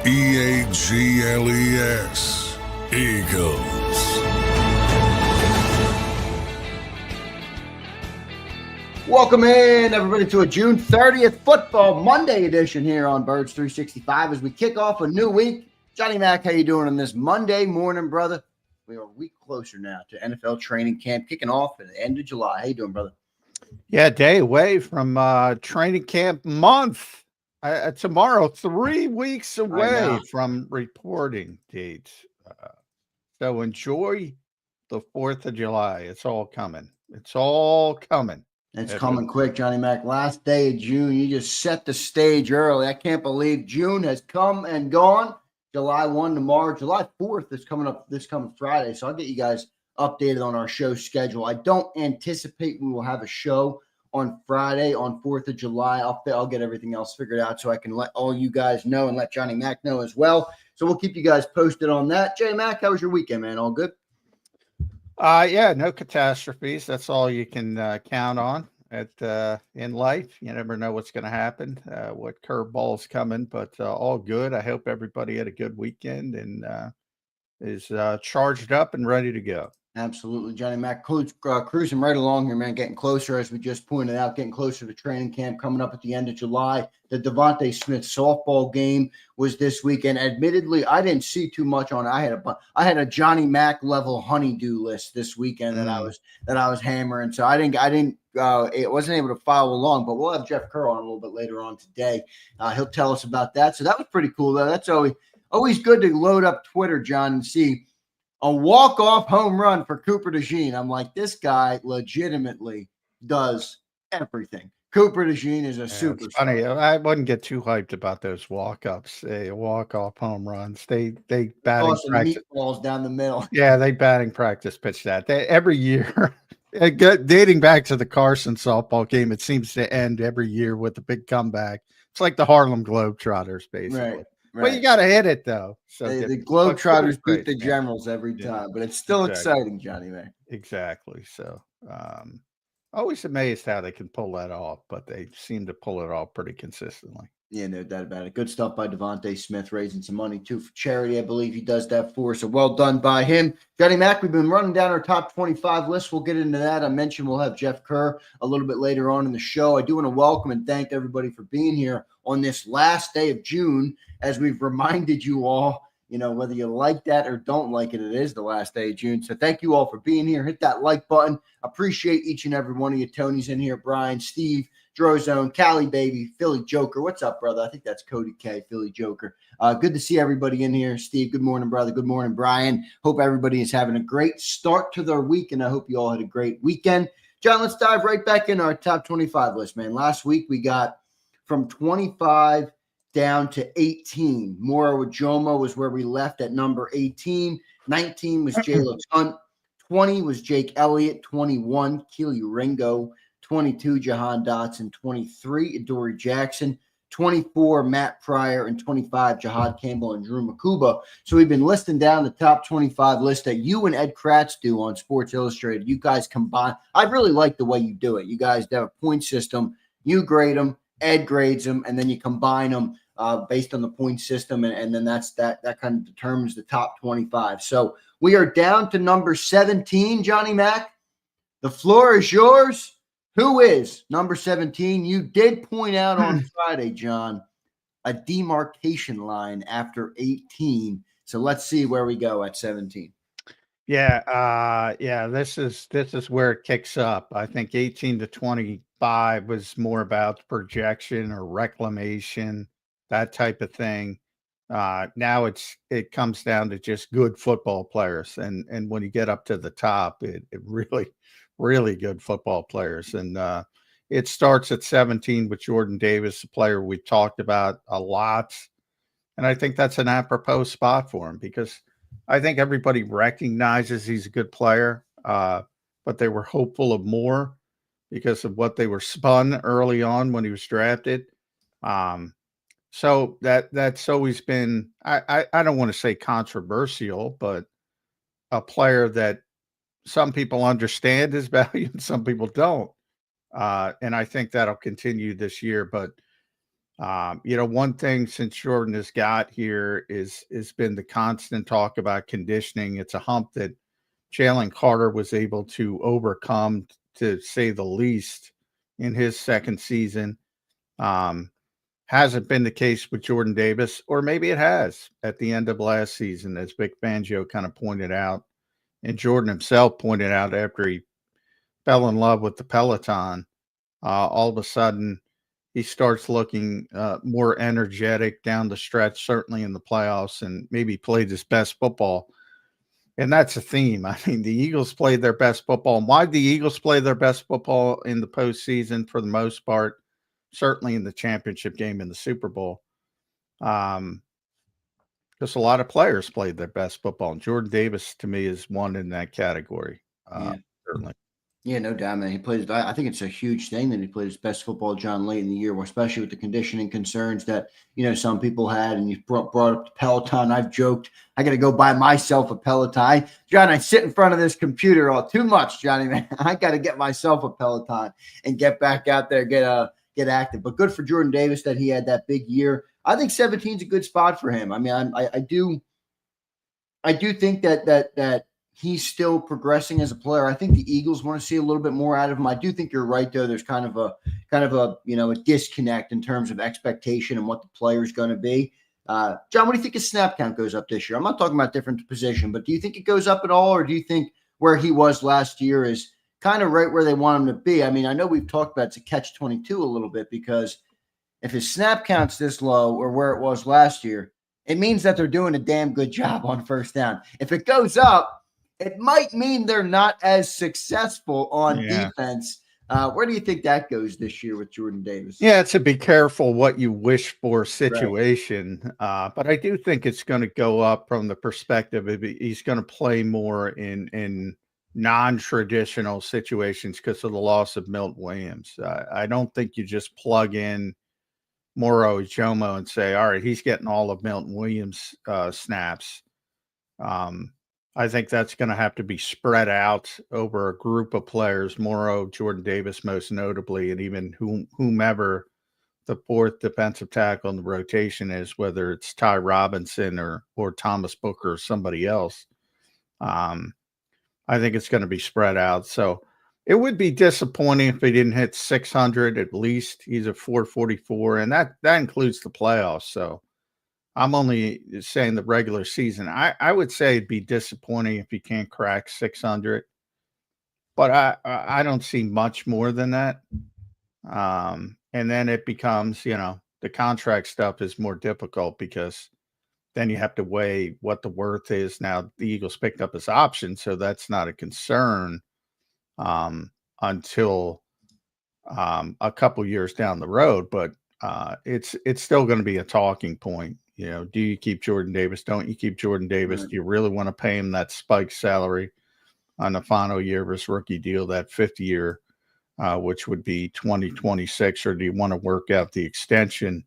Eagles. Eagles. Welcome in, everybody, to a June 30th Football Monday edition here on Birds 365 as we kick off a new week. Johnny Mac, how you doing on this Monday morning, brother? We are a week closer now to NFL training camp kicking off at the end of July. How you doing, brother? Yeah, day away from training camp month. Tomorrow, 3 weeks away from reporting dates. So enjoy the 4th of July. It's all coming. It's all coming. It's coming quick, Johnny Mac. Last day of June, you just set the stage early. I can't believe June has come and gone. July 1 tomorrow. July 4th is coming up this coming Friday. So I'll get you guys updated on our show schedule. I don't anticipate we will have a show on Friday on 4th of July. I'll get everything else figured out so I can let all you guys know and let Johnny Mac know as well. So we'll keep you guys posted on that. Jay Mac, how was your weekend, man? All good? Yeah, no catastrophes. That's all you can count on in life. You never know what's going to happen, what curveball's coming, but all good. I hope everybody had a good weekend and is charged up and ready to go. Absolutely, Johnny Mac. Cruising right along here, man. Getting closer, as we just pointed out, getting closer to training camp coming up at the end of July. The Devontae Smith softball game was this weekend. Admittedly, I didn't see too much on it. I had a Johnny Mac level honeydew list this weekend that I was hammering. So it wasn't able to follow along. But we'll have Jeff Kerr on a little bit later on today. He'll tell us about that. So that was pretty cool, though. That's always good to load up Twitter, John, and see a walk-off home run for Cooper DeJean. I'm like, this guy legitimately does everything. Cooper DeJean is a superstar. Funny, I wouldn't get too hyped about those walk-ups, walk-off home runs. They batting practice meatballs down the middle. Yeah, they batting practice pitch that. Every year, dating back to the Carson softball game, it seems to end every year with a big comeback. It's like the Harlem Globetrotters, basically. Right. Well, you got to hit it, though. So the Globetrotters beat the Generals every time, but it's still exciting, Johnny man. Exactly. So always amazed how they can pull that off, but they seem to pull it off pretty consistently. Yeah, no doubt about it. Good stuff by Devontae Smith, raising some money, too, for charity. I believe he does that for. So well done by him. Johnny Mac, we've been running down our top 25 list. We'll get into that. I mentioned we'll have Jeff Kerr a little bit later on in the show. I do want to welcome and thank everybody for being here on this last day of June, as we've reminded you all, whether you like that or don't like it, it is the last day of June. So thank you all for being here. Hit that like button. Appreciate each and every one of you. Tony's in here, Brian, Steve, Drozone, Cali Baby, Philly Joker. What's up, brother? I think that's Cody K, Philly Joker. Good to see everybody in here. Steve, good morning, brother. Good morning, Brian. Hope everybody is having a great start to their week, and I hope you all had a great weekend. John, let's dive right back into our top 25 list, man. Last week we got from 25 down to 18. Mora Wajoma was where we left at number 18. 19 was Jalen Hunt. 20 was Jake Elliott. 21, Keely Ringo. 22, Jahan Dotson. 23, Adoree Jackson. 24, Matt Pryor. And 25, Jahad Campbell and Drew Makuba. So we've been listing down the top 25 list that you and Ed Kratz do on Sports Illustrated. You guys combine. I really like the way you do it. You guys have a point system. You grade them. Ed grades them, and then you combine them based on the point system, and then that kind of determines the top 25. So we are down to number 17, Johnny Mac. The floor is yours. Who is number 17? You did point out on Friday, John, a demarcation line after 18. So let's see where we go at 17. Yeah, this is where it kicks up. I think 18 to 25 was more about projection or reclamation, that type of thing. Now it comes down to just good football players, and when you get up to the top, it really, really good football players. And it starts at 17 with Jordan Davis, a player we talked about a lot, and I think that's an apropos spot for him because I think everybody recognizes he's a good player, but they were hopeful of more because of what they were spun early on when he was drafted. So that's always been, I don't want to say controversial, but a player that some people understand his value and some people don't. And I think that'll continue this year. But One thing since Jordan has got here is been the constant talk about conditioning. It's a hump that Jalen Carter was able to overcome, to say the least, in his second season. Hasn't been the case with Jordan Davis, or maybe it has at the end of last season, as Vic Fangio kind of pointed out, and Jordan himself pointed out after he fell in love with the Peloton. All of a sudden, he starts looking more energetic down the stretch, certainly in the playoffs, and maybe played his best football. And that's a theme. I mean, the Eagles played their best football. And why the Eagles play their best football in the postseason for the most part, certainly in the championship game in the Super Bowl, because a lot of players played their best football. And Jordan Davis, to me, is one in that category, certainly. Yeah, no doubt, man. He played. I think it's a huge thing that he played his best football, John, late in the year, especially with the conditioning concerns that some people had. And you brought up the Peloton. I've joked I got to go buy myself a Peloton. John, I sit in front of this computer all too much, Johnny. Man, I got to get myself a Peloton and get back out there, get active. But good for Jordan Davis that he had that big year. I think 17 is a good spot for him. I mean, I do think that he's still progressing as a player. I think the Eagles want to see a little bit more out of him. I do think you're right, though. There's kind of a disconnect in terms of expectation and what the player is going to be. John, what do you think his snap count goes up this year? I'm not talking about different position, but do you think it goes up at all, or do you think where he was last year is kind of right where they want him to be? I mean, I know we've talked about it's a catch-22 a little bit, because if his snap count's this low or where it was last year, it means that they're doing a damn good job on first down. If it goes up, it might mean they're not as successful on defense. Where do you think that goes this year with Jordan Davis? Yeah, it's a be careful what you wish for situation. Right. But I do think it's going to go up from the perspective of he's going to play more in non-traditional situations because of the loss of Milton Williams. I don't think you just plug in Moro Jomo and say, all right, he's getting all of Milton Williams snaps. I think that's going to have to be spread out over a group of players, Moro, Jordan Davis, most notably, and even whomever the fourth defensive tackle in the rotation is, whether it's Ty Robinson or Thomas Booker or somebody else. I think it's going to be spread out. So it would be disappointing if he didn't hit 600 at least. He's at 444, and that includes the playoffs. So I'm only saying the regular season. I would say it'd be disappointing if he can't crack 600, but I don't see much more than that. And then it becomes, the contract stuff is more difficult because then you have to weigh what the worth is. Now the Eagles picked up his option, so that's not a concern until a couple years down the road. But it's still going to be a talking point. Do you keep Jordan Davis? Don't you keep Jordan Davis? Right. Do you really want to pay him that spike salary on the final year of his rookie deal, that 5th year, which would be 2026, or do you want to work out the extension?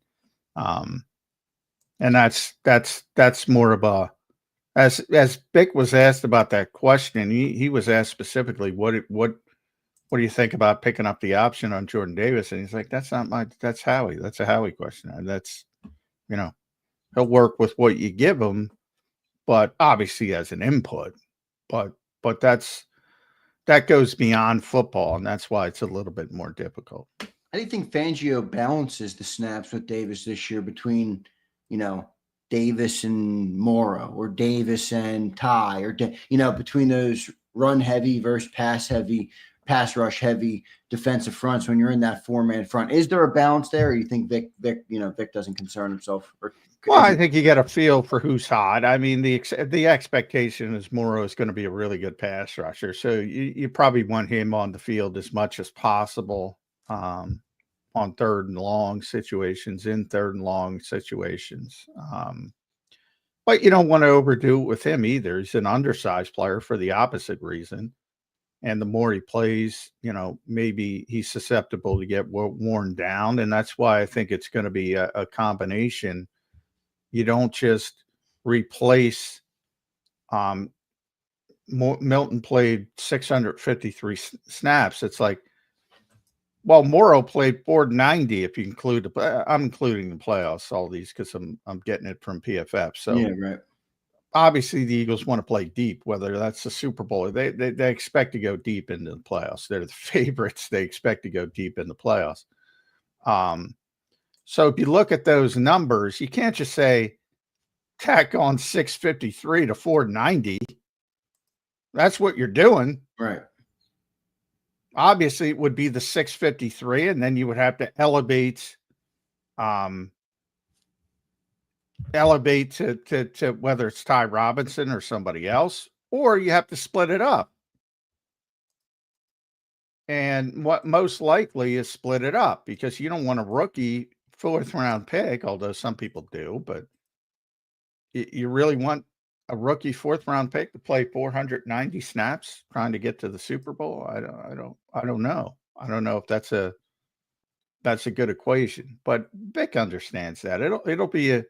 And that's more of a, as Vic was asked about that question, he was asked specifically, what do you think about picking up the option on Jordan Davis? And he's like, that's Howie. That's a Howie question. And that's, he'll work with what you give him, but obviously as an input. But that goes beyond football, and that's why it's a little bit more difficult. How do you think Fangio balances the snaps with Davis this year between, Davis and Moro, or Davis and Ty, or between those run heavy versus pass rush heavy defensive fronts when you're in that 4-man front? Is there a balance there, or you think Vic doesn't concern himself? Well, I think you get a feel for who's hot. I mean, the expectation is Moro is going to be a really good pass rusher, so you probably want him on the field as much as possible on 3rd and long situations, in 3rd and long situations. But you don't want to overdo it with him either. He's an undersized player for the opposite reason. And the more he plays, maybe he's susceptible to get worn down. And that's why I think it's going to be a combination. You don't just replace Milton played 653 snaps. It's like, Well, Morrow played 490 if you include I'm including the playoffs, all these, because I'm getting it from PFF. So yeah, right. obviously the Eagles want to play deep, whether that's the Super Bowl. They expect to go deep into the playoffs. They're the favorites. They expect to go deep in the playoffs. So if you look at those numbers, you can't just say tack on 653 to 490. That's what you're doing. Right. Obviously, it would be the 653, and then you would have to elevate to whether it's Ty Robinson or somebody else, or you have to split it up. And what most likely is split it up, because you don't want a rookie 4th round pick, although some people do, but you really want a rookie 4th round pick to play 490 snaps trying to get to the Super Bowl. I don't know. I don't know if that's a good equation, but Vic understands that. It'll be a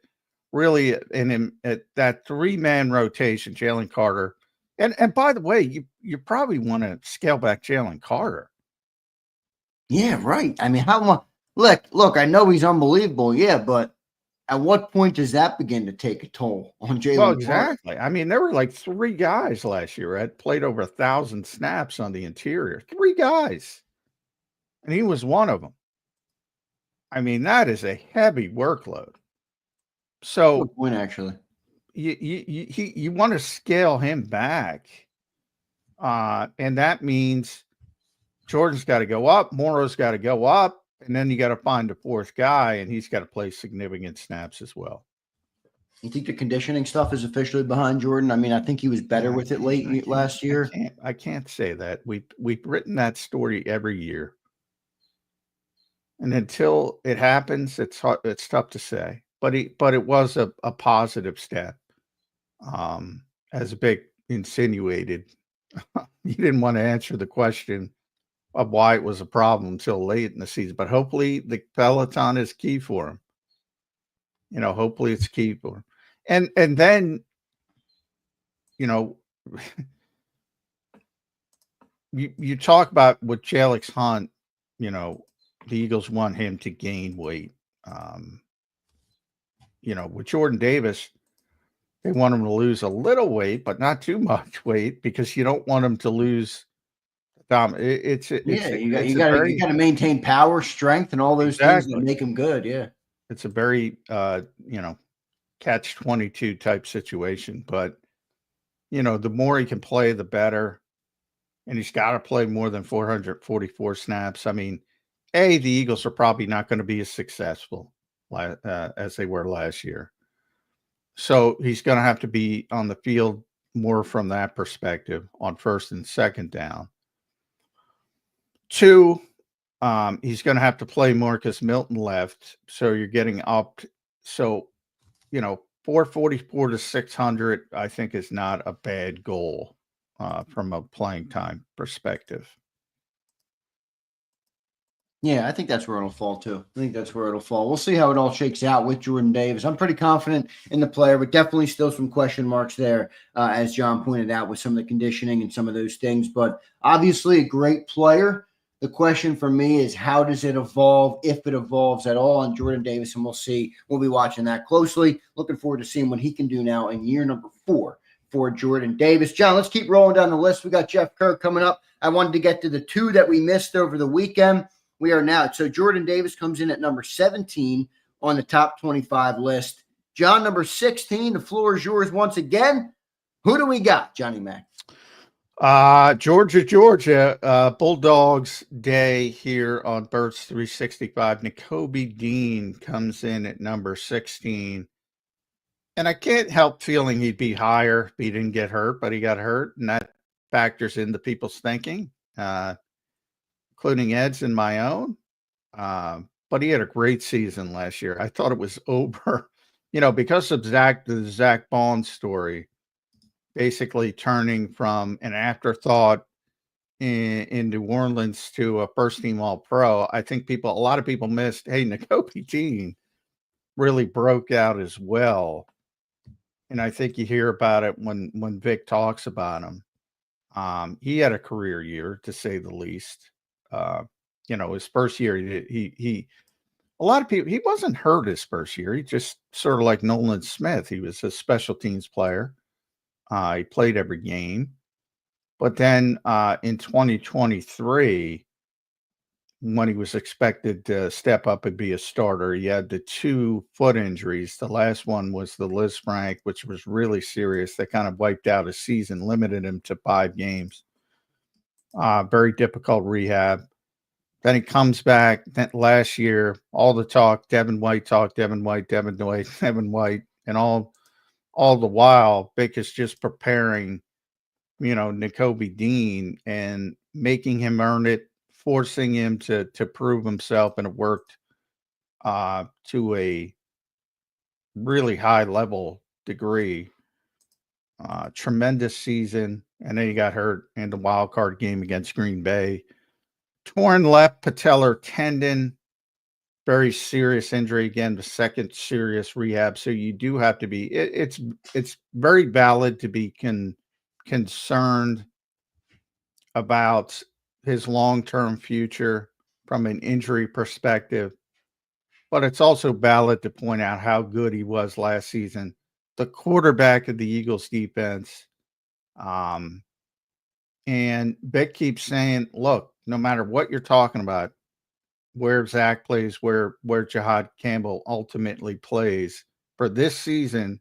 really at that 3-man rotation, Jalen Carter. And by the way, you probably want to scale back Jalen Carter. Yeah, right. I mean, how much? Look, I know he's unbelievable. Yeah, but at what point does that begin to take a toll on Jalen? Well, exactly. I mean, there were like 3 guys last year that played over 1,000 snaps on the interior. 3 guys. And he was one of them. I mean, that is a heavy workload. So good point, actually. You want to scale him back. And that means Jordan's got to go up, Morrow's got to go up, and then you got to find a 4th guy, and he's got to play significant snaps as well. You think the conditioning stuff is officially behind Jordan? I mean, I think he was better with it last year. I can't say that. We've written that story every year, and until it happens, it's tough to say. But it was a positive step, as Vic insinuated. You didn't want to answer the question of why it was a problem until late in the season, but hopefully the Peloton is key for him. Hopefully it's key for him. And then, you talk about with Jalix Hunt, the Eagles want him to gain weight. With Jordan Davis, they want him to lose a little weight, but not too much weight, because you don't want him to lose. You got to maintain power, strength, and all those things that make him good. Yeah, it's a very catch-22 type situation. But the more he can play, the better. And he's got to play more than 444 snaps. I mean, the Eagles are probably not going to be as successful as they were last year. So he's going to have to be on the field more from that perspective on 1st and 2nd down. 2, he's going to have to play more because Milton left. So you're getting up. So, 444 to 600, I think, is not a bad goal from a playing time perspective. Yeah, I think that's where it'll fall too. I think that's where it'll fall. We'll see how it all shakes out with Jordan Davis. I'm pretty confident in the player, but definitely still some question marks there, as John pointed out, with some of the conditioning and some of those things. But obviously a great player. The question for me is, how does it evolve, if it evolves at all, on Jordan Davis? And we'll see. We'll be watching that closely. Looking forward to seeing what he can do now in year number 4 for Jordan Davis. John, let's keep rolling down the list. We got Jeff Kerr coming up. I wanted to get to the 2 that we missed over the weekend. We are now. So Jordan Davis comes in at number 17 on the top 25 list. John, number 16, the floor is yours once again. Who do we got, Johnny Mac? Georgia, Bulldogs Day here on Birds 365. Nakobe Dean comes in at number 16. And I can't help feeling he'd be higher if he didn't get hurt, but he got hurt, and that factors into people's thinking, including Ed's and my own. But he had a great season last year. I thought it was over, because of the Zach Bond story, basically turning from an afterthought in New Orleans to a first-team All-Pro. I think a lot of people missed, Nakobe Dean really broke out as well. And I think you hear about it when Vic talks about him. He had a career year, to say the least. his first year, he a lot of people, he wasn't hurt his first year. He just sort of like Nolan Smith. He was a special teams player. He played every game. But then in 2023, when he was expected to step up and be a starter, he had the 2 foot injuries. The last one was the Liz Frank, which was really serious. That kind of wiped out his season, limited him to 5 games. Very difficult rehab. Then he comes back last year, all the talk, Devin White talk, Devin White, and all the while, Vic is just preparing, Nakobe Dean and making him earn it, forcing him to prove himself, and it worked to a really high level degree. Tremendous season, and then he got hurt in the wild card game against Green Bay. Torn left patellar tendon, very serious injury. Again, the second serious rehab. So you do have to be. It's very valid to be concerned about his long-term future from an injury perspective, but it's also valid to point out how good he was last season. The quarterback of the Eagles defense. And Vic keeps saying, look, no matter what you're talking about, where Zach plays, where JAKIB Campbell ultimately plays for this season,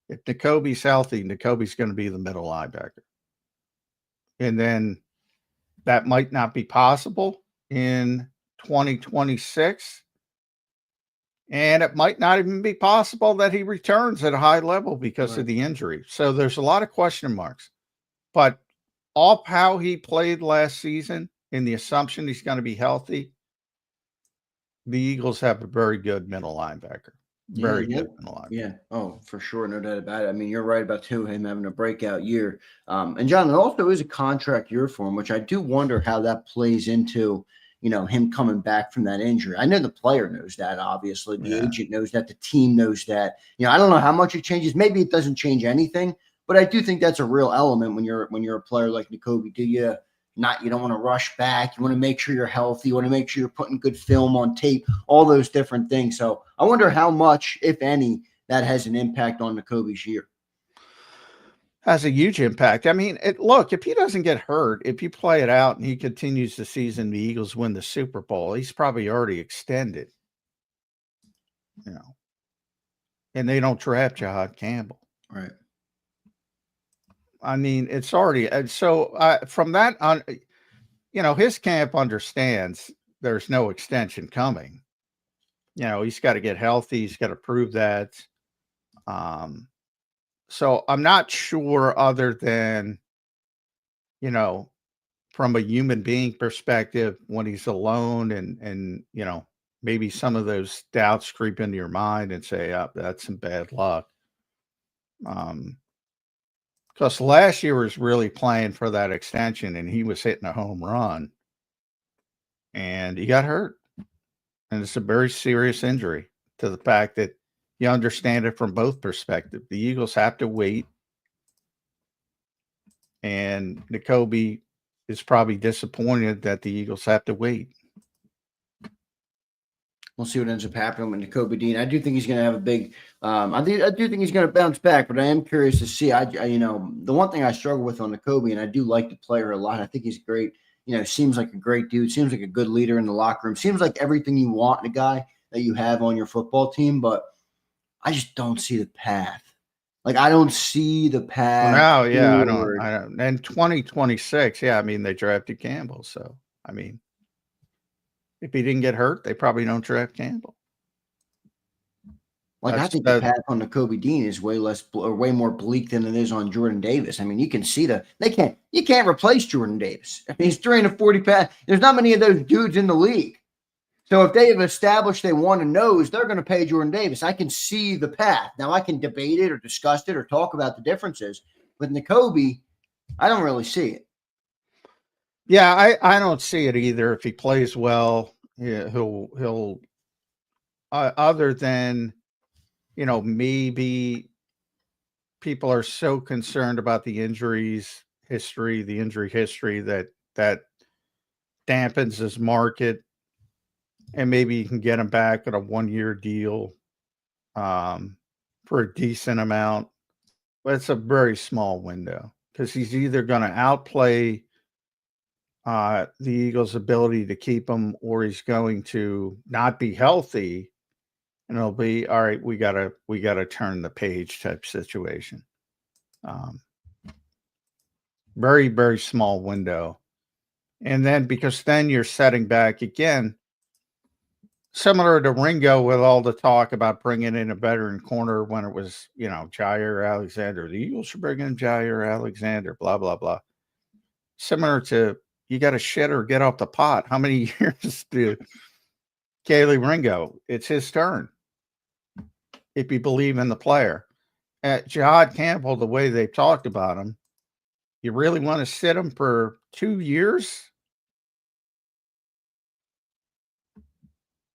if Nakobe's healthy, Nakobe's going to be the middle linebacker. And then that might not be possible in 2026. And it might not even be possible that he returns at a high level because of the injury. So there's a lot of question marks. But off how he played last season and the assumption he's going to be healthy, the Eagles have a very good middle linebacker. Very good middle linebacker. Yeah. Oh, for sure. No doubt about it. I mean, you're right about him having a breakout year. And John, it also is a contract year for him, which I do wonder how that plays into, him coming back from that injury. I know the player knows that, obviously. The agent knows that. The team knows that. I don't know how much it changes. Maybe it doesn't change anything, but I do think that's a real element when you're a player like Nakobe. You don't want to rush back. You want to make sure you're healthy. You want to make sure you're putting good film on tape, all those different things. So I wonder how much, if any, that has an impact on Nakobe's year. Has a huge impact. I mean, look, if he doesn't get hurt, if you play it out and he continues the season, the Eagles win the Super Bowl, he's probably already extended. And they don't draft JAKIB Campbell. Right. I mean, it's already, and so from that on, his camp understands there's no extension coming. He's got to get healthy. He's got to prove that. So I'm not sure, other than, from a human being perspective, when he's alone and maybe some of those doubts creep into your mind and say, oh, that's some bad luck. Because last year was really playing for that extension, and he was hitting a home run, and he got hurt. And it's a very serious injury, to the fact that you understand it from both perspectives. The Eagles have to wait, and Nakobe is probably disappointed that the Eagles have to wait. We'll see what ends up happening with Nakobe Dean. I do think he's going to have a big. I do think he's going to bounce back, but I am curious to see. The one thing I struggle with on Nakobe, and I do like the player a lot. I think he's great. Seems like a great dude. Seems like a good leader in the locker room. Seems like everything you want in a guy that you have on your football team. But I just don't see the path. I don't see the path. Now, yeah, I don't. And 2026, yeah, I mean, they drafted Campbell, so I mean, if he didn't get hurt, they probably don't draft Campbell. I think the path on Nakobe Dean is way more bleak than it is on Jordan Davis. I mean, you can see you can't replace Jordan Davis. I mean, he's 340 pounds. There's not many of those dudes in the league. So if they have established they want to nose, they're going to pay Jordan Davis. I can see the path. Now I can debate it or discuss it or talk about the differences. With Nakobe, I don't really see it. Yeah, I don't see it either. If he plays well, he'll other than, maybe people are so concerned about the injury history that dampens his market, and maybe you can get him back at a 1-year deal for a decent amount. But it's a very small window because he's either going to outplay the Eagles' ability to keep him, or he's going to not be healthy, and it'll be all right. We gotta turn the page type situation. Very, very small window, and then because then you're setting back again, similar to Ringo with all the talk about bringing in a veteran corner when it was Jair Alexander. The Eagles should bring in Jair Alexander. Blah blah blah. Similar to, you got to shit or get off the pot. How many years did Kaylee Ringo? It's his turn. If you believe in the player. At Jihad Campbell, the way they talked about him, you really want to sit him for 2 years?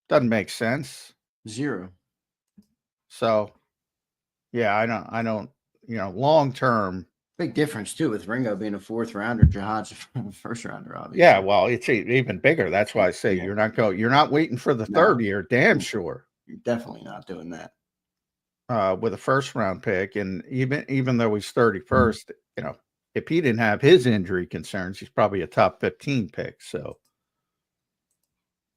Doesn't make sense. Zero. So, yeah, I don't, long term. Big difference too with Ringo being a 4th rounder, Jihad's a first rounder, obviously. Yeah, well, it's even bigger. That's why I say you're not waiting for the 3rd year. Damn sure. You're definitely not doing that. With a 1st round pick, and even though he's 31st, if he didn't have his injury concerns, he's probably a top 15 pick. So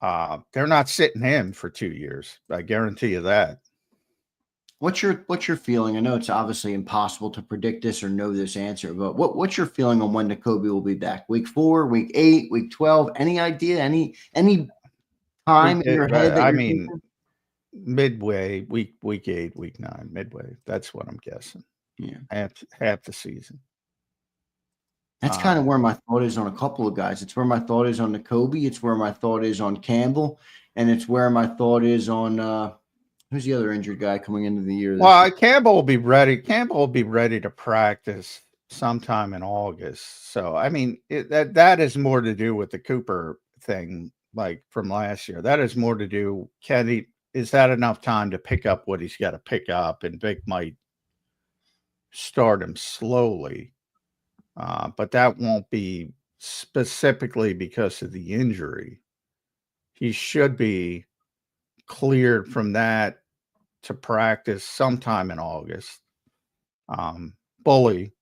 they're not sitting him for 2 years. I guarantee you that. What's your feeling? I know it's obviously impossible to predict this or know this answer, but what's your feeling on when Jakobi will be back? Week 4, week 8, week 12? Any idea? Any time in your head? I mean, midway, week 8, week 9, midway. That's what I'm guessing. Yeah, half the season. That's kind of where my thought is on a couple of guys. It's where my thought is on Jakobi. It's where my thought is on Campbell, and it's where my thought is on who's the other injured guy coming into the year? Well, Campbell will be ready. Campbell will be ready to practice sometime in August. So, I mean, that is more to do with the Cooper thing, like from last year. That is more to do. Is that enough time to pick up what he's got to pick up? And Vic might start him slowly, but that won't be specifically because of the injury. He should be cleared from that to practice sometime in August, fully.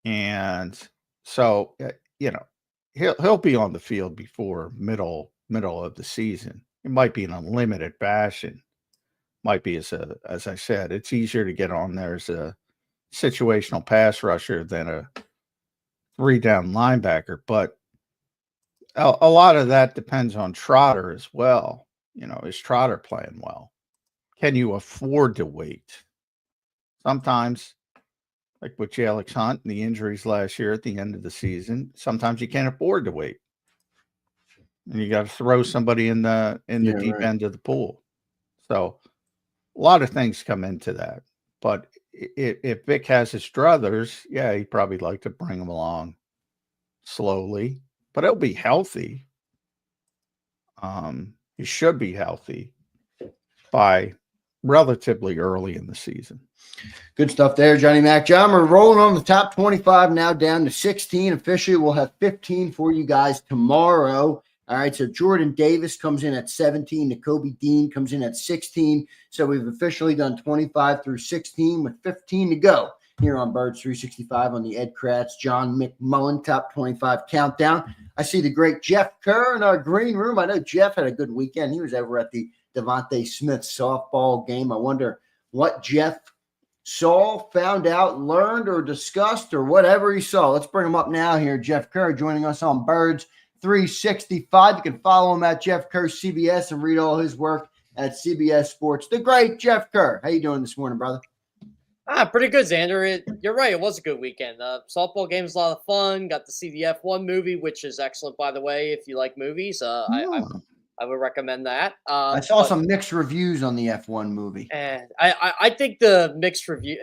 And so, he'll be on the field before middle of the season. It might be an unlimited fashion. Might be as I said, it's easier to get on there as a situational pass rusher than a 3-down linebacker. But a lot of that depends on Trotter as well. Is Trotter playing well? Can you afford to wait? Sometimes, like with Alex Hunt and the injuries last year at the end of the season, sometimes you can't afford to wait. And you got to throw somebody in the deep end of the pool. So a lot of things come into that. But if Vic has his druthers, yeah, he'd probably like to bring him along slowly. But it'll be healthy. He should be healthy by relatively early in the season. Good stuff there, Johnny Mac. John, we're rolling on the top 25 now, down to 16. Officially, we'll have 15 for you guys tomorrow. All right, so Jordan Davis comes in at 17. Nakobe Dean comes in at 16. So we've officially done 25 through 16 with 15 to go here on Birds 365 on the Ed Kratz, John McMullen Top 25 Countdown. I see the great Jeff Kerr in our green room. I know Jeff had a good weekend. He was over at the Devontae Smith softball game. I wonder what Jeff saw, found out, learned, or discussed, or whatever he saw. Let's bring him up now here. Jeff Kerr joining us on Birds 365. You can follow him at Jeff Kerr CBS and read all his work at CBS Sports. The great Jeff Kerr. How you doing this morning, brother? Pretty good, Zander. You're right. It was a good weekend. Softball game was a lot of fun. Got to see the F1 movie, which is excellent, by the way, if you like movies. I would recommend that. I saw some mixed reviews on the F1 movie. And I think the mixed review,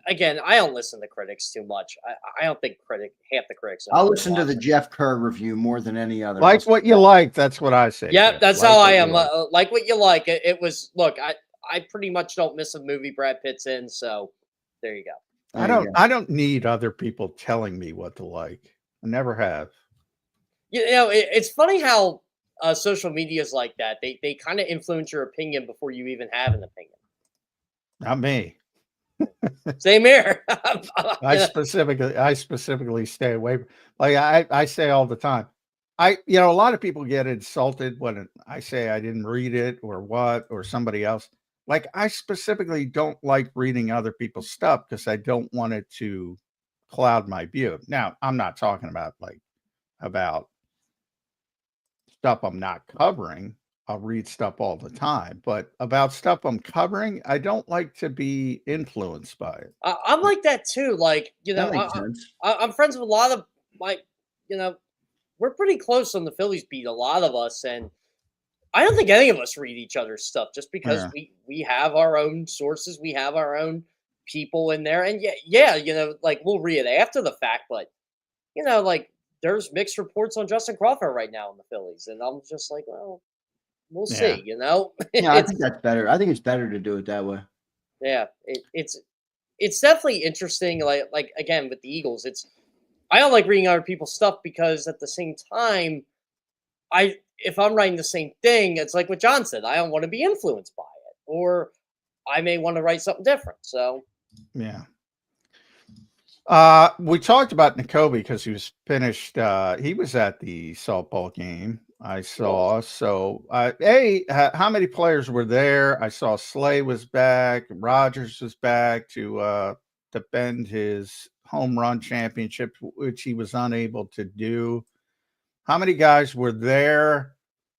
again, I don't listen to critics too much. I don't think half the critics. I'll listen to the Jeff Kerr review more than any other. Like what you like. That's what I say. Yeah, that's how I am. Like what you like. It was, look, I pretty much don't miss a movie Brad Pitt's in, so there you go. I don't need other people telling me what to like. I never have. It's funny how social media is like that. They kind of influence your opinion before you even have an opinion. Not me. Same here. I specifically stay away. Like I say all the time, a lot of people get insulted when I say I didn't read it or what, or somebody else. Like, I specifically don't like reading other people's stuff because I don't want it to cloud my view. Now, I'm not talking about stuff I'm not covering. I'll read stuff all the time, but about stuff I'm covering, I don't like to be influenced by it. I'm like that too. Like, That makes sense. I'm friends with a lot of we're pretty close on the Phillies beat, a lot of us, and I don't think any of us read each other's stuff just because Yeah. we have our own sources, we have our own people in there, and yeah, like we'll read it after the fact, but like there's mixed reports on Justin Crawford right now in the Phillies, and I'm just like, well, we'll Yeah. see, Yeah, I think that's better. I think it's better to do it that way. Yeah, it's definitely interesting. Like again with the Eagles, I don't like reading other people's stuff because at the same time, if I'm writing the same thing, it's like what John said. I don't want to be influenced by it, or I may want to write something different. So Yeah. We talked about Nakobe because he was finished. He was at the softball game I saw. So, how many players were there? I saw Slay was back. Rogers was back to defend his home run championship, which he was unable to do. How many guys were there?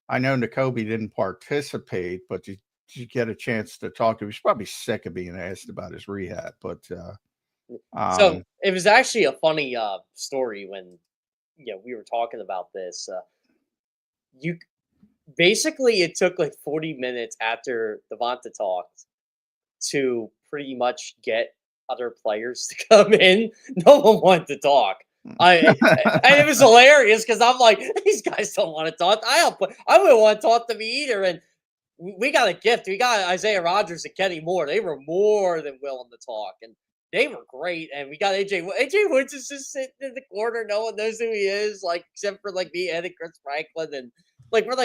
I know Nakobe didn't participate, but did you get a chance to talk to him? He's probably sick of being asked about his rehab, but so it was actually a funny story when we were talking about this. You basically it took like 40 minutes after Devonta talked to pretty much get other players to come in. No one wanted to talk. And it was hilarious because I'm like, these guys don't want to talk. I wouldn't want to talk to me either. And we got a gift. We got Isaiah Rodgers and Kenny Moore. They were more than willing to talk, and they were great. And we got AJ. AJ Woods is just sitting in the corner. No one knows who he is, like except for like me and Chris Franklin. And like and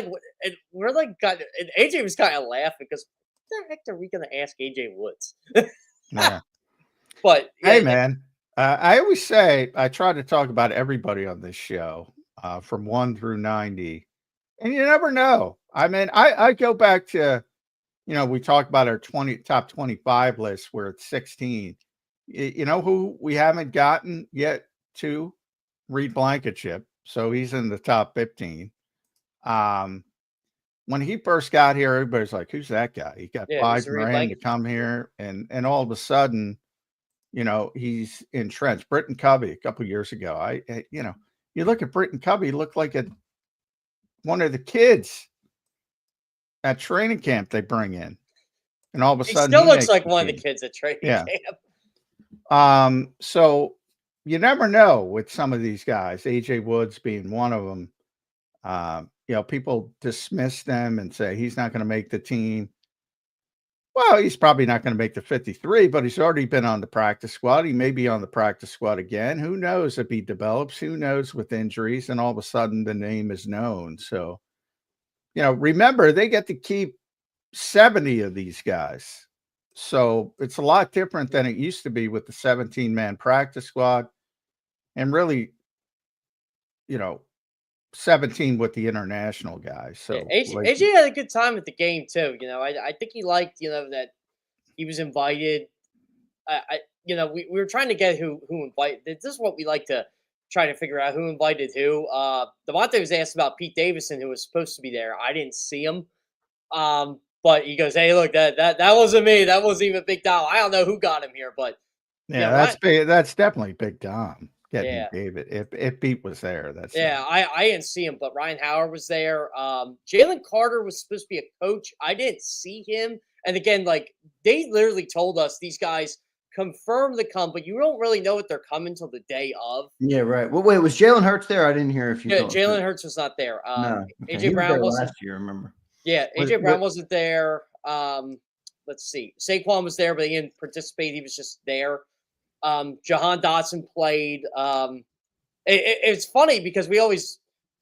AJ was kind of laughing because what the heck are we going to ask AJ Woods? yeah. But Hey, man, I always say I try to talk about everybody on this show from 1 through 90, and you never know. I mean, I go back to, we talk about our top 25 list where it's 16. You know who we haven't gotten yet to? Reed Blankenship. So he's in the top 15. When he first got here, everybody's like, who's that guy? He got $5 grand to come here. And all of a sudden, he's entrenched. Britton Covey a couple years ago. You look at Britton Covey, he looked like one of the kids at training camp they bring in. And all of a sudden he still looks like one of the kids at training camp. So you never know with some of these guys, AJ Woods being one of them. People dismiss them and say he's not going to make the team. Well, he's probably not going to make the 53, but he's already been on the practice squad. He may be on the practice squad again. Who knows if he develops? Who knows with injuries? And all of a sudden the name is known. So, remember, they get to keep 70 of these guys. So it's a lot different than it used to be with the 17-man practice squad. And really, 17 with the international guys. So AJ had a good time at the game too. I think he liked, that he was invited. We were trying to get who invited. This is what we like to try to figure out, who invited who. Devontae was asked about Pete Davidson, who was supposed to be there. I didn't see him. But he goes, "Hey, look, that wasn't me. That wasn't even Big Dom. I don't know who got him here, but that's big. That's definitely Big Dom. Yeah, David. If Pete was there, that's I didn't see him, but Ryan Howard was there. Jalen Carter was supposed to be a coach. I didn't see him. And again, like they literally told us these guys confirm the come, but you don't really know what they're coming till the day of. Yeah, right. Well, wait, was Jalen Hurts there? I didn't hear if you. Yeah, Jalen Hurts was not there. No, okay. AJ Brown was last year. Remember? Yeah, AJ Brown wasn't there. Let's see. Saquon was there, but he didn't participate. He was just there. Jahan Dotson played. It's funny because we always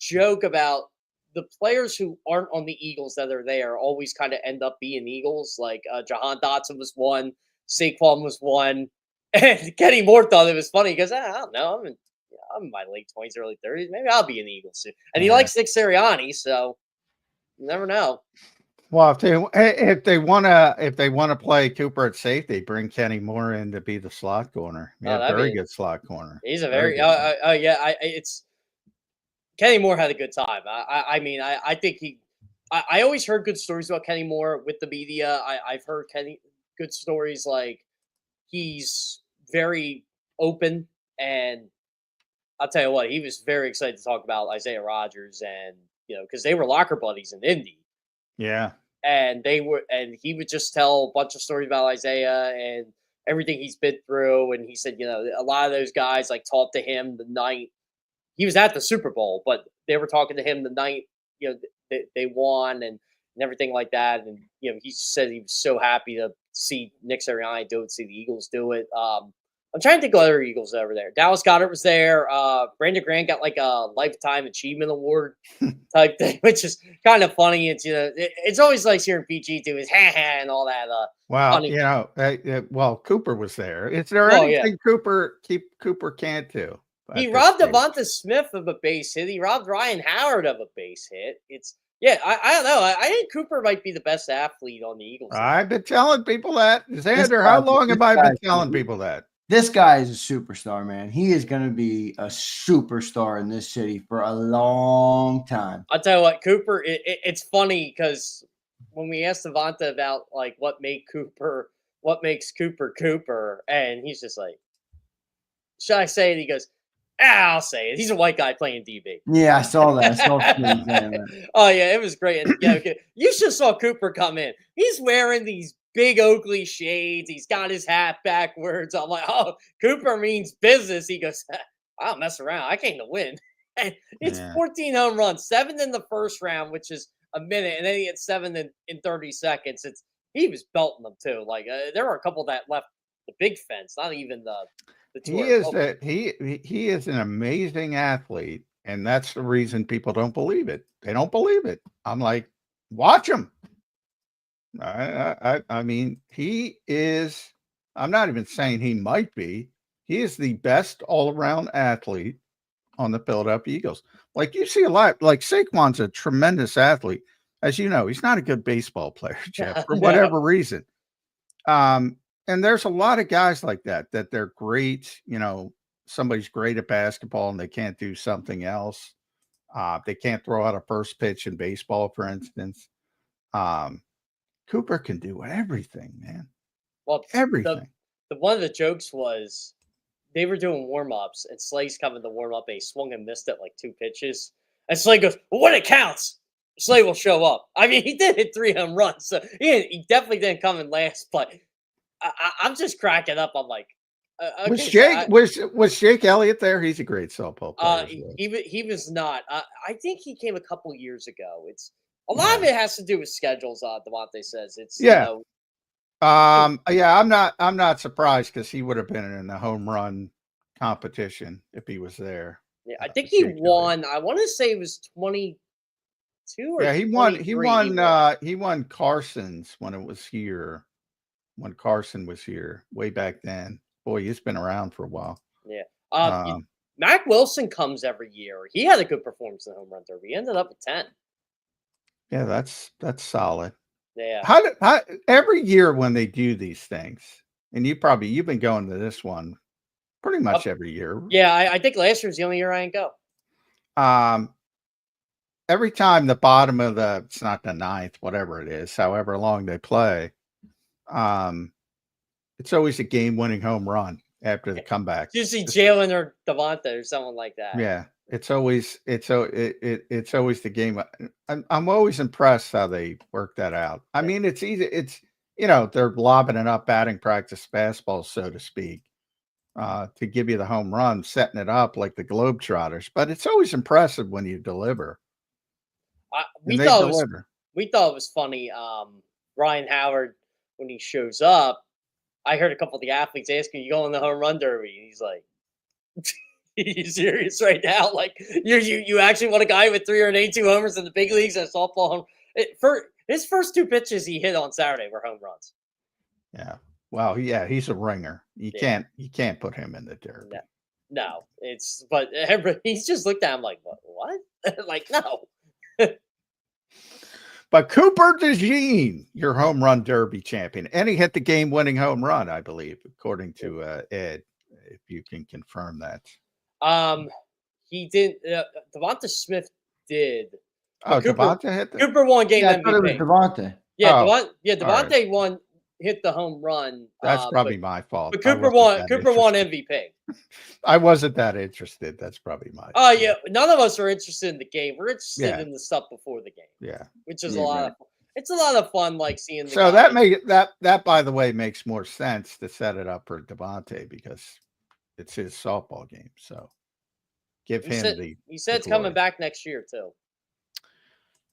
joke about the players who aren't on the Eagles that are there always kind of end up being Eagles. Like Jahan Dotson was one, Saquon was one, and Kenny Moore thought it was funny because I don't know, I'm in my late 20s, early 30s. Maybe I'll be an Eagle soon. And he likes Nick Sirianni, so you never know. Well, if they wanna play Cooper at safety, bring Kenny Moore in to be the slot corner. Yeah, very good slot corner. He's a very yeah. It's Kenny Moore had a good time. I mean, I think I always heard good stories about Kenny Moore with the media. I've heard good stories like he's very open, and I'll tell you what, he was very excited to talk about Isaiah Rodgers, and because they were locker buddies in Indy. Yeah. And he would just tell a bunch of stories about Isaiah and everything he's been through. And he said, a lot of those guys like talked to him the night he was at the Super Bowl, but they were talking to him the night, they won and everything like that. And, he said he was so happy to see Nick Sirianni do it, see the Eagles do it. I'm trying to think of other Eagles over there. Dallas Goedert was there. Brandon Grant got like a Lifetime Achievement Award type thing, which is kind of funny. It's it's always like hearing PG do his ha and all that. Well, well, Cooper was there. Is there anything Cooper can't do? He robbed Devonta Smith of a base hit. He robbed Ryan Howard of a base hit. I don't know. I think Cooper might be the best athlete on the Eagles. I've been telling people that. Zander, how long have I been telling people that? This guy is a superstar, man. He is going to be a superstar in this city for a long time. I'll tell you what, Cooper, it's funny because when we asked Devonta about like what makes Cooper Cooper, and he's just like, should I say it? He goes, I'll say it. He's a white guy playing DB. Yeah, I saw that. Oh, yeah, it was great. And, you just saw Cooper come in. He's wearing these big Oakley shades. He's got his hat backwards. I'm like, oh, Cooper means business. He goes, I don't mess around. I came to win. And it's 14 home runs, 7 in the first round, which is a minute, and then he had 7 in 30 seconds. He was belting them too. Like there were a couple that left the big fence, not even the two. He is an amazing athlete, and that's the reason people don't believe it. They don't believe it. I'm like, watch him. I mean, he is. I'm not even saying he might be. He is the best all-around athlete on the Philadelphia Eagles. Like you see a lot. Like Saquon's a tremendous athlete, as you know. He's not a good baseball player, Jeff, for whatever reason. And there's a lot of guys like that they're great. Somebody's great at basketball and they can't do something else. They can't throw out a first pitch in baseball, for instance. Cooper can do everything, man. Well, everything. One of the jokes was they were doing warm-ups, and Slay's coming to warm up, and he swung and missed at like 2 pitches. And Slay goes, well, when it counts, Slay will show up. I mean, he did hit 3 home runs, so he definitely didn't come in last, but I'm just cracking up. I'm like, was Jake Elliott there? He's a great softball player. He was not. I think he came a couple years ago. A lot of it has to do with schedules. Devontae says I'm not surprised because he would have been in the home run competition if he was there. Yeah, I think he won. I want to say it was 22 or he won Carson's when it was here. When Carson was here way back then. Boy, he's been around for a while. Yeah. Mac Wilson comes every year. He had a good performance in the home run derby. He ended up with 10. Yeah, that's solid. Yeah. How every year when they do these things, and you've been going to this one pretty much every year. Yeah, I think last year was the only year I didn't go. Every time the bottom of it's not the 9th, whatever it is, however long they play, it's always a game-winning home run after the comeback. Usually Jalen or Devonta or someone like that. Yeah. It's always the game. I'm always impressed how they work that out. I mean, it's easy. It's they're lobbing it up, batting practice basketball, so to speak, to give you the home run, setting it up like the Globetrotters. But it's always impressive when you deliver. We thought it was funny. Ryan Howard, when he shows up, I heard a couple of the athletes asking, "You going to the home run derby?" And he's like. you serious right now? Like you actually want a guy with 382 homers in the big leagues and a softball home? For his first 2 pitches he hit on Saturday were home runs. Yeah. Well, yeah, he's a ringer. You can't put him in the derby. No, but he's just looked at him like, what? Like, no. But Cooper DeJean, your home run derby champion, and he hit the game-winning home run, I believe, according to Ed. If you can confirm that. He did. Devonta Smith did. Oh, Devonta hit the Cooper won game I MVP. thought it was Devonta. Oh, Devontae won. Hit the home run. That's probably my fault. But Cooper won MVP. I wasn't that interested. That's probably my fault. Oh yeah, none of us are interested in the game. We're interested in the stuff before the game. Yeah, which is a lot of. It's a lot of fun, like seeing. So that by the way makes more sense to set it up for Devontae because it's his softball game. So give him the. He said it's coming back next year too.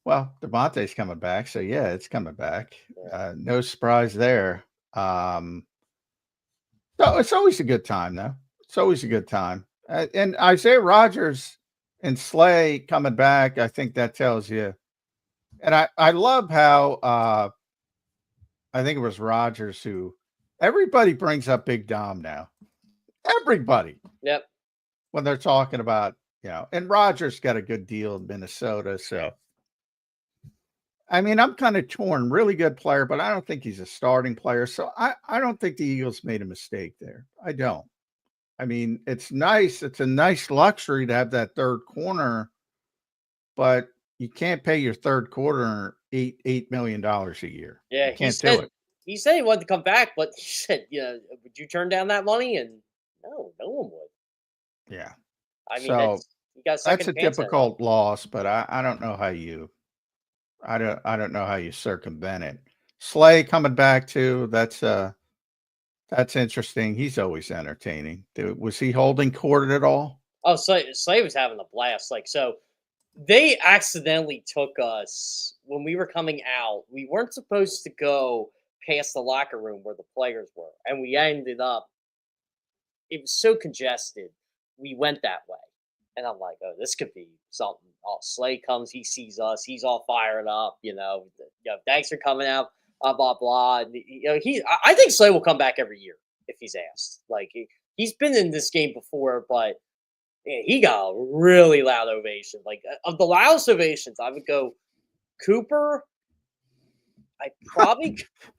Well, Devontae's coming back, so yeah, it's coming back. No surprise there. So it's always a good time, though. It's always a good time. And Isaiah Rodgers and Slay coming back, I think that tells you. And I love how I think it was Rodgers who everybody brings up Big Dom now. Everybody. Yep. When they're talking about, and Rodgers got a good deal in Minnesota, so. I mean, I'm kind of torn. Really good player, but I don't think he's a starting player. So I don't think the Eagles made a mistake there. I don't. I mean, it's nice. It's a nice luxury to have that third corner, but you can't pay your third corner $8 million a year. Yeah, you can't do it. He said he wanted to come back, but he said, would you turn down that money? And no one would. Yeah. I mean, that's a difficult loss, but I don't know how you. I don't know how you circumvent it. Slay coming back too. That's interesting. He's always entertaining. Was he holding court at all? Oh, Slay was having a blast. Like, so they accidentally took us when we were coming out. We weren't supposed to go past the locker room where the players were, and we ended up. It was so congested. We went that way. And I'm like, oh, this could be something. Oh, Slay comes, he sees us, he's all fired up, thanks for coming out, blah, blah, blah. And, I think Slay will come back every year if he's asked. Like, he's been in this game before, but he got a really loud ovation. Like, of the loudest ovations, I would go Cooper.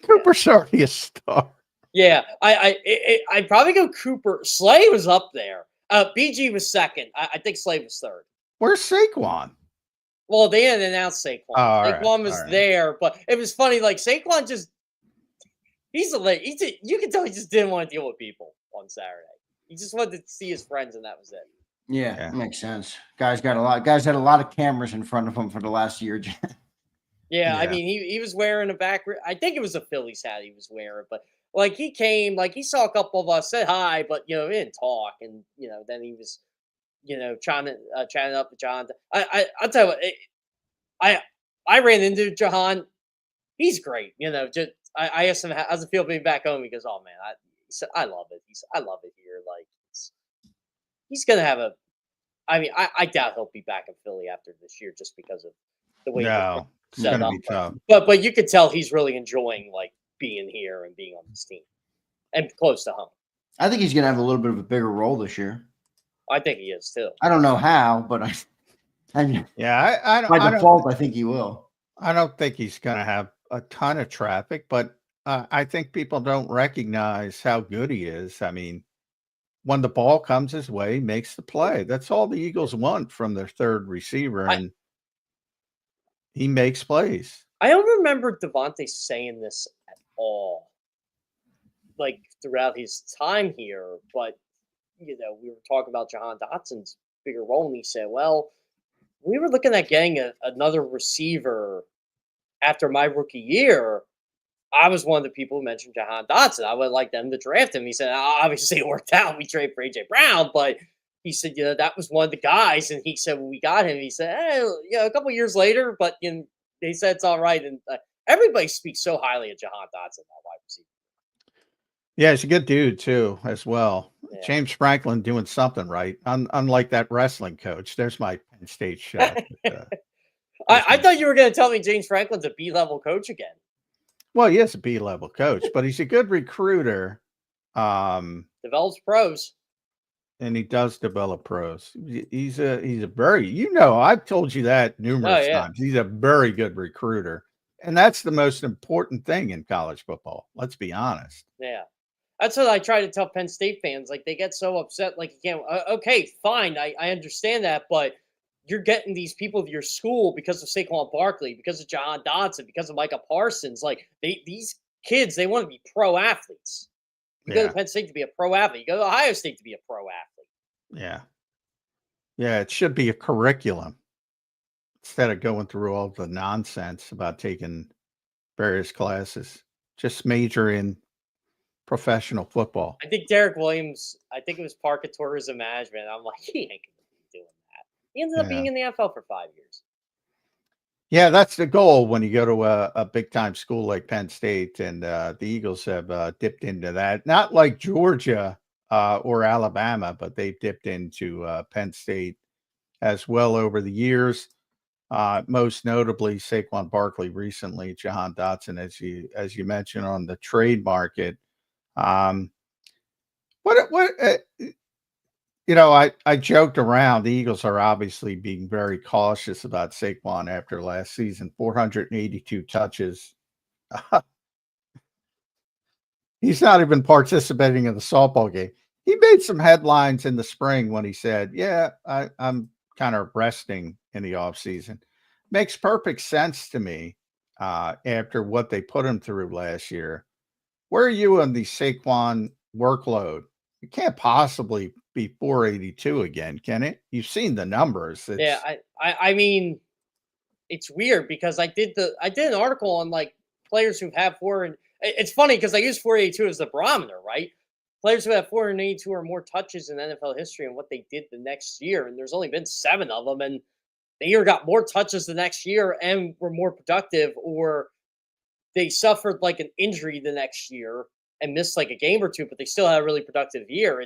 Cooper's already a star. Yeah, I'd probably go Cooper. Slay was up there. BG was second. I think Slay was third. Where's Saquon? Well, they didn't announce Saquon. Saquon was there, but it was funny. Like, Saquon you can tell he just didn't want to deal with people on Saturday. He just wanted to see his friends, and that was it. Yeah, that makes sense. Guys had a lot of cameras in front of him for the last year. Yeah, I mean, he was wearing a back. I think it was a Phillies hat he was wearing, but like he came, like he saw a couple of us, said hi, but we didn't talk, and then he was, chatting up with John. I'll tell you what, I ran into Jahan. He's great, I asked him how's it feel being back home. He goes, "Oh man, he said I love it. I love it here. Like he's gonna have a. I mean, I doubt he'll be back in Philly after this year just because of the way it's gonna be tough. But you could tell he's really enjoying like being here and being on this team and close to home. I think he's going to have a little bit of a bigger role this year. I think he is too. I don't know how, but I default, I think he will. I don't think he's going to have a ton of traffic, but I think people don't recognize how good he is. I mean, when the ball comes his way, he makes the play. That's all the Eagles want from their third receiver, and he makes plays. I don't remember Devontae saying this at all, like throughout his time here. But we were talking about Jahan Dotson's bigger role, and he said, "Well, we were looking at getting another receiver after my rookie year. I was one of the people who mentioned Jahan Dotson. I would like them to draft him." He said, "Obviously, it worked out. We traded for AJ Brown, but." He said, that was one of the guys, and he said when we got him, he said, a couple of years later, but they said it's all right, and everybody speaks so highly of Jahan Dotson, that wide receiver. Yeah, he's a good dude too, as well. James Franklin doing something right. Unlike that wrestling coach. There's my Penn State shot. I thought you were going to tell me James Franklin's a B-level coach again. Well, he is a B-level coach, but he's a good recruiter. Develops pros. And he does develop pros. He's a very, I've told you that numerous times. He's a very good recruiter. And that's the most important thing in college football. Let's be honest. Yeah. That's what I try to tell Penn State fans. Like, they get so upset. Like, you can't, okay, fine. I understand that. But you're getting these people to your school because of Saquon Barkley, because of John Dodson, because of Micah Parsons. Like, these kids, they want to be pro athletes. You go to Penn State to be a pro athlete. You go to Ohio State to be a pro athlete. Yeah. Yeah, it should be a curriculum instead of going through all the nonsense about taking various classes. Just major in professional football. I think Derek Williams, I think it was Park of Tourism Management. I'm like, he ain't going to be doing that. He ended up being in the NFL for 5 years. Yeah, that's the goal when you go to a big-time school like Penn State, and the Eagles have dipped into that. Not like Georgia or Alabama, but they've dipped into Penn State as well over the years. Most notably, Saquon Barkley recently, Jahan Dotson, as you mentioned, on the trade market. I joked around. The Eagles are obviously being very cautious about Saquon after last season. 482 touches. He's not even participating in the softball game. He made some headlines in the spring when he said, I'm kind of resting in the offseason. Makes perfect sense to me after what they put him through last year. Where are you on the Saquon workload? It can't possibly be 482 again, can it? You've seen the numbers. I mean, it's weird because I did an article on like players who have it's funny because I use 482 as the barometer, right? Players who have 482 or more touches in NFL history and what they did the next year, and there's only been 7 of them, and they either got more touches the next year and were more productive, or they suffered like an injury the next year and missed like a game or two, but they still had a really productive year.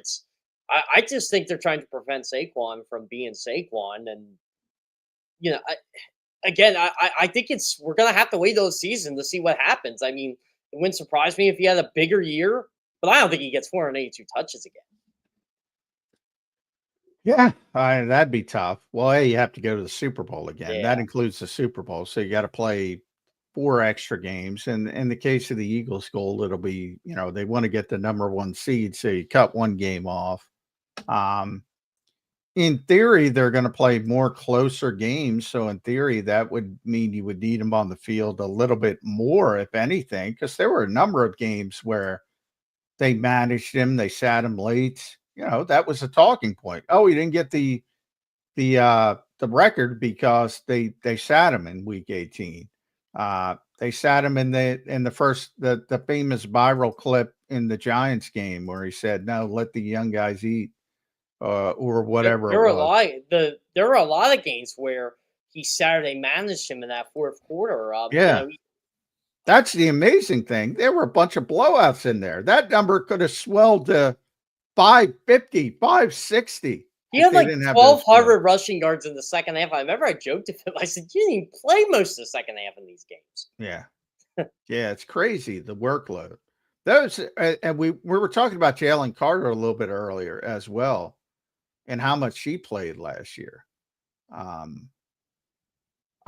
I just think they're trying to prevent Saquon from being Saquon. And, I think we're going to have to wait those season to see what happens. I mean, it wouldn't surprise me if he had a bigger year, but I don't think he gets 482 touches again. Yeah, that'd be tough. Well, hey, you have to go to the Super Bowl again. Yeah. That includes the Super Bowl. So you got to play 4 extra games. And in the case of the Eagles goal, it'll be, they want to get the number 1 seed. So you cut 1 game off. In theory, they're going to play more closer games. So in theory, that would mean you would need them on the field a little bit more, if anything, because there were a number of games where they managed him. They sat him late. That was a talking point. Oh, he didn't get the record because they sat him in week 18. They sat him in the first, the famous viral clip in the Giants game where he said, "No, let the young guys eat," or whatever. There were a lot of games where he Saturday managed him in that fourth quarter. That's the amazing thing. There were a bunch of blowouts in there. That number could have swelled to 550, 560. He had like 1,200 rushing yards in the second half. I remember I joked to him. I said, "You didn't even play most of the second half in these games." Yeah. Yeah, it's crazy, the workload. And we were talking about Jalen Carter a little bit earlier as well, and how much she played last year.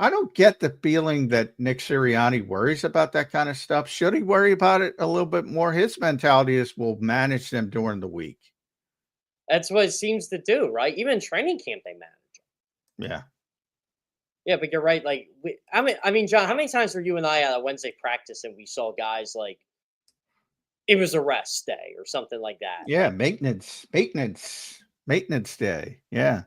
I don't get the feeling that Nick Sirianni worries about that kind of stuff. Should he worry about it a little bit more? His mentality is we'll manage them during the week. That's what it seems to do, right? Even in training camp, they manage them. Yeah. Yeah, but you're right. Like, I mean, John, how many times were you and I at a Wednesday practice and we saw guys like it was a rest day or something like that? Yeah, maintenance day. Yeah.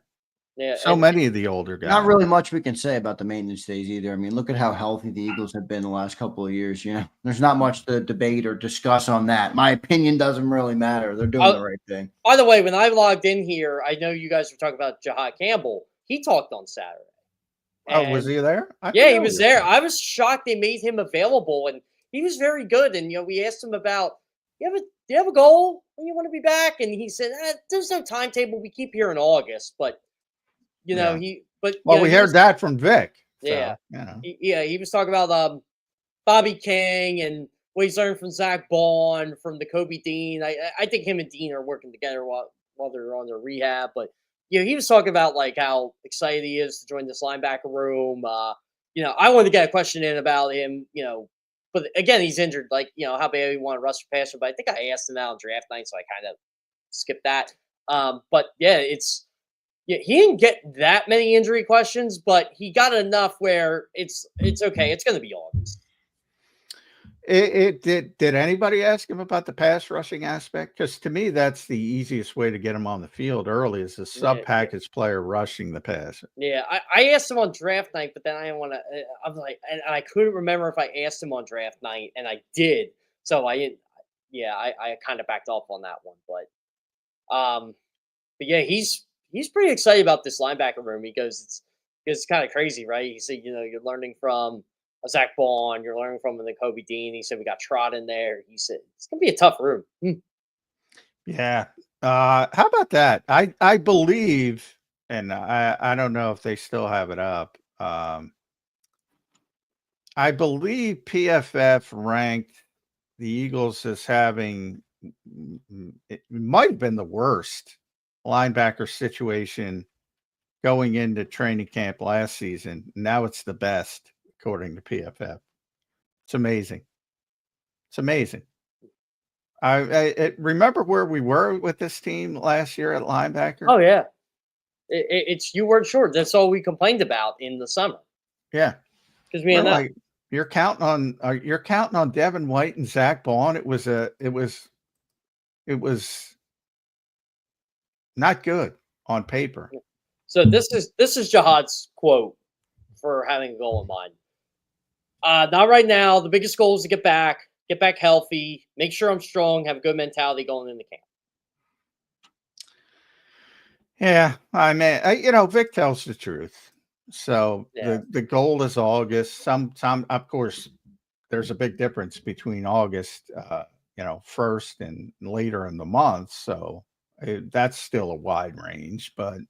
Yeah, so many of the older guys. Not really much we can say about the maintenance days either. I mean, look at how healthy the Eagles have been the last couple of years. There's not much to debate or discuss on that. My opinion doesn't really matter. They're doing the right thing. By the way, when I logged in here, I know you guys were talking about Jahad Campbell. He talked on Saturday. Was he there? Yeah, he was there. I was shocked they made him available, and he was very good. And we asked him about you have a goal when you want to be back? And he said, there's no timetable. We keep hearing August, but Yeah. Well, we heard that from Vic. Yeah. So, He was talking about Bobby King and what he's learned from Zach Bond, from the Kobe Dean. I think him and Dean are working together while they're on their rehab. But he was talking about like how excited he is to join this linebacker room. I wanted to get a question in about him. But again, he's injured. Like how bad he want to rush the passer. But I think I asked him that on draft night, so I kind of skipped that. But yeah, he didn't get that many injury questions, but he got enough where it's okay. It's going to be August. Did anybody ask him about the pass rushing aspect? Because to me, that's the easiest way to get him on the field early is a sub package player rushing the passer. Yeah, I asked him on draft night, but then I didn't want to. I was like, and I couldn't remember if I asked him on draft night, and I did. So I didn't. Yeah, I kind of backed off on that one, but yeah, he's pretty excited about this linebacker room. He goes, it's kind of crazy, right? He said, you're learning from Zach Bond, you're learning from the Kobe Dean. He said we got Trot in there. He said it's gonna be a tough room. Yeah. How about that? I believe, and I don't know if they still have it up. I believe PFF ranked the Eagles as having, it might have been the worst linebacker situation going into training camp last season. Now it's the best, according to PFF. It's amazing. It's amazing. I remember where we were with this team last year at linebacker. Oh yeah, it's you weren't short. That's all we complained about in the summer. Yeah, because we like, you're counting on Devin White and Zach Bond. It was not good on paper. So this is Jihad's quote for having a goal in mind. Not right now. The biggest goal is to get back healthy, make sure I'm strong, have a good mentality going into camp. Yeah, I mean, Vic tells the truth. So the goal is August. Some of course, there's a big difference between August, 1st and later in the month. So that's still a wide range. But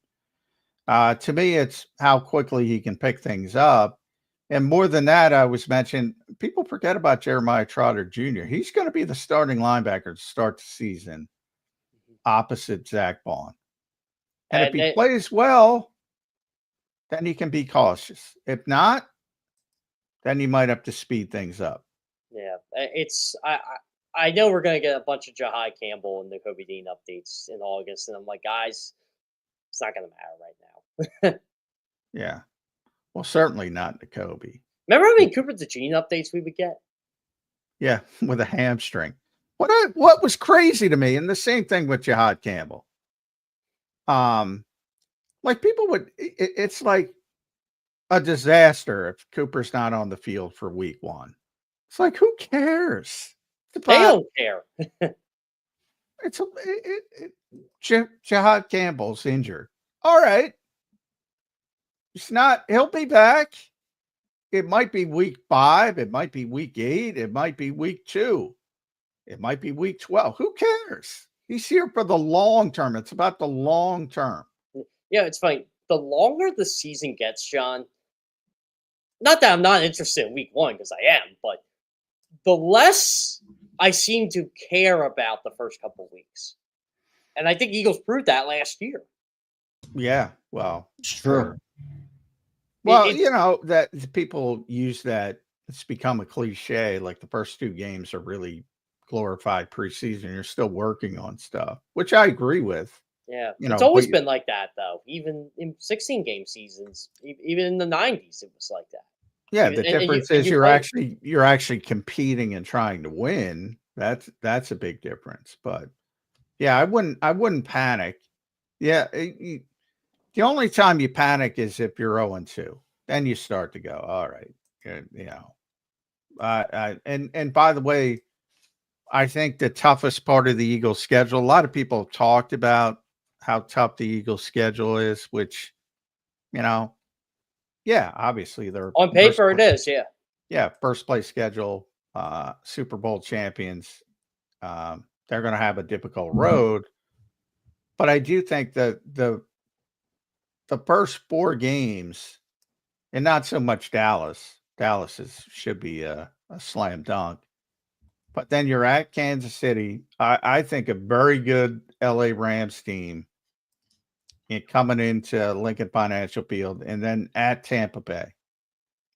to me, it's how quickly he can pick things up. And more than that, I was mentioning, people forget about Jeremiah Trotter Jr. He's going to be the starting linebacker to start the season opposite Zach Bond. And if he plays well, then he can be cautious. If not, then he might have to speed things up. Yeah, I know we're going to get a bunch of Jahai Campbell and the Kobe Dean updates in August. And I'm like, guys, it's not going to matter right now. Yeah. Well, certainly not the Kobe. Remember how many Cooper DeJean updates we would get? Yeah, with a hamstring. What was crazy to me, and the same thing with Jihad Campbell. Like people would, it's like a disaster if Cooper's not on the field for week 1. It's like, who cares? They don't care. Jihad Campbell's injured. All right. He'll be back. It might be week 5. It might be week 8. It might be week 2. It might be week 12. Who cares? He's here for the long term. It's about the long term. Yeah, it's funny. The longer the season gets, John, not that I'm not interested in week 1, because I am, but the less I seem to care about the first couple of weeks. And I think Eagles proved that last year. Yeah, well, sure. Well, that people use that. It's become a cliche. Like the first 2 games are really glorified preseason. You're still working on stuff, which I agree with. Yeah, it's always been like that, though. Even in 16-game seasons, even in the 90s, it was like that. Yeah, the difference is you're actually competing and trying to win. That's a big difference. But yeah, I wouldn't panic. Yeah, the only time you panic is if you're 0-2. Then you start to go, all right, and by the way, I think the toughest part of the Eagles schedule, a lot of people have talked about how tough the Eagles schedule is, which, yeah, obviously they're on paper it is, yeah. Yeah, first place schedule, Super Bowl champions. They're going to have a difficult road, but I do think that the first 4 games, and not so much Dallas. Should be a slam dunk. But then you're at Kansas City. I think a very good LA Rams team coming into Lincoln Financial Field, and then at Tampa Bay,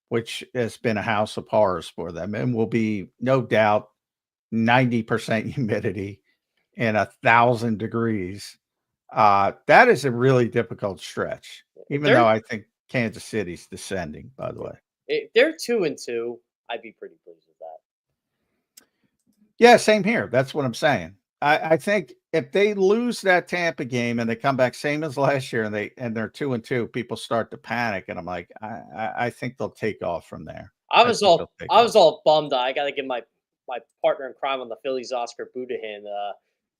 which has been a house of horrors for them and will be no doubt 90% humidity and 1,000 degrees. That is a really difficult stretch, even though I think Kansas City's descending, by the way. If they're 2-2, I'd be pretty pleased with that. Yeah, same here. That's what I'm saying. I think if they lose that Tampa game and they come back same as last year and they're 2-2, people start to panic, and I'm like, I think they'll take off from there. I was all bummed. I got to give my partner in crime on the Phillies, Oscar Budahin.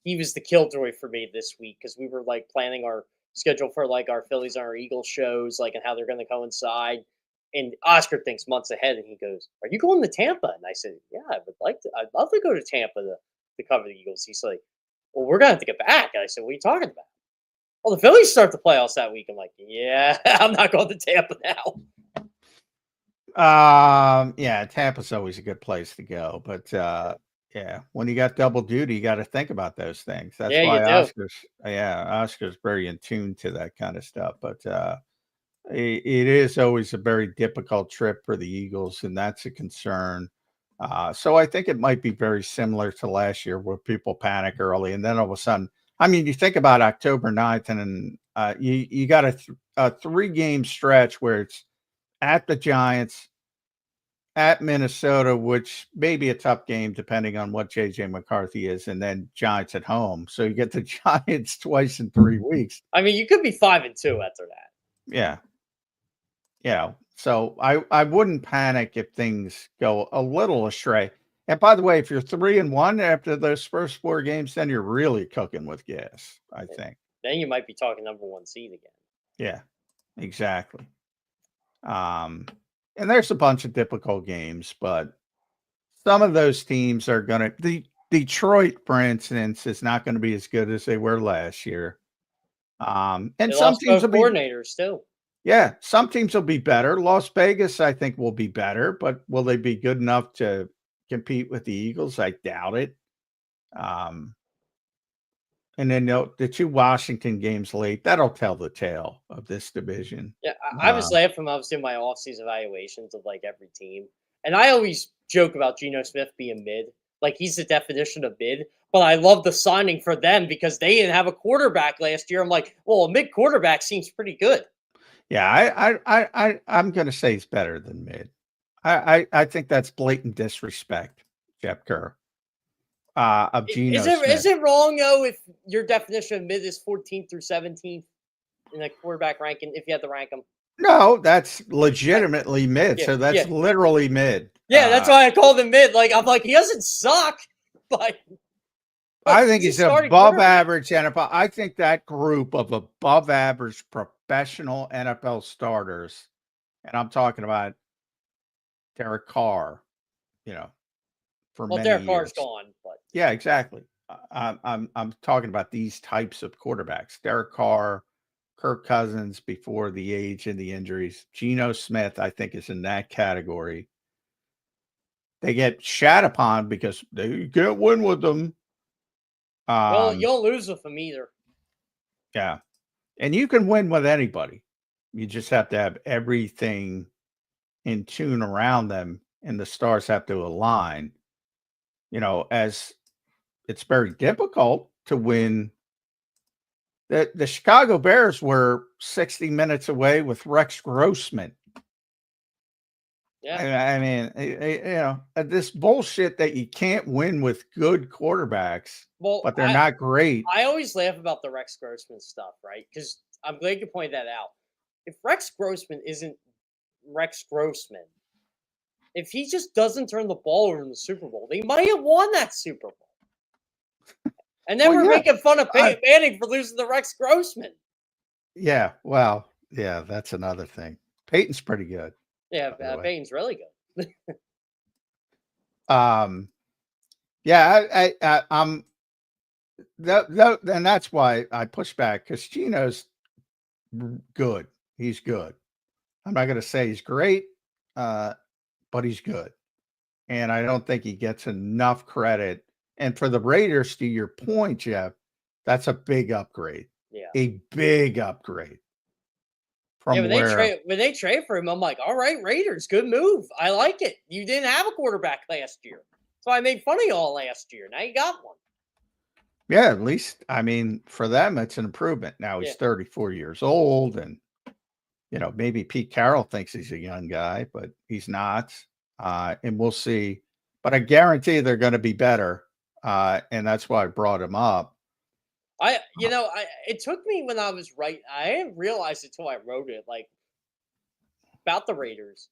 He was the killjoy for me this week because we were like planning our schedule for like our Phillies and our Eagles shows, like and how they're going to coincide. And Oscar thinks months ahead, and he goes, "Are you going to Tampa?" And I said, "Yeah, I would like to. I'd love to go to Tampa to cover the Eagles." He's like, "Well, we're gonna have to get back." And I said, "What are you talking about?" "Well, the Phillies start the playoffs that week." I'm like, "Yeah, I'm not going to Tampa now." Yeah, Tampa's always a good place to go, but yeah, when you got double duty, you got to think about those things. That's why Oscar's very in tune to that kind of stuff. But it is always a very difficult trip for the Eagles, and that's a concern. So I think it might be very similar to last year where people panic early, and then all of a sudden, I mean, you think about October 9th, and you got a 3-game stretch where it's at the Giants, at Minnesota, which may be a tough game depending on what JJ McCarthy is, and then Giants at home. So you get the Giants twice in 3 weeks. I mean, you could be 5-2 after that. Yeah. Yeah. So I wouldn't panic if things go a little astray. And by the way, if you're 3-1 after those first 4 games, then you're really cooking with gas, I think. Then you might be talking number 1 seed again. Yeah, exactly. And there's a bunch of difficult games, but some of those teams are going to Detroit, for instance, is not going to be as good as they were last year. And some teams will be coordinators too. Yeah, some teams will be better. Las Vegas, I think, will be better, but will they be good enough to compete with the Eagles? I doubt it. And then the 2 Washington games late, that'll tell the tale of this division. Yeah, I was laughing when I was doing my offseason evaluations of like every team. And I always joke about Geno Smith being mid. Like he's the definition of mid. But I love the signing for them because they didn't have a quarterback last year. I'm like, well, a mid quarterback seems pretty good. Yeah, I'm going to say it's better than mid. I think that's blatant disrespect, Jeff Kerr. Of Geno Smith. Is it wrong though if your definition of mid is 14th through 17th in the quarterback ranking if you had to rank them? No, that's legitimately mid. So that's literally mid. Yeah, that's why I called him mid. Like I'm like he doesn't suck, but I think he's above average NFL. I think that group of above average professional NFL starters, and I'm talking about Derek Carr, for many Derek years. Carr's gone, but yeah, exactly. I'm talking about these types of quarterbacks: Derek Carr, Kirk Cousins before the age and the injuries. Geno Smith, I think, is in that category. They get shat upon because they can't win with them. Well, you don't lose with them either. Yeah, and you can win with anybody. You just have to have everything in tune around them, and the stars have to align. As it's very difficult to win. The Chicago Bears were 60 minutes away with Rex Grossman. Yeah. I mean, this bullshit that you can't win with good quarterbacks, but they're not great. I always laugh about the Rex Grossman stuff, right? Because I'm glad you pointed that out. If Rex Grossman isn't Rex Grossman, if he just doesn't turn the ball over in the Super Bowl, they might have won that Super Bowl. And then we're making fun of Manning for losing to Rex Grossman. Yeah, well, yeah, that's another thing. Peyton's pretty good. Yeah, Peyton's really good. Yeah, I'm and that's why I push back, because Gino's good. He's good. I'm not going to say he's great, but he's good. And I don't think he gets enough credit. And for the Raiders, to your point, Jeff, that's a big upgrade. Yeah. A big upgrade. From when they trade for him, I'm like, all right, Raiders, good move. I like it. You didn't have a quarterback last year. So I made fun of y'all last year. Now you got one. Yeah, at least, I mean, for them, it's an improvement. Now he's 34 years old, and, you know, maybe Pete Carroll thinks he's a young guy, but he's not. And we'll see. But I guarantee they're going to be better. And that's why I brought him up. It took me when I was I didn't realize it until I wrote it, like, about the Raiders.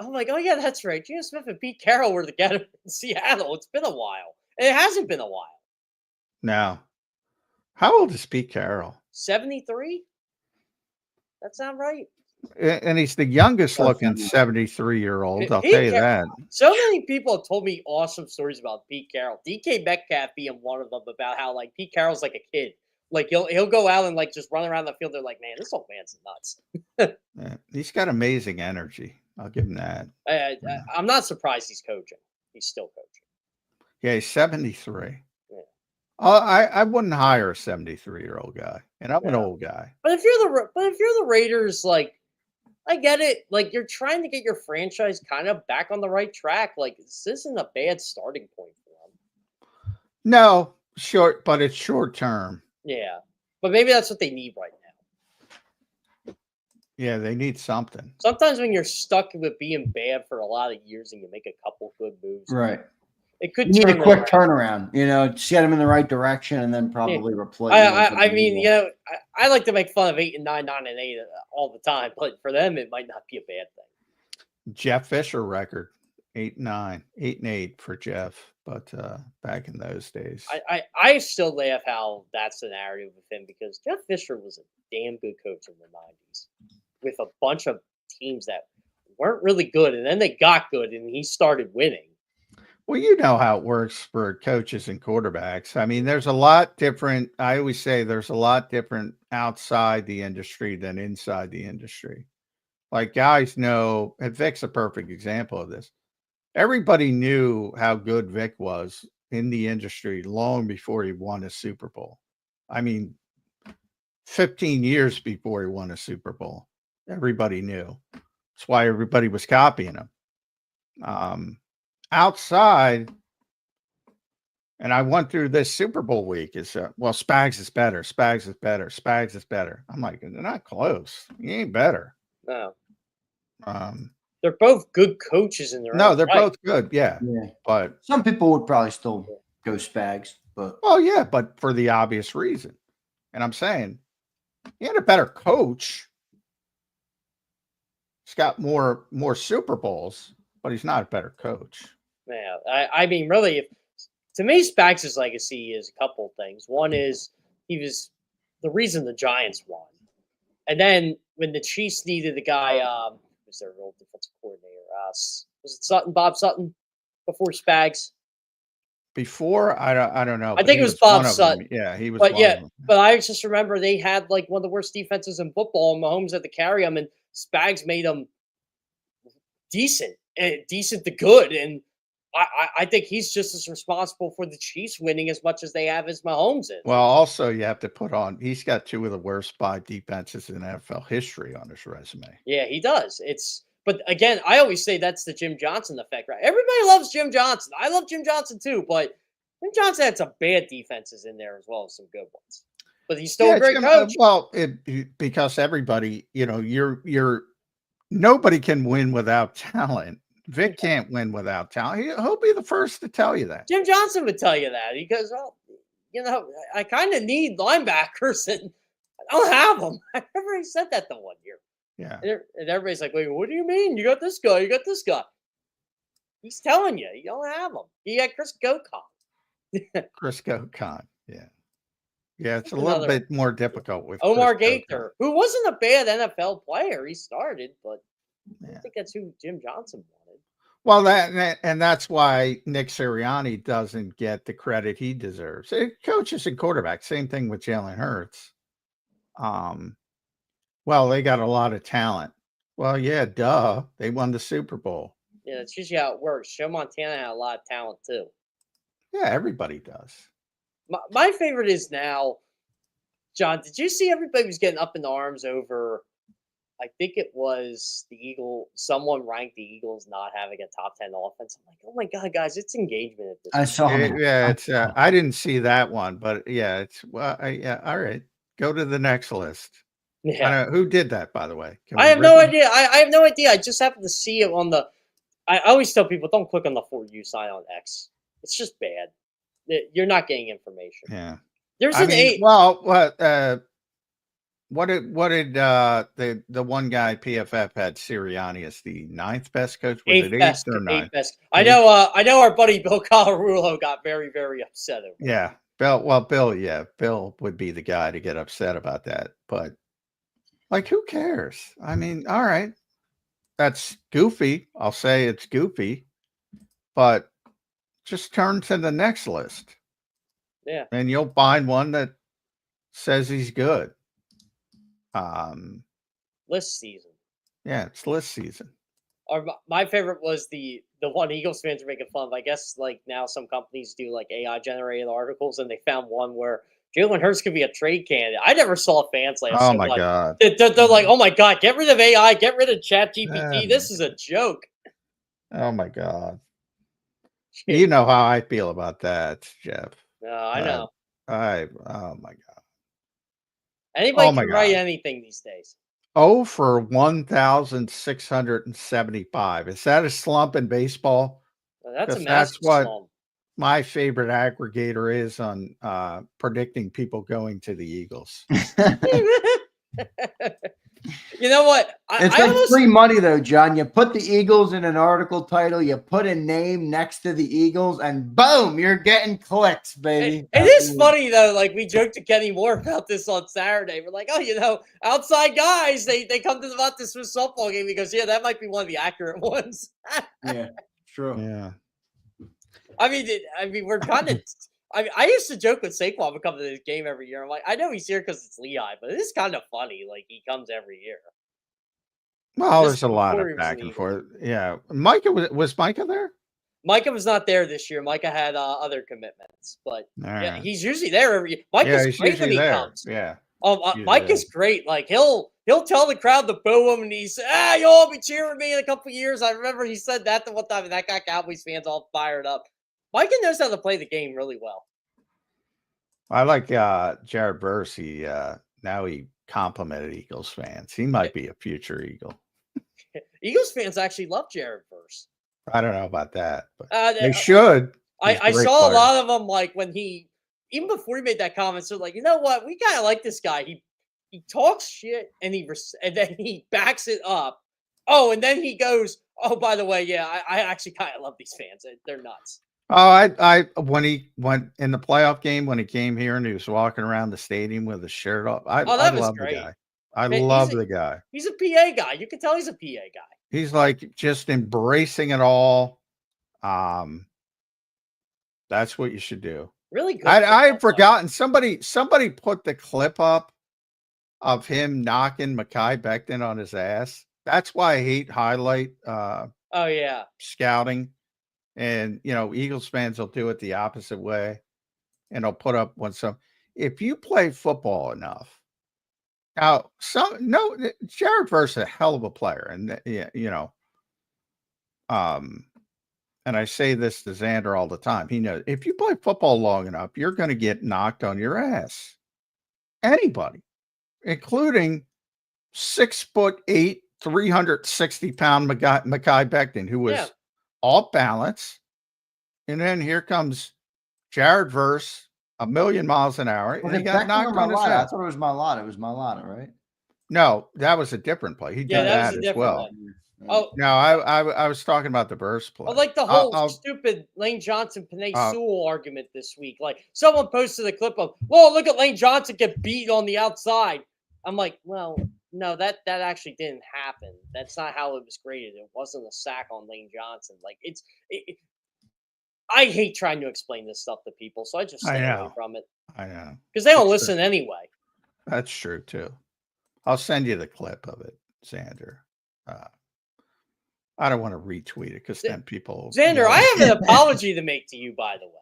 I'm like, oh yeah, that's right. Geno Smith and Pete Carroll were together in Seattle. It's been a while. And it hasn't been a while. Now, how old is Pete Carroll? 73? That sound right? And he's the youngest looking 73-year-old. I'll tell you that. So many people have told me awesome stories about Pete Carroll. DK Metcalf being one of them, about how, like, Pete Carroll's like a kid. Like, he'll go out and, like, just run around the field. They're like, man, this old man's nuts. Yeah, he's got amazing energy. I'll give him that. I'm not surprised he's coaching. He's still coaching. Yeah, he's 73. Yeah. I wouldn't hire a 73-year-old guy, and I'm an old guy. But if you're the Raiders, like, I get it. Like, you're trying to get your franchise kind of back on the right track. Like, this isn't a bad starting point for them. No, but it's short term. Yeah, but maybe that's what they need right now. Yeah, they need something. Sometimes when you're stuck with being bad for a lot of years and you make a couple good moves, right? It could need a quick turnaround. You know, just get them in the right direction and then probably replace. I mean, you know, I like to make fun of 8 and 9, 9 and 8 all the time, but for them, it might not be a bad thing. Jeff Fisher record 8-9, 8-8 for Jeff, but back in those days, I still laugh how that's the narrative with him, because Jeff Fisher was a damn good coach in the 90s with a bunch of teams that weren't really good, and then they got good, and he started winning. Well, you know how it works for coaches and quarterbacks. I mean, there's a lot different. I always say there's a lot different outside the industry than inside the industry. Like, guys know, and Vic's a perfect example of this. Everybody knew how good Vic was in the industry long before he won a Super Bowl. I mean, 15 years before he won a Super Bowl, everybody knew. That's why everybody was copying him. Outside, and I went through this Super Bowl week, is well, Spags is better. Spags is better. Spags is better. I'm like, they're not close. He ain't better. No. They're both good coaches in their own they're right. both good. Yeah. But some people would probably still go Spags, but yeah, but for the obvious reason. And I'm saying he had a better coach. He's got more Super Bowls, but he's not a better coach. Yeah, I mean, really, to me, Spags' legacy is a couple things. One is he was the reason the Giants won. And then when the Chiefs needed a guy, who was their old defensive coordinator? Was it Sutton, Bob Sutton, before Spags? Before, I don't know. I think it was Bob Sutton. Yeah, he was. But I just remember they had like one of the worst defenses in football, and Mahomes had to carry them, and Spags made them decent to good. And I think he's just as responsible for the Chiefs winning as much as they have as Mahomes is. Well, also you have to put on, he's got 2 of the worst 5 defenses in NFL history on his resume. Yeah, he does. But again, I always say that's the Jim Johnson effect, right? Everybody loves Jim Johnson. I love Jim Johnson too, but Jim Johnson had some bad defenses in there as well as some good ones. But he's still a great coach. Well, because everybody, you know, nobody can win without talent. Vic can't win without talent. He'll be the first to tell you that. Jim Johnson would tell you that. He goes, well, you know, I kind of need linebackers, and I don't have them. I remember he said that the one year. Yeah. And everybody's like, wait, what do you mean? You got this guy. You got this guy. He's telling you. You don't have them. He had Chris Gokon. Chris Gokon. Yeah. Yeah, it's a little bit more difficult with Omar Gaither, who wasn't a bad NFL player. He started, but I think that's who Jim Johnson wanted. Well, and that's why Nick Sirianni doesn't get the credit he deserves. Coaches and quarterbacks, same thing with Jalen Hurts. Well, they got a lot of talent. Well, yeah, duh. They won the Super Bowl. Yeah, that's usually how it works. Joe Montana had a lot of talent too. Yeah, everybody does. My favorite is now, John, did you see everybody was getting up in arms over, I think it was the Eagle, someone ranked the Eagles not having a top 10 offense. I'm like, oh my God, guys, it's engagement at this I point. saw that. Yeah, it's I didn't see that one, but yeah, it's yeah, all right. Go to the next list. Yeah. Who did that, by the way? I have no idea. I have no idea. I just happened to see it on the. I always tell people, don't click on the For You sign on X. It's just bad. You're not getting information. Yeah. There's I an mean, eight. well, what did the one guy PFF had Sirianni as the 9th best coach? Was it 8th or 9th? Eighth best. I know our buddy Bill Colarulo got very, very upset over it. Yeah. Bill would be the guy to get upset about that. But like, who cares? I mean, all right. That's goofy. I'll say it's goofy, but just turn to the next list. Yeah. And you'll find one that says he's good. List season. Yeah, it's list season. Or my favorite was the one Eagles fans are making fun of. I guess like now some companies do like AI generated articles, and they found one where Jalen Hurts could be a trade candidate. I never saw fans like, oh my God. They're like, oh my God, get rid of AI, get rid of ChatGPT. This is a joke. Oh my God. You know how I feel about that, Jeff. No, I know. Oh my God. Anybody can write anything these days. Oh for 1,675. Is that a slump in baseball? Well, that's a massive That's what slump. my favorite aggregator is on predicting people going to the Eagles. You know what? It's like free money, though, John. You put the Eagles in an article title, you put a name next to the Eagles, and boom, you're getting clicks, baby. It is funny, though. Like, we joked to Kenny Moore about this on Saturday. We're like, oh, outside guys, they come to about this softball game. He goes, yeah, that might be one of the accurate ones. Yeah, true. Yeah. I mean, we're kind of. I used to joke with Saquon would come to this game every year. I'm like, I know he's here because it's Lehigh, but it is kind of funny. Like, he comes every year. Well, there's a lot of back and forth. Yeah. Micah, was Micah there? Micah was not there this year. Micah had other commitments, but yeah, he's usually there every year. Micah's great when he comes. Yeah. Mike is great. Like he'll tell the crowd to boo him, and he's you'll all be cheering me in a couple of years. I remember he said that the one time, and that got Cowboys fans all fired up. Micah knows how to play the game really well. I like Jared Verse. Now he complimented Eagles fans. He might be a future Eagle. Eagles fans actually love Jared Verse. I don't know about that, but they should. I saw a lot of them like when even before he made that comment. So like, you know what? We kind of like this guy. He talks shit and then he backs it up. Oh, and then he goes, oh, by the way, yeah, I actually kind of love these fans. They're nuts. Oh, when he went in the playoff game when he came here and he was walking around the stadium with his shirt off. I love the guy. I love the guy. He's a PA guy. You can tell he's a PA guy. He's like just embracing it all. That's what you should do. Really good. I had forgotten somebody put the clip up of him knocking Mekhi Becton on his ass. That's why I hate highlight scouting. And Eagles fans will do it the opposite way. And they'll put up if you play football enough. Now, Jared Verse is a hell of a player. And and I say this to Zander all the time. He knows if you play football long enough, you're going to get knocked on your ass. Anybody, including 6'8", 360-pound Mekhi Becton, who was off balance. And then here comes Jared Verse, 1,000,000 miles an hour. And he got knocked on his head. I thought it was Mailata. It was Mailata, right? No, that was a different play. He did that as well. One. Oh no, I was talking about the Verse play. I like the whole stupid Lane Johnson, Penei Sewell argument this week. Like someone posted a clip of, well, look at Lane Johnson get beat on the outside. I'm like, well, no, that actually didn't happen. That's not how it was graded. It wasn't a sack on Lane Johnson. Like I hate trying to explain this stuff to people, so I just I stay away know. from it I know. because they don't It's listen anyway. That's true too. I'll send you the clip of it, Xander. I don't want to retweet it because then people. Xander, I have an apology to make to you, by the way.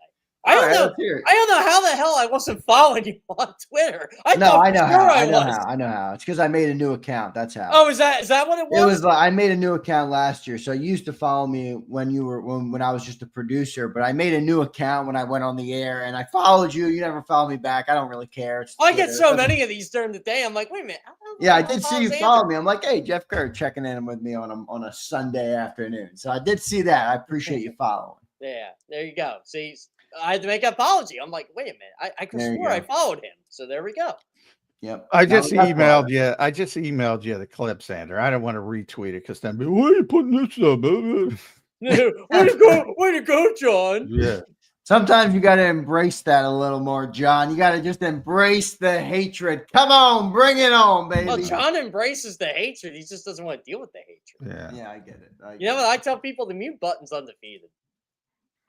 I don't know how the hell I wasn't following you on Twitter. I know how. It's because I made a new account. That's how. Oh, is that what it was? It was like I made a new account last year. So you used to follow me when I was just a producer, but I made a new account when I went on the air and I followed you. You never followed me back. I don't really care. I get so many of these during the day. I'm like, wait a minute. I did see you follow me. I'm like, hey, Jeff Kerr checking in with me on a Sunday afternoon. So I did see that. I appreciate you following. Yeah, there you go. See, I had to make an apology. I'm like, wait a minute. I could swear I followed him. So there we go. Yep. I just emailed you. I just emailed you the clip, Xander. I don't want to retweet it because then why are you putting this up? Way to go, John. Yeah. Sometimes you got to embrace that a little more, John. You got to just embrace the hatred. Come on, bring it on, baby. Well, John embraces the hatred. He just doesn't want to deal with the hatred. Yeah, I get it. You know what? I tell people the mute button's undefeated.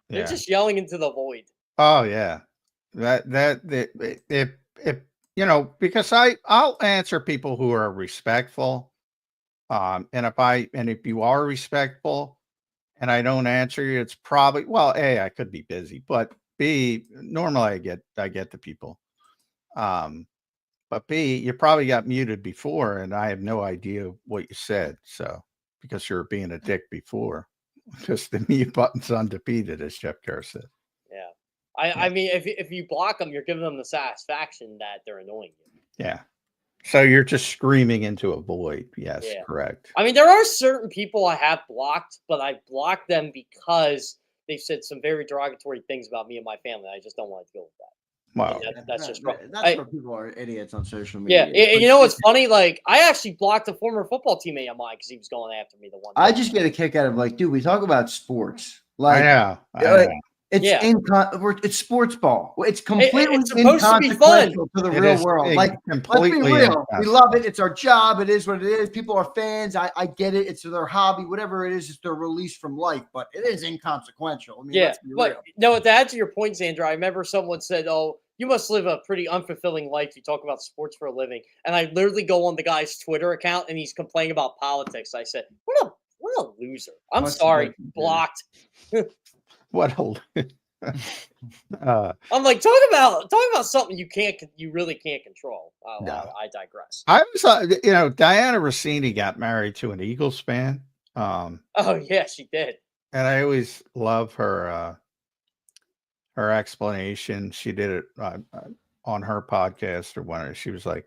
They're just yelling into the void. Oh yeah, if because I'll answer people who are respectful, and if you are respectful, and I don't answer you, it's probably A, I could be busy, but B, normally I get the people, but B, you probably got muted before, and I have no idea what you said, so because you were being a dick before. Just the mute button's undefeated, as Jeff Kerr said. Yeah. I mean, if you block them, you're giving them the satisfaction that they're annoying you. Yeah. So you're just screaming into a void. Yes, correct. I mean, there are certain people I have blocked, but I blocked them because they've said some very derogatory things about me and my family. I just don't want to deal with that. Wow. That's just wrong. That's where people are idiots on social media. Yeah, you know what's funny? Like, I actually blocked a former football teammate of mine because he was going after me the one day. I just get a kick out of like, dude, we talk about sports. Like, I know. It's sports ball. It's completely it's supposed to be fun to the real world. Like, let's be real. We love it. It's our job. It is what it is. People are fans. I get it. It's their hobby. Whatever it is, it's their release from life. But it is inconsequential. I mean, let's be real. No, to add to your point, Xander, I remember someone said, "Oh, you must live a pretty unfulfilling life. You talk about sports for a living." And I literally go on the guy's Twitter account and he's complaining about politics. I said, "What a loser." I'm sorry, blocked. What a I'm like, talk about something you really can't control. I digress. I was Diana Rossini got married to an Eagles fan. Oh yeah, she did. And I always love her explanation. She did it on her podcast or whatever. She was like,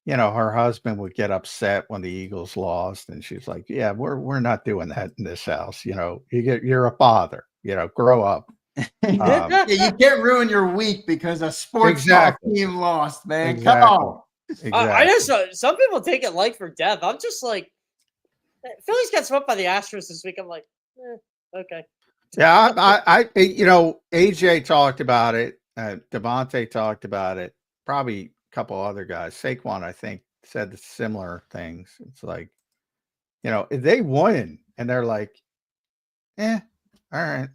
her husband would get upset when the Eagles lost, and she's like, "Yeah, we're not doing that in this house. You're a father. Grow up." You can't ruin your week because a sports team lost, man. Exactly. Come on. Exactly. I know some people take it life or death. I'm just like, Phillies got swept by the Astros this week. I'm like, okay. Yeah, I AJ talked about it. Devontae talked about it. Probably a couple other guys. Saquon, I think, said similar things. It's like, they win, and they're like, all right.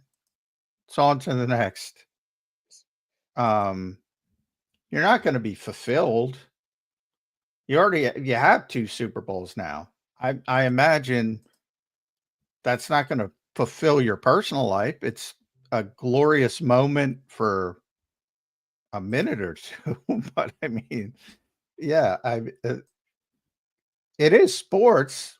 It's on to the next. You're not going to be fulfilled. You have 2 Super Bowls now. I imagine that's not going to fulfill your personal life. It's a glorious moment for a minute or two, but I mean, it is sports.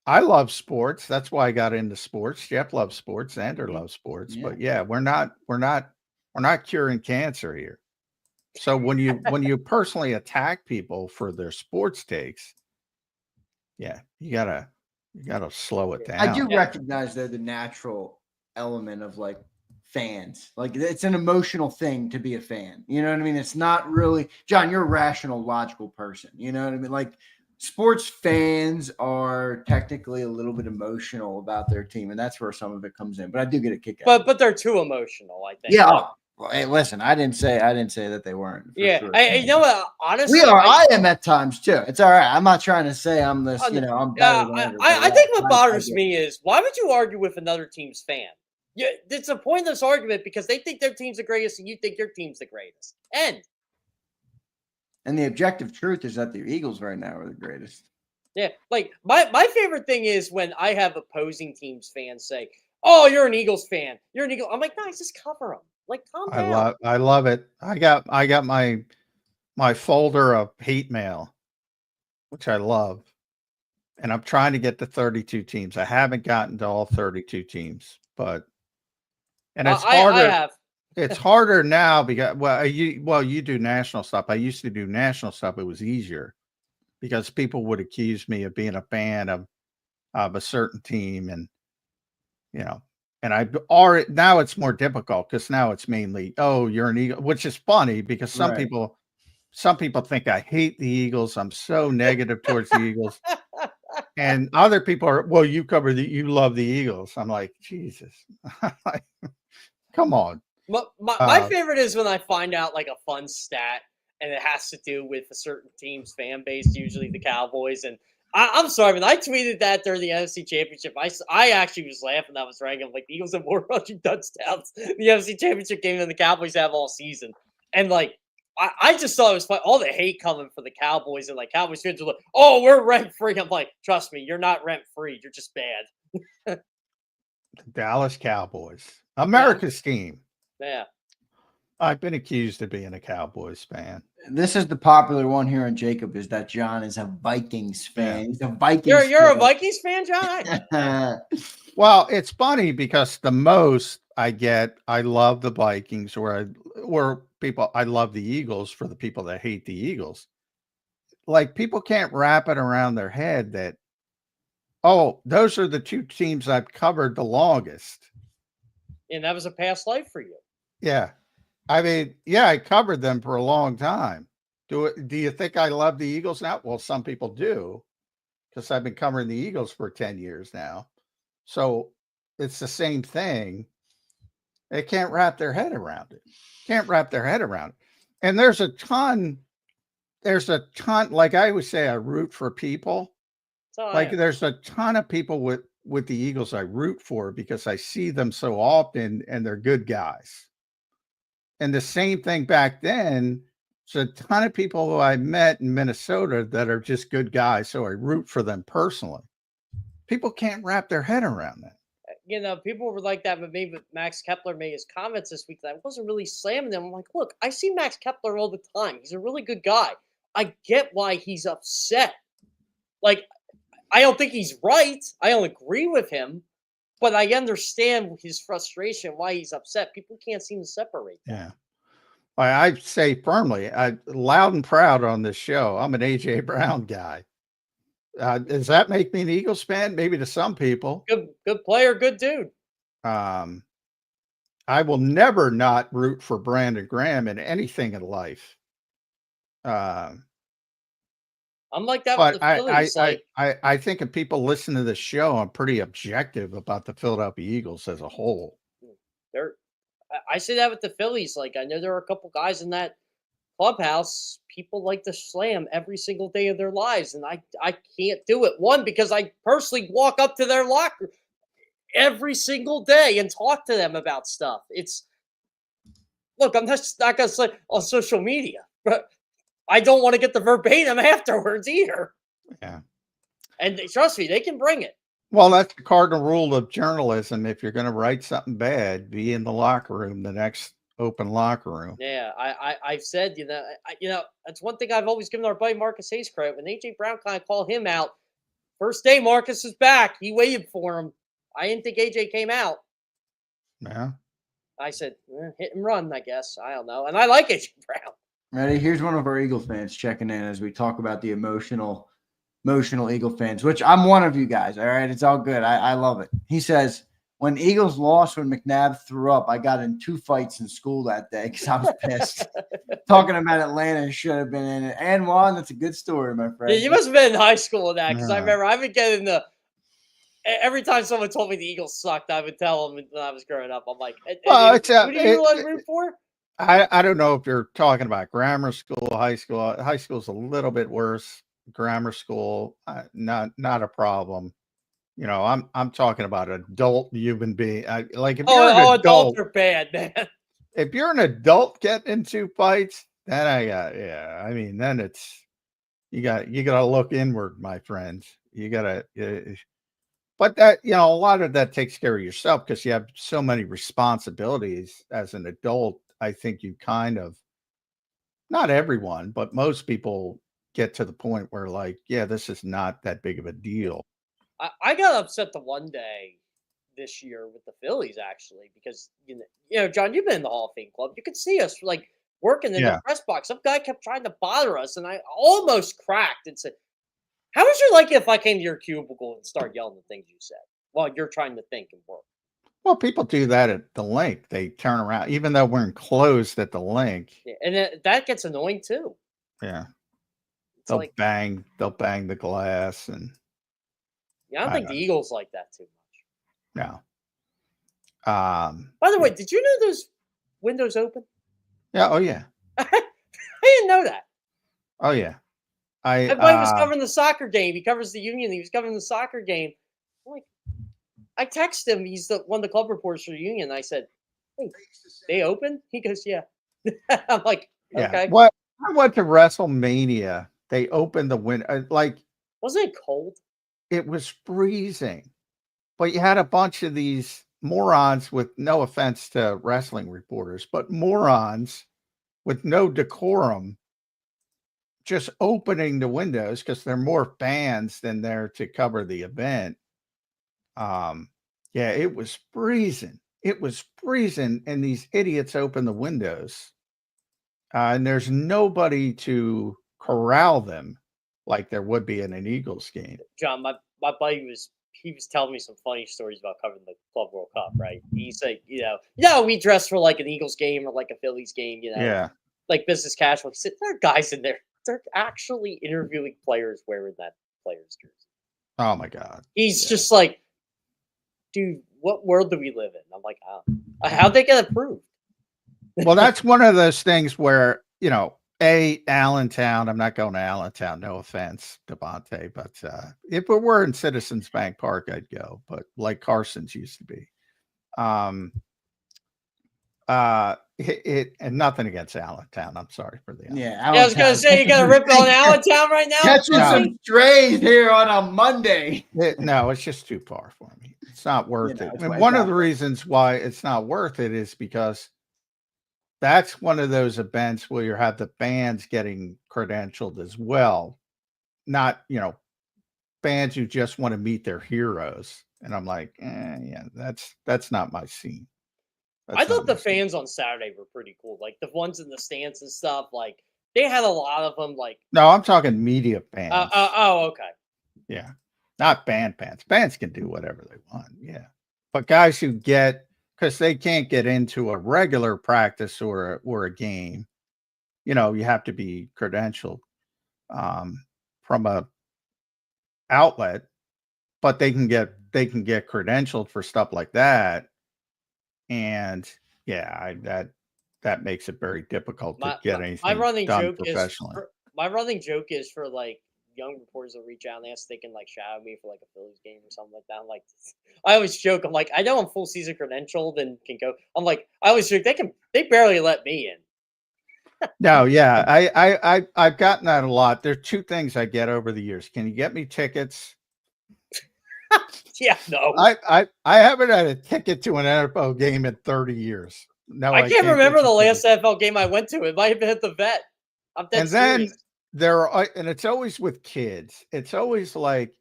I love sports. That's why I got into sports. Jeff loves sports. Zander loves sports. But we're not curing cancer here. So when you personally attack people for their sports takes, you gotta slow it down. I do recognize the natural element of like fans. Like, it's an emotional thing to be a fan. You know what I mean? It's not really, John, you're a rational, logical person. You know what I mean? Like, sports fans are technically a little bit emotional about their team, and that's where some of it comes in. But I do get a kick out. But they're too emotional, I think. Yeah, Well, hey, listen, I didn't say that they weren't. Yeah, sure. you know what? Honestly, We are. I am at times too. It's all right. I'm not trying to say I'm this. I'm better than others. I think what bothers me is why would you argue with another team's fan? Yeah, it's a pointless argument because they think their team's the greatest and you think your team's the greatest. And the objective truth is that the Eagles right now are the greatest. Yeah, like my favorite thing is when I have opposing teams fans say, "Oh, you're an Eagles fan. You're an Eagle." I'm like, "Nice, just cover them. Like, calm down." I love it. I got my folder of hate mail, which I love, and I'm trying to get to 32 teams. I haven't gotten to all 32 teams, but it's harder. I have. It's harder now because you do national stuff. I used to do national stuff. It was easier because people would accuse me of being a fan of a certain team, and and I've already, now it's more difficult because now it's mainly, oh, you're an Eagle, which is funny because some people think I hate the Eagles. I'm so negative towards the Eagles. And other people are, well, you love the Eagles. I'm like, Jesus, come on. My favorite is when I find out like a fun stat and it has to do with a certain team's fan base, usually the Cowboys. And I'm sorry, when I tweeted that during the NFC Championship, I actually was laughing. I was ranking like the Eagles have more rushing touchdowns in the NFC Championship game than the Cowboys have all season. And like, I just thought it was fun. All the hate coming for the Cowboys and like Cowboys fans are like, "Oh, we're rent free." I'm like, trust me, you're not rent free. You're just bad. The Dallas Cowboys, America's team. Yeah. I've been accused of being a Cowboys fan. This is the popular one here on JAKIB, is that John is a Vikings fan. Yeah. He's a Vikings You're a Vikings fan, John? Well, it's funny because the most I get, I love the Vikings, or people, I love the Eagles for the people that hate the Eagles. Like, people can't wrap it around their head that, oh, those are the two teams I've covered the longest. And that was a past life for you. Yeah. I mean, yeah, I covered them for a long time. Do you think I love the Eagles now? Well, some people do, because I've been covering the Eagles for 10 years now. So it's the same thing. They can't wrap their head around it. And there's a ton, like I always say, I root for people. Like there's a ton of people with the Eagles I root for because I see them so often and they're good guys. And the same thing back then, there's a ton of people who I met in Minnesota that are just good guys, so I root for them personally. People can't wrap their head around that. You know, people were like that, but maybe Max Kepler made his comments this week that I wasn't really slamming them. I'm like, look, I see Max Kepler all the time. He's a really good guy. I get why he's upset. Like, I don't think he's right. I don't agree with him. But I understand his frustration, why he's upset. People can't seem to separate that. Yeah. I say firmly, loud and proud on this show, I'm an A.J. Brown guy. Does that make me an Eagles fan? Maybe to some people. Good player, good dude. I will never not root for Brandon Graham in anything in life. I'm like that but with the Phillies. I think if people listen to this show, I'm pretty objective about the Philadelphia Eagles as a whole. I say that with the Phillies. Like, I know there are a couple guys in that clubhouse people like to slam every single day of their lives, and I can't do it. One, because I personally walk up to their locker every single day and talk to them about stuff. Look, I'm just not gonna say on social media, but I don't want to get the verbatim afterwards either. Yeah. And trust me, they can bring it. Well, that's the cardinal rule of journalism. If you're going to write something bad, be in the locker room, the next open locker room. Yeah, I've said, that's one thing I've always given our buddy Marcus Hayes credit. When A.J. Brown kind of called him out, first day Marcus is back. He waited for him. I didn't think A.J. came out. Yeah. I said, hit and run, I guess. I don't know. And I like A.J. Brown. Ready? Here's one of our Eagle fans checking in as we talk about the emotional Eagle fans, which I'm one of you guys. All right. It's all good. I love it. He says, when Eagles lost, when McNabb threw up, I got in 2 fights in school that day because I was pissed. Talking about Atlanta should have been in it. And Juan, that's a good story, my friend. Yeah, you must have been in high school with that because I remember I would get in every time someone told me the Eagles sucked, I would tell them when I was growing up. I'm like, well, who do you want to root for? I don't know if you're talking about grammar school, high school. High school's a little bit worse. Grammar school, not a problem. You know, I'm talking about adult human being. Like if you're an Adults adult, are bad, man. if you're an adult getting into fights, then yeah. I mean, then it's you got to look inward, my friends. You got to. But that, you know, a lot of that takes care of yourself because you have so many responsibilities as an adult. I think you kind of, not everyone, but most people get to the point where, like, yeah, this is not that big of a deal. I got upset the one day this year with the Phillies actually because John, you've been in the Hall of Fame club. You could see us like working in the Yeah. press box. Some guy kept trying to bother us, and I almost cracked and said, "How would you like it if I came to your cubicle and started yelling the things you said while you're trying to think and work?" Well, people do that at the link. They turn around, even though we're enclosed at the link. Yeah, and that gets annoying too. Yeah. It's like, They'll bang the glass and yeah, I don't I think the Eagles like that too much. no. By the way, did you know those windows open? Yeah. Oh yeah. I didn't know that. Oh yeah. My buddy was covering the soccer game. He covers the Union. He was covering the soccer game. I'm like, I text him. He's one of the club reporters for the Union. I said, "Hey, they open?" He goes, "Yeah." I'm like, yeah. "Okay." What I went to WrestleMania. They opened the window. Like Wasn't it cold? it was freezing, but you had a bunch of these morons with no offense to wrestling reporters, but morons with no decorum just opening the windows because they're more fans than there to cover the event. Yeah, it was freezing. It was freezing, and these idiots open the windows, and there's nobody to corral them like there would be in an Eagles game. John, my buddy was telling me some funny stories about covering the Club World Cup, right? He's like, we dress for like an Eagles game or like a Phillies game, Yeah. like business casual. He said, there are guys in there. They're actually interviewing players wearing that player's jersey. Oh my God. He's just like, dude, what world do we live in? I'm like, how'd they get approved? Well, that's one of those things where, Allentown, I'm not going to Allentown, no offense, Devontae, but if it were in Citizens Bank Park, I'd go, but like Carson's used to be. And nothing against Allentown. I'm sorry for the Yeah, I was gonna say you got to rip on Allentown right now. Catch some strays here on a Monday. No, it's just too far for me. It's not worth it. it's And way one of back. the reasons why it's not worth it is because that's one of those events where you have the fans getting credentialed as well, not fans who just want to meet their heroes. And I'm like, yeah, that's not my scene. I thought the fans on Saturday were pretty cool. Like the ones in the stands and stuff. Like they had a lot of them. Like no, I'm talking media fans. Okay. Yeah, not band fans. Fans can do whatever they want. Yeah, but guys who because they can't get into a regular practice or a game, you have to be credentialed from a outlet, but they can get credentialed for stuff like that. And yeah, that makes it very difficult to get anything done professionally. My running joke is for like young reporters will reach out and ask if they can like shadow me for like a Phillies game or something like that. I'm like, I always joke. I'm like, I know I'm full season credentialed and can go. I'm like, I always joke they barely let me in. No, yeah, I've gotten that a lot. There's two things I get over the years. Can you get me tickets? Yeah, no. I haven't had a ticket to an NFL game in 30 years. No, I can't remember the last NFL game I went to. It might have been at the Vet. I'm dead serious. Then and it's always with kids. It's always like,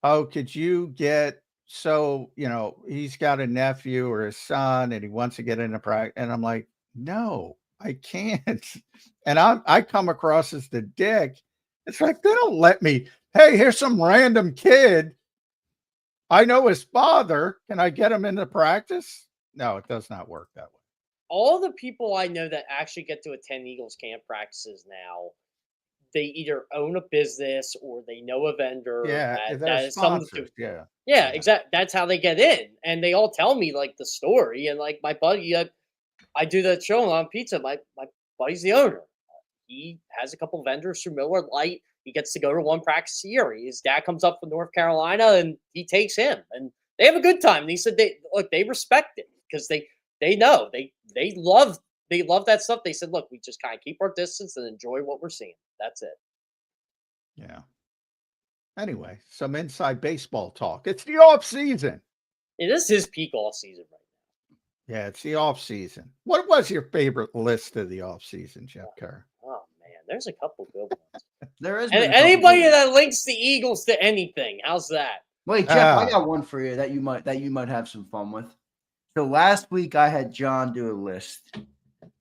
oh, could you get he's got a nephew or a son and he wants to get into practice. And I'm like, no, I can't. And I come across as the dick. It's like, they don't let me. Hey, here's some random kid. I know his father. Can I get him into practice? No, it does not work that way. All the people I know that actually get to attend Eagles camp practices now, they either own a business or they know a vendor. Yeah, that is sponsors. Yeah, exactly. That's how they get in, and they all tell me like the story. And like my buddy, I do that show on pizza. My buddy's the owner. He has a couple vendors through Miller Lite. He gets to go to one practice a year. His dad comes up from North Carolina, and he takes him, and they have a good time. And he said they respect it because they know they love that stuff. They said, look, we just kind of keep our distance and enjoy what we're seeing. That's it. Yeah. Anyway, some inside baseball talk. It's the off season. It is his peak off season right now. Yeah, it's the off season. What was your favorite list of the off season, Jeff Kerr? Oh man, there's a couple good ones. There is. And anybody that links the Eagles to anything, how's that? Wait, Jeff, I got one for you that you might have some fun with. So last week I had John do a list,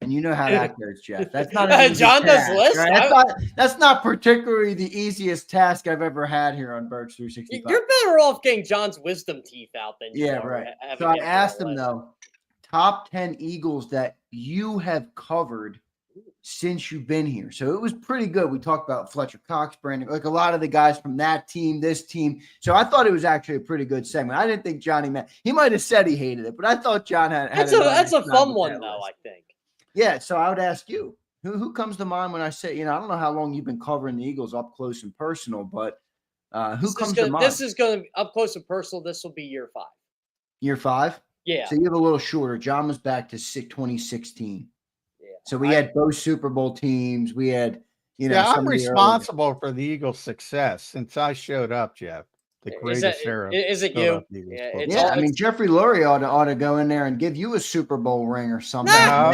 and you know how that goes, Jeff. That's not an easy John task, does lists. Right? That's not particularly the easiest task I've ever had here on Birds 365. You're better off getting John's wisdom teeth out than you are right. having So I him asked do a him list. though, top 10 Eagles that you have covered since you've been here. So it was pretty good. We talked about Fletcher Cox, Brandon, like a lot of the guys from that team, this team. So I thought it was actually a pretty good segment. I didn't think Johnny he might have said he hated it, but I thought John had That's a fun one though, I think. Yeah. So I would ask you, who comes to mind when I say, I don't know how long you've been covering the Eagles up close and personal, but who comes to mind? This is going to be up close and personal. This will be year 5. Year 5? Yeah. So you have a little shorter. John was back to 2016. Yeah. So we had both Super Bowl teams. We had, I'm responsible for the Eagles' success since I showed up, Jeff. The greatest era. Is it you? Yeah, I mean, Jeffrey Lurie ought to go in there and give you a Super Bowl ring or something. No,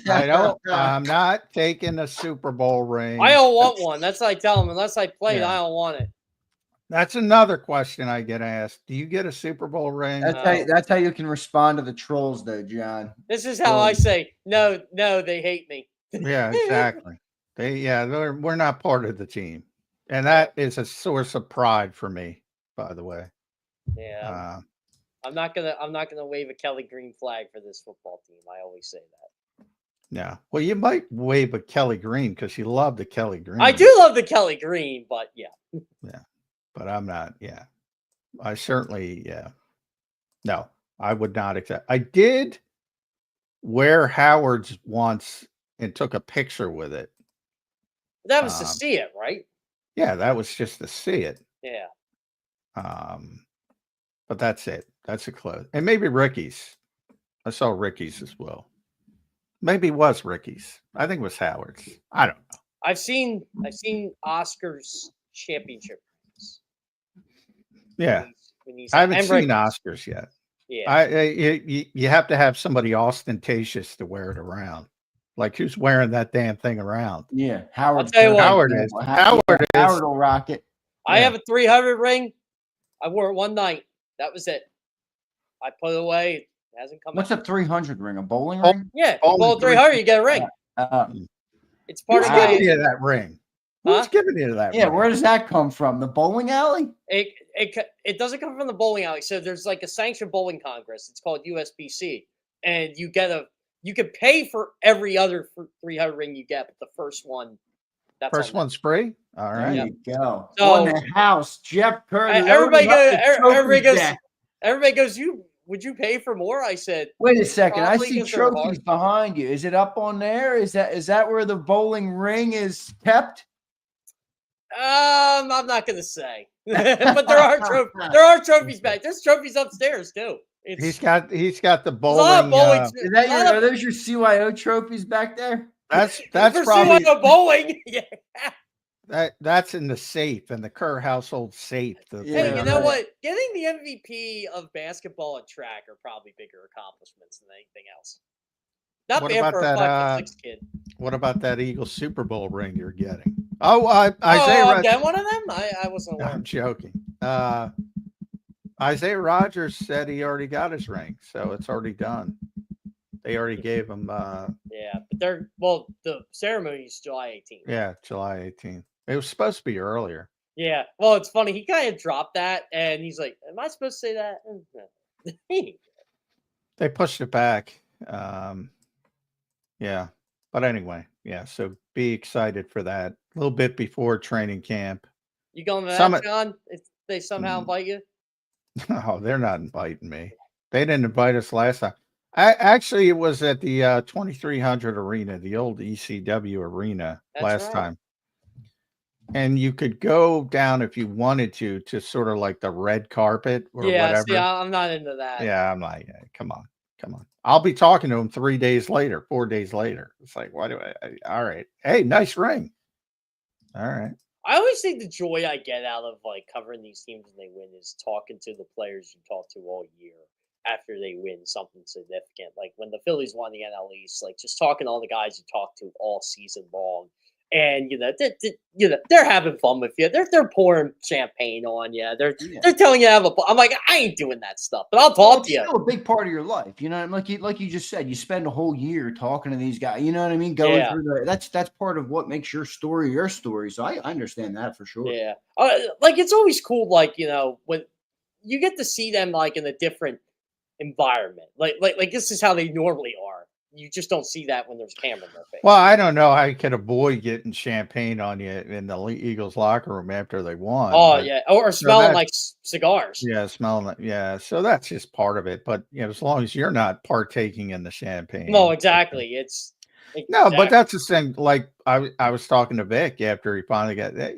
I don't. I'm not taking a Super Bowl ring. I don't want one. That's what I tell him. Unless I played, I don't want it. That's another question I get asked. Do you get a Super Bowl ring? That's how you can respond to the trolls, though, John. This is how I say, no, they hate me. Yeah, exactly. We're not part of the team. And that is a source of pride for me, by the way. Yeah. I'm not gonna wave a Kelly Green flag for this football team. I always say that. Yeah. Well, you might wave a Kelly Green because you love the Kelly Green. I do love the Kelly Green, but yeah. Yeah. But I'm not, I certainly, no, I would not accept. I did wear Howard's once and took a picture with it. That was to see it, right? Yeah, that was just to see it. Yeah. But that's it. That's a close. And maybe Ricky's. I saw Ricky's as well. Maybe it was Ricky's. I think it was Howard's. I don't know. I've seen Oscar's championship. Yeah, I haven't seen Oscars yet. Yeah, you have to have somebody ostentatious to wear it around. Like who's wearing that damn thing around? Yeah, Howard. I'll tell you what, Howard is. Howard will rock it. I have a 300 ring. I wore it one night. That was it. I put it away. It hasn't come. What's a 300 ring? A bowling ring? Yeah, bowling 300. You get a ring. It's part of giving you that ring. Who's giving you that? Yeah, ring? where does that come from? The bowling alley? It doesn't come from the bowling alley. So there's like a sanctioned bowling congress. It's called USBC, and you can pay for every other 300 ring you get, but the first one, first one's free. All right, there you go. So, on the house, Jeff Kerr. Everybody goes. Would you pay for more? I said. Wait a second. I see trophies behind you. Is it up on there? Is that where the bowling ring is kept? I'm not gonna say, but there are trophies back. There's trophies upstairs too. He's got the bowling. Are those your CYO trophies back there? That's for probably CYO bowling. Yeah. That's in the safe, in the Kerr household safe. Hey, you know what? Getting the MVP of basketball and track are probably bigger accomplishments than anything else. Not bad for a 5'6" kid. What about that Eagles Super Bowl ring you're getting? Oh, Isaiah. I'm getting one of them. I wasn't aware. I'm joking. Isaiah Rodgers said he already got his ring, so it's already done. They already gave him. Yeah, but the ceremony is July 18th. Yeah, July 18th. It was supposed to be earlier. Yeah. Well, it's funny. He kind of dropped that, and he's like, "Am I supposed to say that?" They pushed it back. Yeah. But anyway, yeah. So be excited for that. A little bit before training camp. You going to that, John? If they somehow invite you? No, they're not inviting me. They didn't invite us last time. Actually, it was at the 2300 arena, the old ECW arena last time. And you could go down if you wanted to sort of like the red carpet or whatever. Yeah, I'm not into that. Yeah, I'm like, come on. I'll be talking to him 4 days later. It's like, why do all right. Hey, nice ring. All right. I always think the joy I get out of like covering these teams when they win is talking to the players you talk to all year after they win something significant. Like when the Phillies won the NL East, like just talking to all the guys you talk to all season long. And they're having fun with you. They're pouring champagne on you. They're telling you to have a. I'm like, I ain't doing that stuff, but I'll talk to you. It's still a big part of your life, you know. Like you just said, you spend a whole year talking to these guys. You know what I mean? Going through that's part of what makes your story your story. So I understand that for sure. Yeah, like it's always cool. Like when you get to see them like in a different environment. Like this is how they normally are. You just don't see that when there's a camera in their face. Well, I don't know how you could avoid getting champagne on you in the Eagles locker room after they won. Oh, yeah. Or smelling like cigars. Yeah, smelling like, yeah. So that's just part of it. But, as long as you're not partaking in the champagne. No, exactly. No, but that's the thing. Like, I was talking to Vic after he finally got that,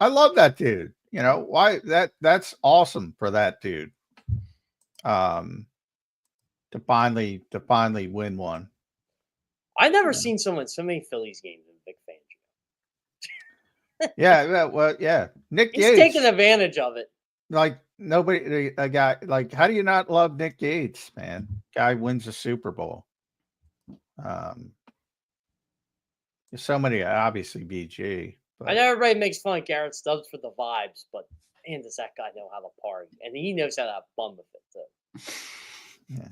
I love that dude. Why that's awesome for that dude. To finally win one. I've never seen so many Phillies games in big fan. Yeah. Nick He's Yates taking advantage of it. Like nobody, a guy like, how do you not love Nick Yates, man? Guy wins a Super Bowl. There's so many, obviously BG. I know everybody makes fun of Garrett Stubbs for the vibes, but man, does that guy know how to party, and he knows how to have fun with it too. Yeah.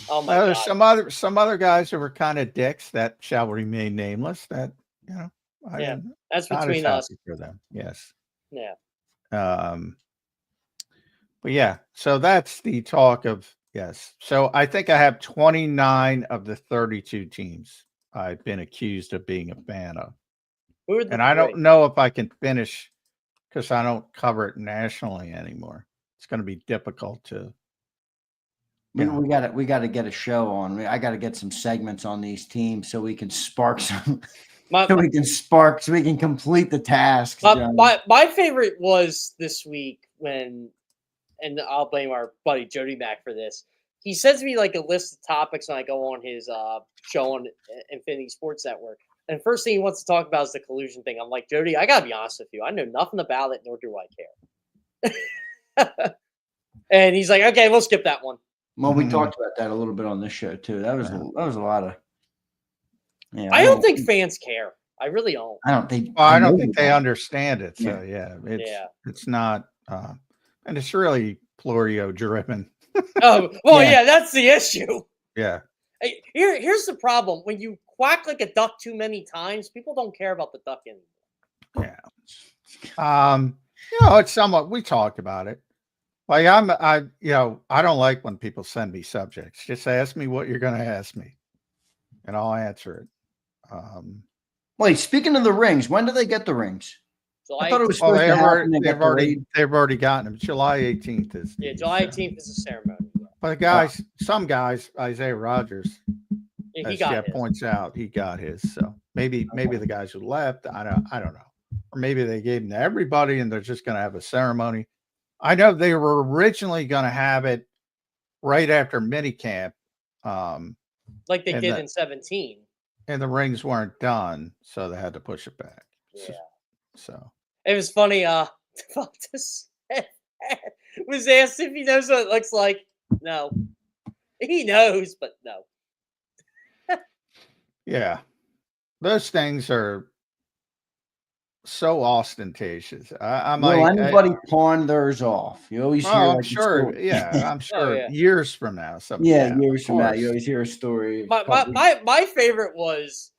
Oh my God. There's some other guys who were kind of dicks that shall remain nameless. That that's between us for them. Yes. Yeah. But yeah, so that's the talk of yes. So I think I have 29 of the 32 teams I've been accused of being a fan of. And I don't know if I can finish because I don't cover it nationally anymore. It's going to be difficult to. We got to get a show on. I got to get some segments on these teams so we can spark some. So we can complete the task. My favorite was this week and I'll blame our buddy Jody Mack for this. He sends me like a list of topics when I go on his show on Infinity Sports Network. And the first thing he wants to talk about is the collusion thing. I'm like, Jody, I gotta be honest with you. I know nothing about it, nor do I care. And he's like, okay, we'll skip that one. Well, we talked about that a little bit on this show too. That was a lot of. Yeah, I don't think fans care. I really don't. I don't think. Well, I don't think they understand it. So it's not, and it's really Florio driven. Oh well, yeah, that's the issue. Yeah. Hey, here's the problem: when you quack like a duck too many times, people don't care about the duck anymore. Yeah. It's somewhat. We talked about it. Like I don't like when people send me subjects. Just ask me what you're going to ask me, and I'll answer it. Wait, speaking of the rings, when do they get the rings? I thought it was supposed to happen. They've already gotten them. July 18th is. Yeah, July 18th is the ceremony. But some guys, Isaiah Rogers, as Jeff points out, he got his. So maybe the guys who left, I don't know, or maybe they gave them to everybody and they're just going to have a ceremony. I know they were originally going to have it right after minicamp, like they did in 17, and the rings weren't done, so they had to push it back. Yeah. So it was funny. Was asked if he knows what it looks like. No, he knows, but no. Yeah, those things are so ostentatious. I'm like, anybody pawn theirs off. You always hear. I'm sure. Yeah, I'm sure. Years from now, years from now, you always hear a story. My favorite was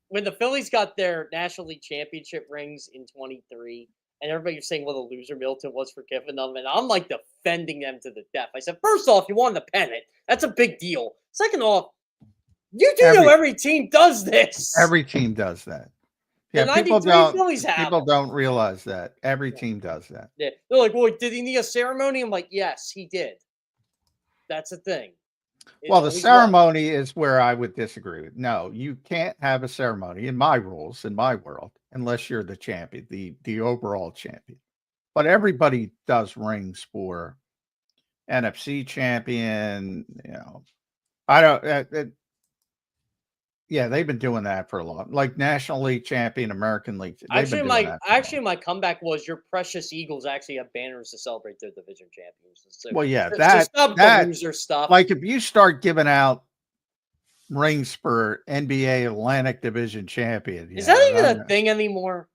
when the Phillies got their National League Championship rings in 23, and everybody was saying what a loser Milton was for giving them, and I'm like defending them to the death. I said, first off, you won the pennant. That's a big deal. Second off, you know every team does this. Every team does that. Yeah, people don't realize that. Every team does that. Yeah. They're like, well, did he need a ceremony? I'm like, yes, he did. That's a thing. Well, the always was. ceremony is where I would disagree with. No, you can't have a ceremony in my rules, in my world, unless you're the champion, the overall champion. But everybody does rings for NFC champion. I don't. Yeah, they've been doing that for a long, like National League champion, American League. They've been doing that for a long. My comeback was your precious Eagles actually have banners to celebrate their division champions. So, Well, yeah, stop the loser stuff. Like if you start giving out rings for NBA Atlantic Division champion, is that even a thing anymore?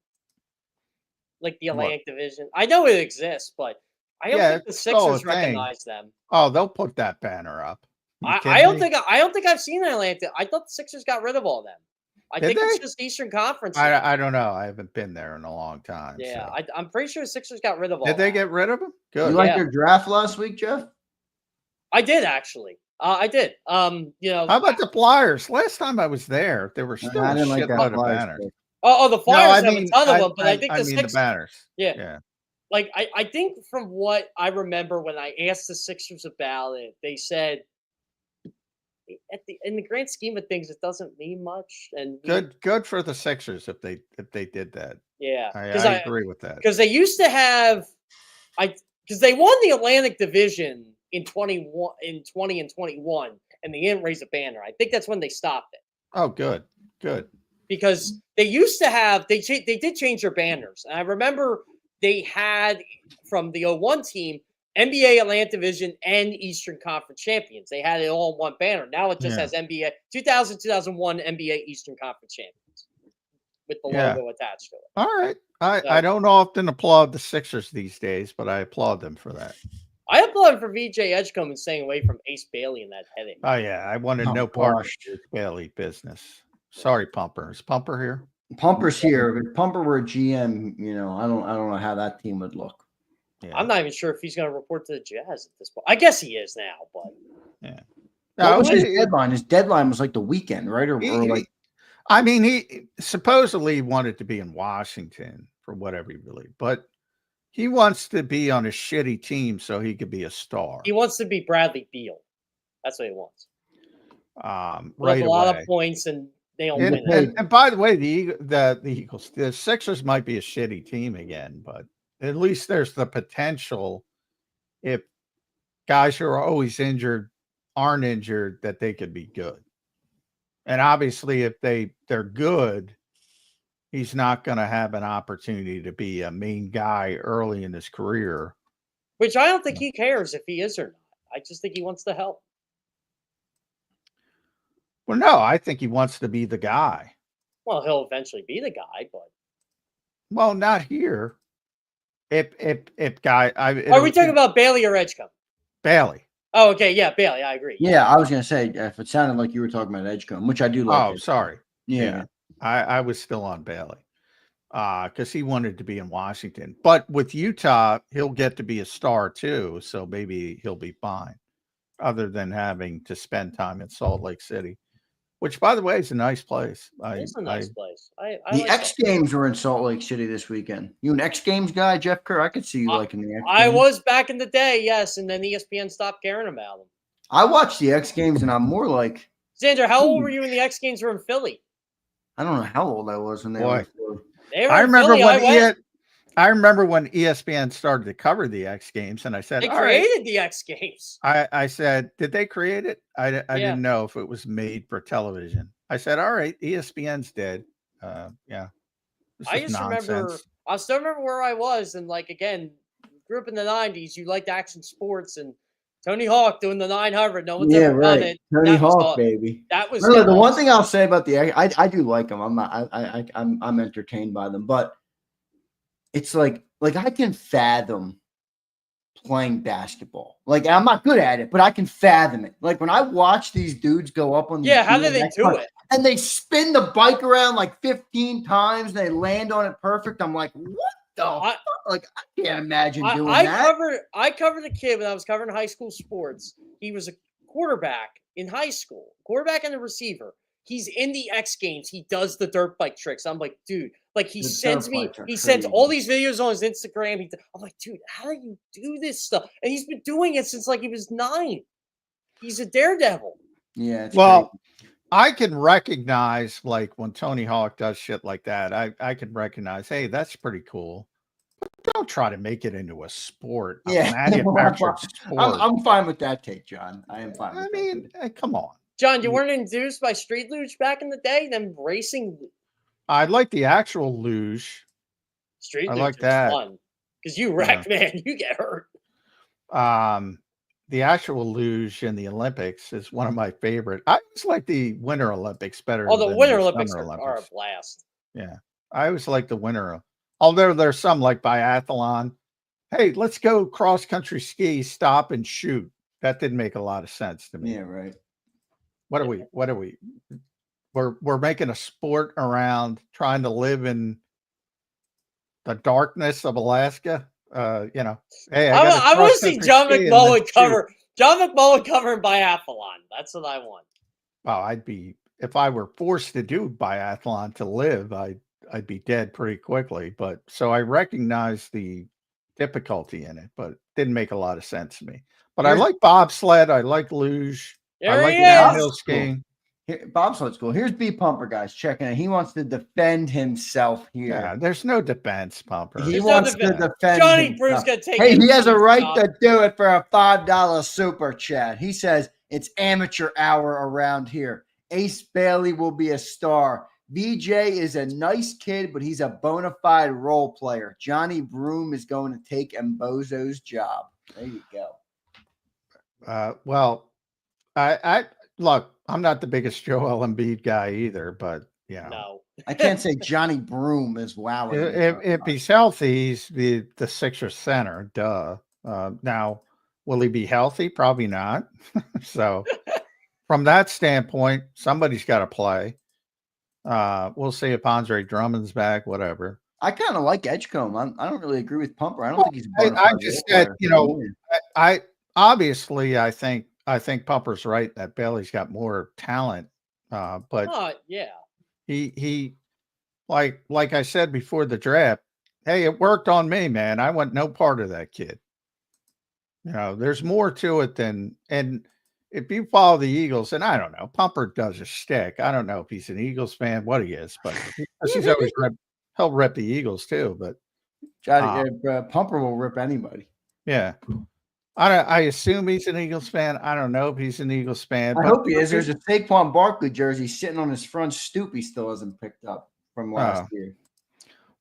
Like the Atlantic Division, I know it exists, but I don't think the Sixers recognize them. Oh, they'll put that banner up. I don't think I've seen Atlanta. I thought the Sixers got rid of all them. I think it's just Eastern Conference. I don't know. I haven't been there in a long time. Yeah, so. I'm pretty sure the Sixers got rid of all. Did they get rid of them? Good. You like their draft last week, Jeff? I did actually. I did. How about the Flyers? Last time I was there, there were still a shitload of banners. Oh, the Flyers have a ton of them, but I think the Sixers. The banners. Yeah. Like I think from what I remember when I asked the Sixers about it, they said in the grand scheme of things, it doesn't mean much. And good for the Sixers if they did that. Yeah, I agree with that. Because they used to have, because they won the Atlantic Division in 20 and 21, and they didn't raise a banner. I think that's when they stopped it. Oh, good. Because they used to have they did change their banners, and I remember they had from the 01 team. NBA Atlantic Division and Eastern Conference champions. They had it all in one banner. Now it just has NBA 2000-2001 NBA Eastern Conference champions with the logo attached to it. All right. I don't often applaud the Sixers these days, but I applaud them for that. I applaud for VJ Edgecombe and staying away from Ace Bailey in that heading. Oh, yeah. I wanted no part of Ace Bailey business. Sorry, Pumper. Is Pumper here? Pumper's here. If Pumper were a GM, I don't know how that team would look. Yeah. I'm not even sure if he's going to report to the Jazz at this point. I guess he is now, but What was his deadline? His deadline was like the weekend, right? He supposedly wanted to be in Washington for whatever he believed, but he wants to be on a shitty team so he could be a star. He wants to be Bradley Beal. That's what he wants. Right, a lot of points and they don't win. And by the way, the Eagles, the Sixers might be a shitty team again, but at least there's the potential if guys who are always injured aren't injured that they could be good. And obviously if they're good, he's not going to have an opportunity to be a main guy early in his career. Which I don't think he cares if he is or not. I just think he wants to help. Well, no, I think he wants to be the guy. Well, he'll eventually be the guy, but not here. If guy, are we talking about Bailey or Edgecombe? Bailey. Oh, okay, yeah, Bailey. I agree. Yeah, I was gonna say if it sounded like you were talking about Edgecombe, which I do like. Oh, sorry. Yeah. I was still on Bailey, because he wanted to be in Washington. But with Utah, he'll get to be a star too, so maybe he'll be fine. Other than having to spend time in Salt Lake City. Which, by the way, is a nice place. It's a nice place. The X Games were in Salt Lake City this weekend. You an X Games guy, Jeff Kerr? I could see you liking the X Games. I was back in the day, yes, and then ESPN stopped caring about them. I watched the X Games, and I'm more like Zander. How old were you when the X Games were in Philly? I don't know how old I was when they were. I remember when ESPN started to cover the X Games, and I said, they created the X Games. I said, did they create it? I didn't know if it was made for television. I said, all right, ESPN's dead. Yeah. I still remember where I was, and again, grew up in the 90s. You liked action sports, and Tony Hawk doing the 900. No one's ever done it. Tony Hawk, baby. That was the one thing I'll say about I do like them. I'm entertained by them, but it's like I can fathom playing basketball. I'm not good at it, but I can fathom it. When I watch these dudes go up on how do they do it? And they spin the bike around 15 times and they land on it perfect. I'm like, what the fuck? I can't imagine doing that. I covered a kid when I was covering high school sports. He was a quarterback in high school, quarterback and a receiver. He's in the X Games. He does the dirt bike tricks. I'm like, dude, he sends all these videos on his Instagram. I'm like, dude, how do you do this stuff? And he's been doing it since he was 9. He's a daredevil. Yeah. It's Well, crazy. I can recognize, like, when Tony Hawk does shit like that, I can recognize, hey, that's pretty cool. But don't try to make it into a sport, a Yeah. manufactured sport. I'm fine with that take, John. I am fine with I that. mean, come on. John, you weren't induced by Street Luge back in the day? Them racing I like the actual luge. Street I Luge like was that. fun. Because you wreck, man. You get hurt. The actual luge in the Olympics is one of my favorite. I always like the Winter Olympics better Oh, the than Winter the Olympics Summer are a Olympics. blast. Yeah, I always like the winter. Although there's some like biathlon. Hey, let's go cross country ski, stop and shoot. That didn't make a lot of sense to me. Yeah, right. What are we? We're making a sport around trying to live in the darkness of Alaska. Hey, I want to see John McMullen cover. John McMullen covering biathlon. That's what I want. Well, if I were forced to do biathlon to live, I'd be dead pretty quickly. But so I recognize the difficulty in it, but it didn't make a lot of sense to me. But I like bobsled. I like luge. I like downhill skiing. Bobsled's cool. Here's B Pumper, guys. Checking in. He wants to defend himself here. Yeah, there's no defense, Pumper. He wants to defend Johnny Brew's gonna take. Hey, he has a right to do it for a $5 super chat. He says it's amateur hour around here. Ace Bailey will be a star. VJ is a nice kid, but he's a bona fide role player. Johnny Broom is going to take Mbozo's job. There you go. Well, I look. I'm not the biggest Joel Embiid guy either, but no, I can't say Johnny Broom is wow. If he's healthy, he's the Sixers center. Duh. Now, will he be healthy? Probably not. So, from that standpoint, somebody's got to play. We'll see if Andre Drummond's back. Whatever. I kind of like Edgecombe. I don't really agree with Pumper. I don't think he's. I just said, I obviously I think Pumper's right that Bailey's got more talent, but yeah, he like I said before the draft. Hey, it worked on me, man. I want no part of that kid. There's more to it than, and if you follow the Eagles, and I don't know, Pumper does a shtick. I don't know if he's an Eagles fan, what he is, but he's always he'll rip the Eagles too. But Pumper will rip anybody. Yeah. I assume he's an Eagles fan. I don't know if he's an Eagles fan. I hope he is. There's a Saquon Barkley jersey sitting on his front stoop he still hasn't picked up from last year.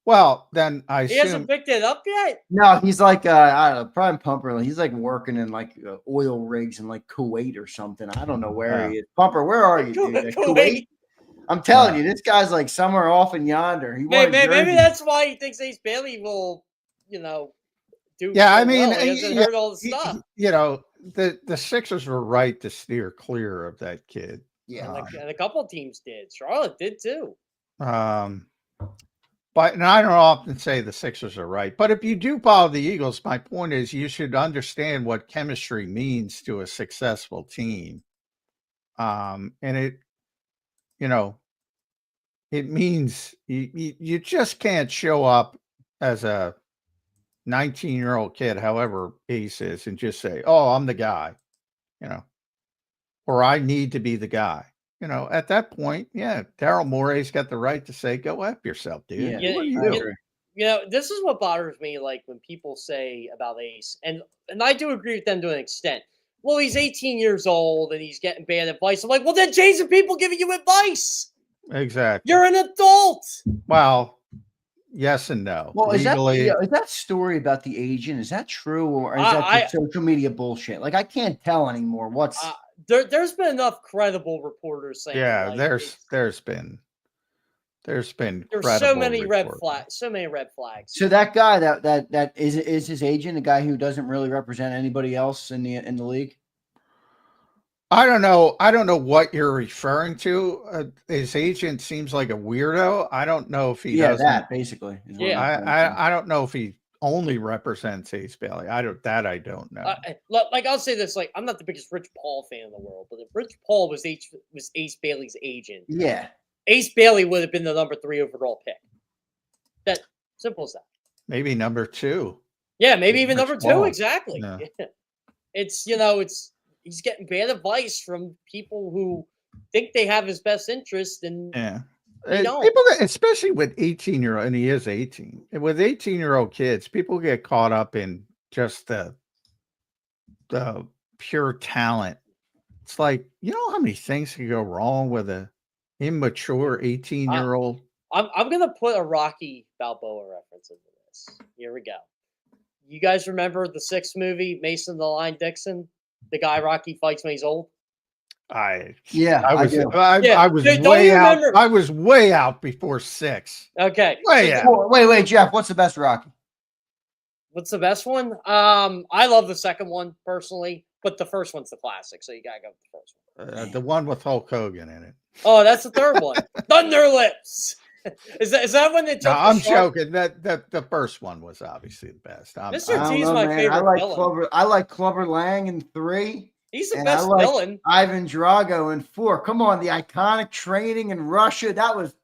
Well, then he hasn't picked it up yet. No, he's like I don't know, Prime Pumper. He's like working in like oil rigs in like Kuwait or something. I don't know where he is. Pumper, where are you, dude? Kuwait? I'm telling you, this guy's like somewhere off in yonder. Maybe that's why he thinks Ace Bailey will, do. Yeah, I mean, he hasn't heard all the stuff. The Sixers were right to steer clear of that kid. Yeah, and a couple of teams did. Charlotte did too. But and I don't often say the Sixers are right, but if you do follow the Eagles, my point is you should understand what chemistry means to a successful team. And it means you just can't show up as a 19-year-old kid, however Ace is, and just say, "Oh, I'm the guy," or "I need to be the guy." At that point, yeah, Daryl Morey's got the right to say, "Go F yourself, dude." This is what bothers me, like when people say about Ace, and I do agree with them to an extent. Well, he's 18 years old and he's getting bad advice. I'm like, well, then change the people giving you advice. Exactly. You're an adult. Well, yes and no. Well, is that story about the agent? Is that true, or is that just social media bullshit? Like, I can't tell anymore. What's there's been enough credible reporters saying. Yeah, like, there's been so many red flags. So that guy that is his agent, a guy who doesn't really represent anybody else in the league. I don't know what you're referring to. His agent seems like a weirdo. I don't know if he does that basically. I don't know if he only represents Ace Bailey. I don't know. Like I'll say this: like I'm not the biggest Rich Paul fan in the world, but if Rich Paul was Ace Bailey's agent, Ace Bailey would have been the number 3 overall pick. That simple as that. Maybe number 2. Yeah, maybe even number 2. Paul. Exactly. Yeah. It's he's getting bad advice from people who think they have his best interest, and they don't. People, especially with 18-year-old, and he is 18, and with 18-year-old kids, people get caught up in just the pure talent. It's like, you know how many things can go wrong with a immature 18-year-old? I'm gonna put a Rocky Balboa reference into this. Here we go. You guys remember the 6th movie, Mason the Lion Dixon? The guy Rocky fights when he's old? I do. was Don't way you out. remember? I was way out before 6. Okay. Way out. Wait, Jeff. What's the best Rocky? What's the best one? I love the second one personally, but the first one's the classic, so you gotta go with the first one. The one with Hulk Hogan in it. Oh, that's the third one. Thunder Lips. Is that when they took? No, the I'm shark? joking. That the first one was obviously the best. Mr. T is know, my man. favorite villain. I like Clubber Lang in 3. He's the and best I like villain. Ivan Drago in 4. Come on, the iconic training in Russia. That was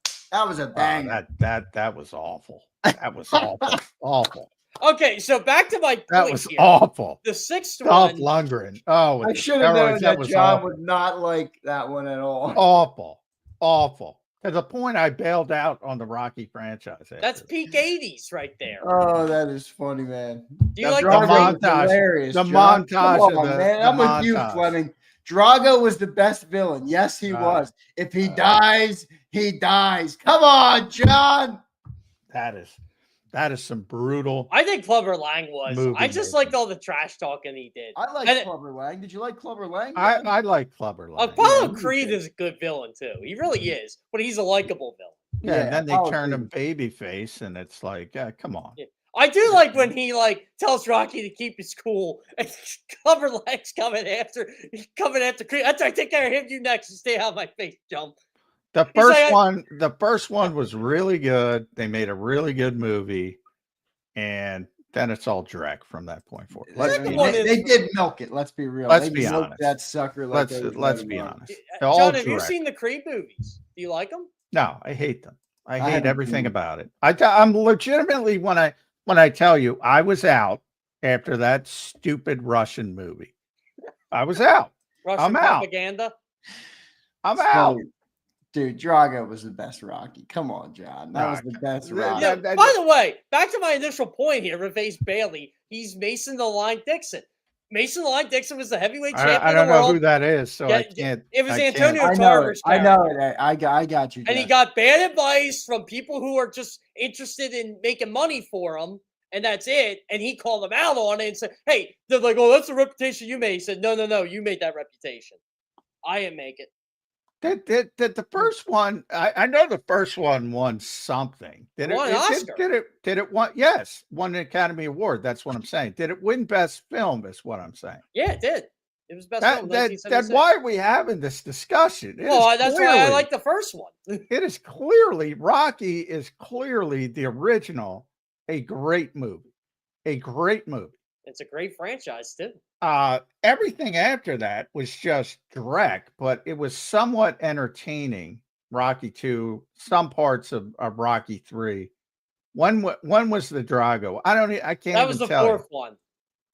a bang. That was awful. That was awful. Awful. Okay, so back to my point. That was here. awful. The 6th Dolph one. Lundgren. Oh, I with the should have known steroids, that was John awful. would not like that one at all. Awful. To the point I bailed out on the Rocky franchise. That's peak 80s right there. Oh, that is funny, man. Do you like the Drago was montage? hilarious, The John. montage Come of on, the- man. the I'm with you, montage. Fleming. Drago was the best villain. Yes, he was. If he dies, he dies. Come on, John. That is some brutal. I think Clubber Lang was. Movie I just making. liked all the trash talking he did. I like And- Clubber Lang. Did you like Clubber Lang? I like Clubber Lang. Apollo me Creed too. is a good villain too. He really is, but he's a likable villain. Yeah, and then they Apollo turned him Creed. babyface, and it's like, come on. Yeah. I do like when he tells Rocky to keep his cool, and Clubber Lang's coming after Creed. After I take care of him, you next. You stay out of my face, jump. The He's first like, one, was really good. They made a really good movie, and then it's all Drek from that point forward. Let's Second be- one they, is- they did milk it. Let's be real. Let's They be milked honest. that sucker. Like Let's be honest. John, All have you Drek. seen the Creed movies? Do you like them? No, I hate them. I hate haven't everything seen it. about it. I'm legitimately when I tell you I was out after that stupid Russian movie. I was out. Russian I'm out. propaganda. I'm out. Dude, Drago was the best Rocky. Come on, John. That was the best Yeah, Rocky. Yeah, that- by the way, back to my initial point here, Revace Bailey. He's Mason the Lion Dixon. Mason the Lion Dixon was the heavyweight champion I of don't the know world. who that is, so Yeah, I can't. it was I can't- Antonio I know Tarver's it. I character. know it. I got you. And he Jeff. got bad advice from people who are just interested in making money for him, and that's it. And he called them out on it and said, "Hey, they're like, oh, that's the reputation you made." He said, "No, you made that reputation. I didn't make it." The first one, I know the first one won something. Did Won an Oscar. Did it won? Yes, won an Academy Award. That's what I'm saying. Did it win Best Film? Is what I'm saying. Yeah, it did. It was best film. Then 1976. why are we having this discussion? Well, that's why I like the first one. It is clearly Rocky is clearly the original, a great movie, a great movie. It's a great franchise too. Everything after that was just direct, but it was somewhat entertaining. Rocky 2, some parts of Rocky 3. When was the Drago? I can't. That was even the tell you. fourth one.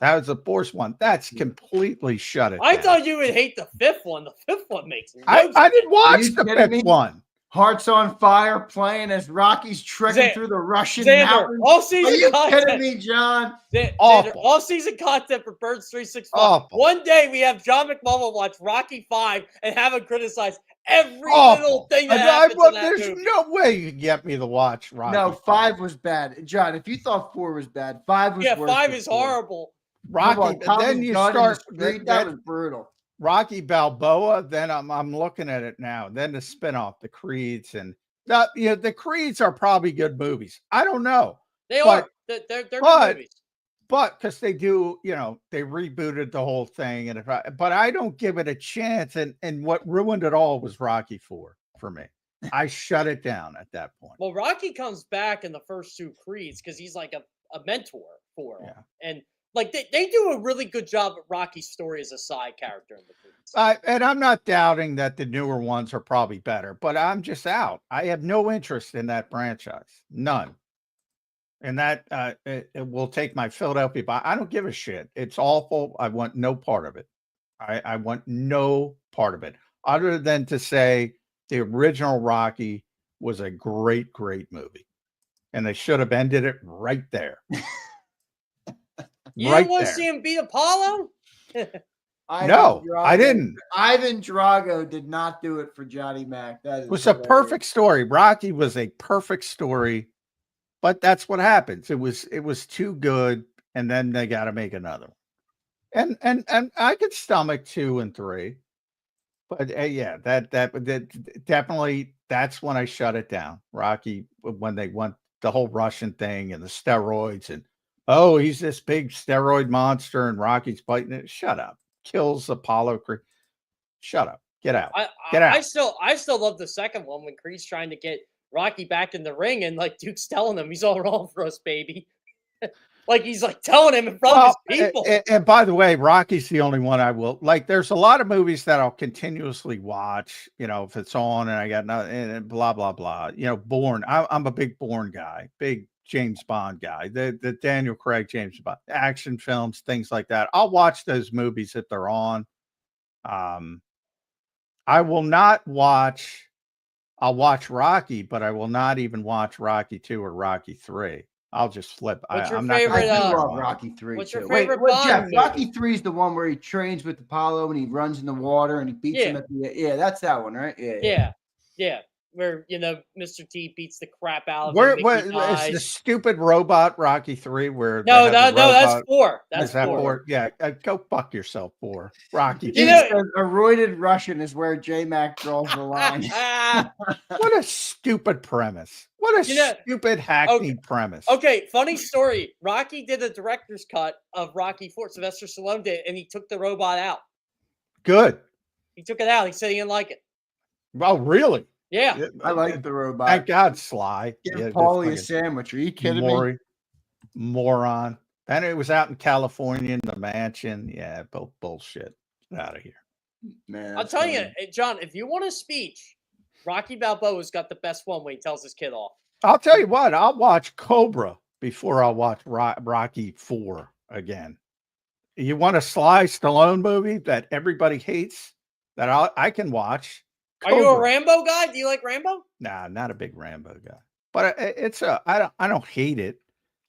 That was the fourth one. That's completely shut it. I down. thought you would hate the fifth one. The fifth one makes no I sense. didn't watch you the kidding fifth me? one. Hearts on Fire playing as Rocky's trekking Xan- through the Russian Xander, mountains. all Are season you content. kidding me, John? Xander, Awful. all season content for Birds 365. Awful. One day we have John McMullen watch Rocky 5 and have him criticize every little Awful. thing that happens in that There's movie. no way you can get me to watch Rocky. No, 5 was bad. John, if you thought 4 was bad, 5 was Yeah, worse 5 than is 4. horrible. Come Rocky. on, Tommy's Then you gun in the start street, that was brutal. Rocky Balboa. Then I'm looking at it now. Then the spinoff, the Creeds, and the Creeds are probably good movies. I don't know, They But- are. They're good but- movies. but because they do, they rebooted the whole thing, and but I don't give it a chance. And what ruined it all was Rocky 4 for me. I shut it down at that point. Well, Rocky comes back in the first 2 Creeds because he's like a mentor for him. Yeah. And like they do a really good job at Rocky's story as a side character in the Creeds. And I'm not doubting that the newer ones are probably better, but I'm just out. I have no interest in that franchise, none. And that it will take my Philadelphia. I don't give a shit. It's awful. I want no part of it. I want no part of it other than to say the original Rocky was a great, great movie. And they should have ended it right there. You right didn't want to there. see him beat Apollo? No, I didn't. Ivan Drago did not do it for Johnny Mac. That It was a perfect story. Rocky was a perfect story, but that's what happens. It was too good, and then they got to make another one. And I could stomach 2 and 3, but yeah, that definitely, that's when I shut it down. Rocky, when they went the whole Russian thing and the steroids, and oh, he's this big steroid monster, and Rocky's fighting it. Shut up. Kills Apollo Creed. Shut up. Get out. Get out. I still love the second one when Creed's trying to get Rocky back in the ring, and like Duke's telling him he's all wrong for us, baby. Like he's like telling him in front of his people. And by the way, Rocky's the only one I will like. There's a lot of movies that I'll continuously watch, if it's on and I got nothing and blah, blah, blah. Bourne. I'm a big Bourne guy, big James Bond guy, the Daniel Craig James Bond action films, things like that. I'll watch those movies if they're on. I will not watch. I'll watch Rocky, but I will not even watch Rocky 2 or Rocky 3. I'll just flip. What's your I'm not favorite? I do love Rocky 3. What's your too. favorite Bond Jeff, movie? Rocky 3 is the one where he trains with Apollo and he runs in the water and he beats him at the. Yeah, that's that one, right? Yeah. Where Mr. T beats the crap out of Where him. is the stupid robot Rocky 3? Where no, that's 4. That's 4. Yeah, go fuck yourself, 4. Rocky. A roided Russian is where J-Mac draws the line. What a stupid premise. What a stupid hackneyed premise. Okay, funny story. Rocky did a director's cut of Rocky 4. Sylvester Stallone did, and he took the robot out. Good. He took it out. He said he didn't like it. Oh, really? Yeah. I like the robot. Thank God, Sly. Give Paulie a sandwich. Are you kidding me? Moron. And it was out in California in the mansion. Yeah, both bullshit. Get out of here. Man, I'll tell you, John, if you want a speech, Rocky Balboa's got the best one when he tells his kid off. I'll tell you what, I'll watch Cobra before I'll watch Rocky 4 again. You want a Sly Stallone movie that everybody hates that I can watch? Cobra. Are you a Rambo guy? Do you like Rambo? Nah, not a big Rambo guy. But I don't hate it.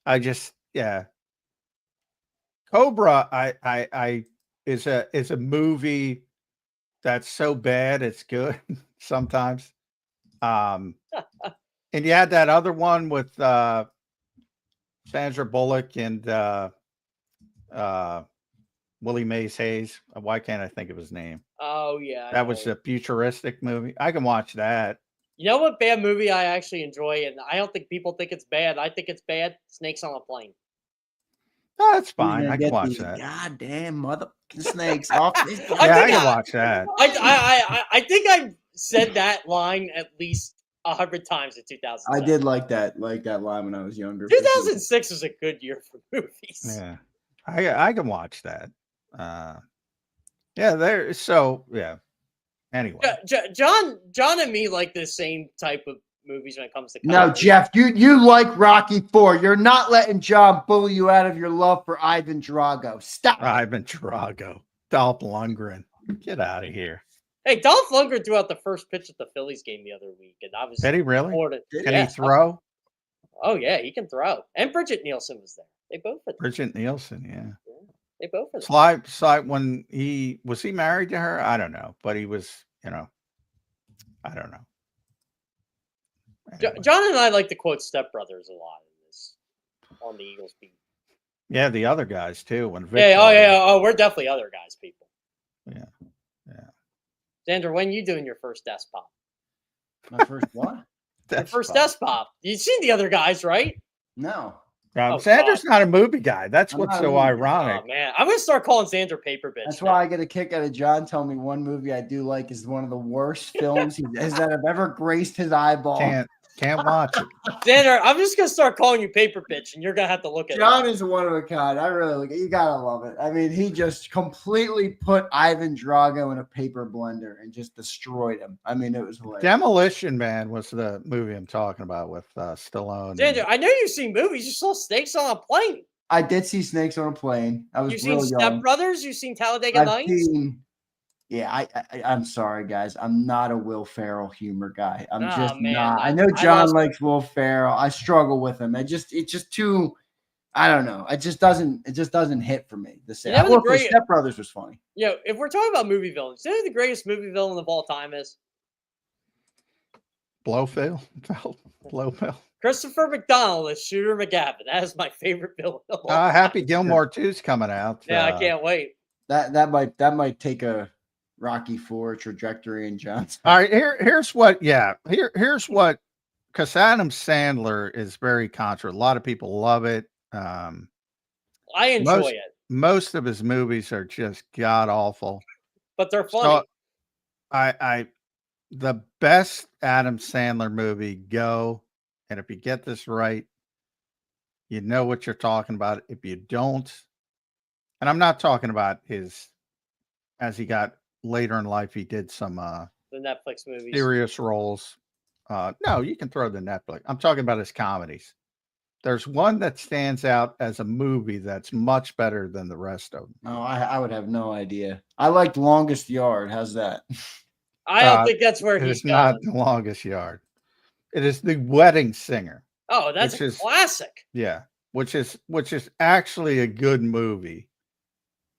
I just, yeah. Cobra is a movie that's so bad it's good sometimes. And you had that other one with Sandra Bullock and Willie Mays Hayes. Why can't I think of his name? Oh yeah, that was a futuristic movie. I can watch that. You know what bad movie I actually enjoy, and I don't think people think it's bad. I think it's bad. Snakes on a Plane. Oh, that's fine. I can watch that. Goddamn motherfucking snakes off. I can watch that. I think I've said that line at least 100 times in 2000. I did like that line when I was younger. 2006 was a good year for movies. Yeah, I can watch that. Yeah, so yeah. Anyway, John and me like the same type of movies when it comes to comedy. No, Jeff, you like Rocky 4. You're not letting John bully you out of your love for Ivan Drago. Stop. Ivan Drago, Dolph Lundgren, get out of here. Hey, Dolph Lundgren threw out the first pitch at the Phillies game the other week, and I was. Did he really? Can he throw? Oh yeah, he can throw. And Bridget Nielsen was there. They both. Bridget Nielsen, yeah. They both. Sly, when he married to her? I don't know, but he was, I don't know. Anyway. John and I like to quote Step Brothers a lot in this on the Eagles beat. Yeah, the other guys too. When we're definitely other guys, people. Yeah. Zander, when you doing your first desk pop? My first what? Your first desk pop. You've seen the other guys, right? No. Xander's not a movie guy. That's what's so ironic. Oh, man. I'm going to start calling Zander Paper Bitch. That's why I get a kick out of John telling me one movie I do like is one of the worst films that have ever graced his eyeball. Can't watch it. Zander, I'm just going to start calling you Paper Bitch, and you're going to have to look at it. John is one of a kind. I really like it. You got to love it. I mean, he just completely put Ivan Drago in a paper blender and just destroyed him. I mean, it was hilarious. Demolition Man was the movie I'm talking about with Stallone. Zander, I know you've seen movies. You saw Snakes on a Plane. I did see Snakes on a Plane. I was You seen real Step young. Brothers? You seen Talladega I've Nights? seen. Yeah, I'm sorry, guys. I'm not a Will Ferrell humor guy. I'm just man, not. I know I John lost- likes Will Ferrell. I struggle with him. It's just too. I don't know. It just doesn't hit for me. The same. You know the I will say great- Step Brothers was funny. If we're talking about movie villains, you know who the greatest movie villain of all time is? Blofeld. Christopher McDonald as Shooter McGavin. That is my favorite villain of all time. Happy Gilmore 2's coming out. Yeah, I can't wait. That might take a Rocky IV trajectory in John's. All right, here's what. Yeah, here's what. Because Adam Sandler is very controversial. A lot of people love it. I enjoy it, Most of his movies are just god awful, but they're funny. So the best Adam Sandler movie, Go, and if you get this right, you know what you're talking about. If you don't, and I'm not talking about his, as he got later in life, he did some the Netflix movies. serious roles. No, you can throw the Netflix. I'm talking about his comedies. There's one that stands out as a movie that's much better than the rest of them. Oh, I would have no idea. I liked Longest Yard. How's that? I don't think that's where he's It's not going. The Longest Yard. It is The Wedding Singer. Oh, that's a classic. Yeah, which is actually a good movie.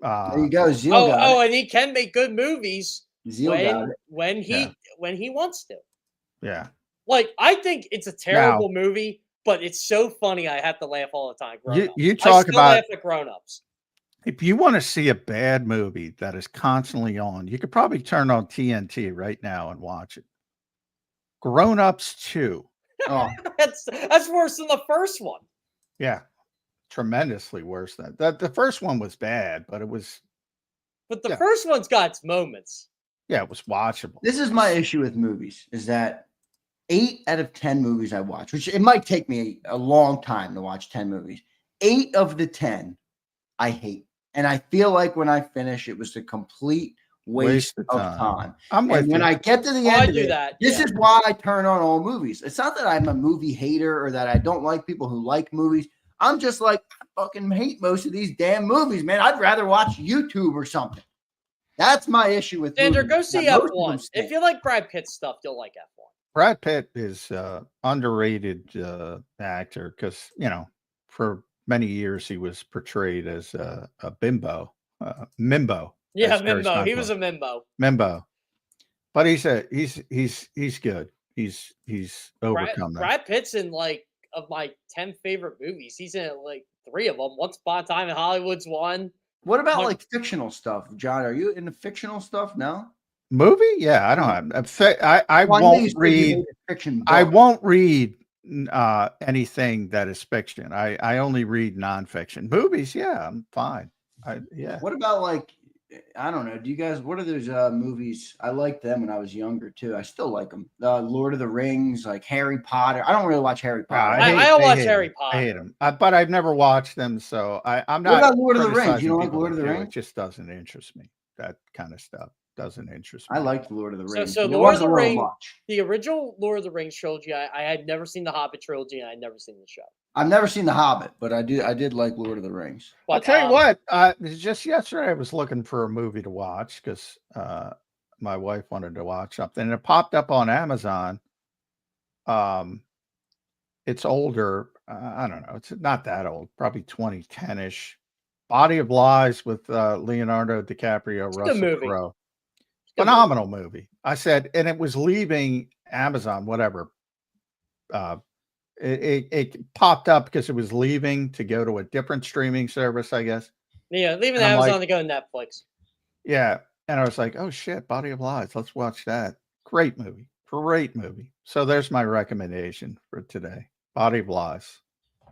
There you go. Zeal got it. And he can make good movies Zeal got it. when he wants to. Yeah. Like, I think it's a terrible movie, but it's so funny. I have to laugh all the time. You talk about laugh at grown-ups. If you want to see a bad movie that is constantly on, you could probably turn on TNT right now and watch it. Grown Ups 2. Oh, that's worse than the first one. Yeah. Tremendously worse than that. The first one was bad, but it was. But the first one's got its moments. Yeah, it was watchable. This is my issue with movies, is that 8 out of 10 movies I watch, which it might take me a long time to watch 10 movies. 8 of the 10 I hate. And I feel like when I finish, it was a complete waste of time. I'm with when you. I get to the end of it, that. This is why I turn on all movies. It's not that I'm a movie hater or that I don't like people who like movies. I'm just like, I fucking hate most of these damn movies, man. I'd rather watch YouTube or something. That's my issue with Xander, movies. go see F1. If you like Brad Pitt stuff, you'll like F1. Brad Pitt is underrated actor because, for many years he was portrayed as a bimbo, mimbo. Yeah, mimbo. He was a mimbo. Mimbo, but he's good. He's overcome that. Brad Pitt's in of my 10 favorite movies. He's in 3 of them. Once Upon a Time in Hollywood's one. What about fictional stuff, John? Are you into fictional stuff now? Movie? Yeah, I don't have. I won't read fiction. I won't read anything that is fiction. I only read nonfiction. Movies, yeah, I'm fine. Yeah. What about I don't know. Do you guys? What are those movies? I liked them when I was younger too. I still like them. Lord of the Rings, like Harry Potter. I don't really watch Harry Potter. I don't watch Harry Potter. I hate them, but I've never watched them, so I'm not. What about Lord of the Rings? You don't like Lord of the Rings? It just doesn't interest me. That kind of stuff doesn't interest me. I liked Lord of the Rings. So Lord of the Rings, the original Lord of the Rings trilogy. I had never seen the Hobbit trilogy, and I had never seen the show. I've never seen The Hobbit, but I did like Lord of the Rings. I'll tell you what, just yesterday I was looking for a movie to watch because my wife wanted to watch something, and it popped up on Amazon. It's older. I don't know. It's not that old, probably 2010-ish. Body of Lies with Leonardo DiCaprio, Russell Crowe. Phenomenal movie. I said, and it was leaving Amazon, whatever. It popped up because it was leaving to go to a different streaming service, I guess. Yeah, leaving Amazon to go to Netflix. Yeah. And I was like, oh shit, Body of Lies. Let's watch that. Great movie. Great movie. So there's my recommendation for today. Body of Lies.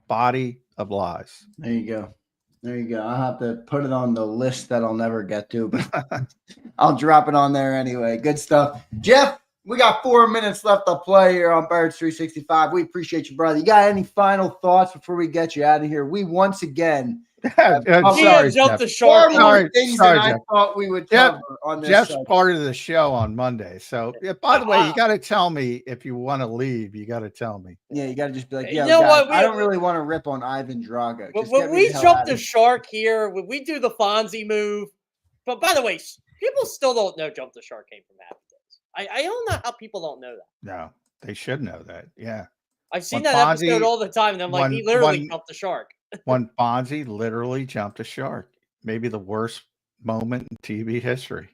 Body of Lies. There you go. There you go. I'll have to put it on the list that I'll never get to, but I'll drop it on there anyway. Good stuff. Jeff, We got 4 minutes left to play here on Birds 365. We appreciate you, brother. You got any final thoughts before we get you out of here? We once again sorry, jumped Jeff. the shark. far more Sorry, things sorry, than I Jeff. thought we would Jeff- cover on this. Jeff's segment. part of the show on Monday. So, by the way, you got to tell me if you want to leave. You got to tell me. Yeah, you got to just be like, You yeah, know guys, what? I don't really want to rip on Ivan Drago. Just When get me we the hell jump out the of here. shark here, when we do the Fonzie move, but by the way, people still don't know jump the shark came from Happy Days. I don't know how people don't know that. No, they should know that. Yeah. I've seen When that episode Fonzie- all the time, and I'm like, he literally jumped the shark. When Fonzie literally jumped a shark, maybe the worst moment in TV history.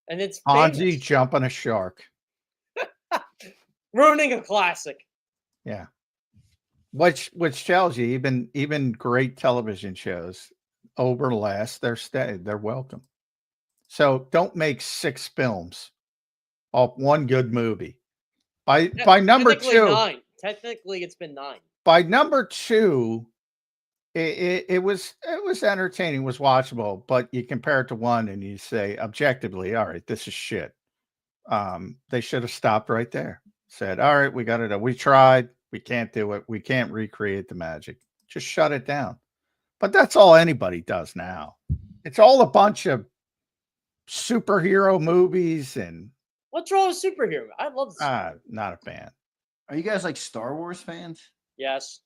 And it's Fonzie famous. jumping a shark. Ruining a classic. Yeah. Which tells you even great television shows overlast their stay. They're welcome. So don't make 6 films off one good movie. By number Technically 2, 9. Technically, it's been 9. by number 2, it was entertaining, was watchable, but you compare it to 1 and you say objectively, all right, this is shit. They should have stopped right there. Said, all right, we got it. We tried. We can't do it. We can't recreate the magic. Just shut it down. But that's all anybody does now. It's all a bunch of superhero movies and What's wrong with superhero? I love this. not a fan. Are you guys like Star Wars fans? Yes.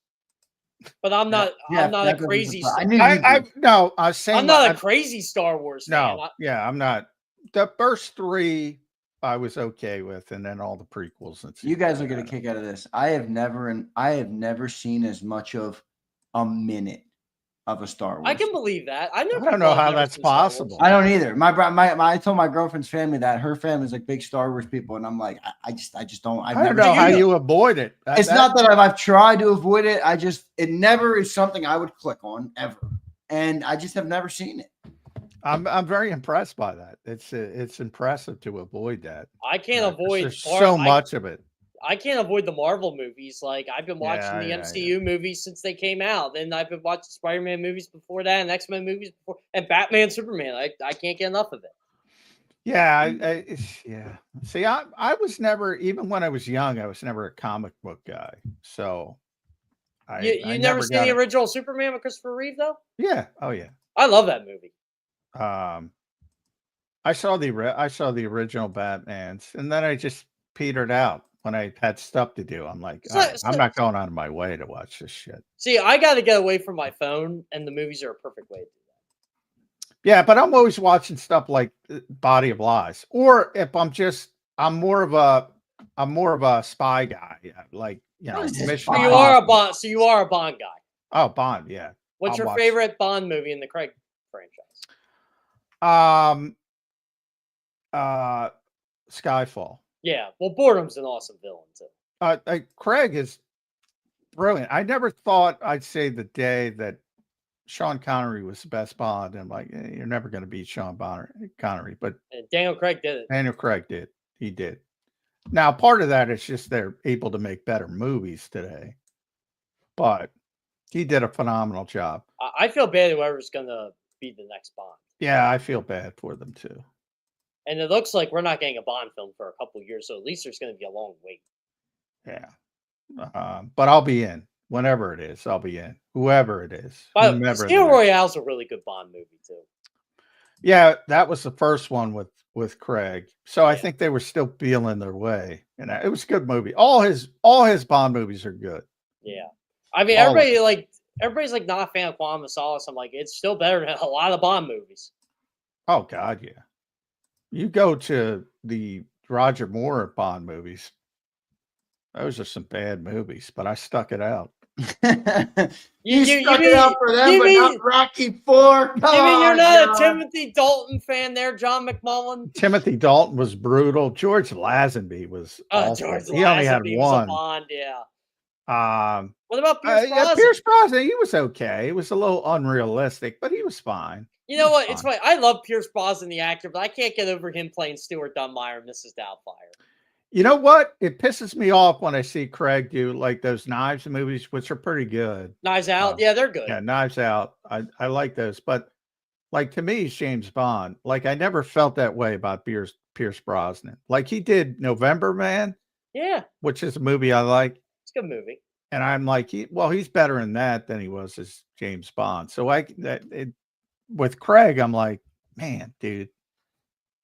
But I'm not. Yeah, I'm not that a doesn't crazy. surprise- I knew you No, I was saying I'm not a crazy Star Wars fan. no, yeah, I'm not. The first 3 I was okay with, and then all the prequels and You guys will get a kick out of this. I have never seen as much of a minute of a Star Wars. I can believe that. I I don't know how that's possible. I don't either. I told my girlfriend's family that her family's like big Star Wars people, and I'm like, I just don't. I don't know how you avoid it. It's not that I've tried to avoid it. It never is something I would click on ever, and I just have never seen it. I'm very impressed by that. It's impressive to avoid that. I can't avoid There's so much of it. I can't avoid the Marvel movies. Like I've been watching the MCU movies since they came out. Then I've been watching Spider-Man movies before that, and X-Men movies before, and Batman, Superman. I can't get enough of it. Yeah, yeah. See, I was never, even when I was young, I was never a comic book guy. So You never seen the original Superman with Christopher Reeve though? Yeah. Oh yeah. I love that movie. I saw the original Batmans, and then I just petered out when I had stuff to do. I'm like, I'm not going out of my way to watch this shit. See, I got to get away from my phone, and the movies are a perfect way to do that. Yeah, but I'm always watching stuff like Body of Lies, or if I'm more of a spy guy, like Mission So you are a Bond. So you are a Bond guy. Oh, Bond, yeah. What's your favorite Bond movie in the Craig franchise? Skyfall. Yeah, well, Boredom's an awesome villain too. Craig is brilliant. I never thought I'd say the day that Sean Connery was the best Bond. I'm like, you're never going to beat Sean Connery, but and Daniel Craig did it. Daniel Craig did. He did. Now, part of that is just they're able to make better movies today, but he did a phenomenal job. I feel bad whoever's going to be the next Bond. Yeah, I feel bad for them too. And it looks like we're not getting a Bond film for a couple of years, so at least there's going to be a long wait. Yeah. But I'll be in. Whenever it is, I'll be in. Whoever it is. But Casino Royale's a really good Bond movie, too. Yeah, that was the first one with Craig. So I think they were still feeling their way. And it was a good movie. All his Bond movies are good. Yeah. I mean, everybody's like not a fan of Quantum of Solace. I'm like, it's still better than a lot of Bond movies. Oh, God, yeah. You go to the Roger Moore Bond movies. Those are some bad movies, but I stuck it out. you stuck it out for them, but not Rocky IV. You mean you're not a Timothy Dalton fan there, John McMullen? Timothy Dalton was brutal. George Lazenby was awful. He only had one. Was a Bond, yeah. What about Pierce Brosnan? Yeah, Pierce Brosnan, he was okay. It was a little unrealistic, but he was fine. You know what? It's funny. I love Pierce Brosnan, the actor, but I can't get over him playing Stuart Dunmire and Mrs. Doubtfire. You know what? It pisses me off when I see Craig do like those Knives movies, which are pretty good. Knives Out, yeah, they're good. Yeah, Knives Out. I like those, but like to me, James Bond. Like I never felt that way about Pierce Pierce Brosnan. Like he did November Man, Yeah, which is a movie I like. it's a good movie. And I'm like, he's better in that than he was as James Bond. So with Craig, I'm like, man, dude,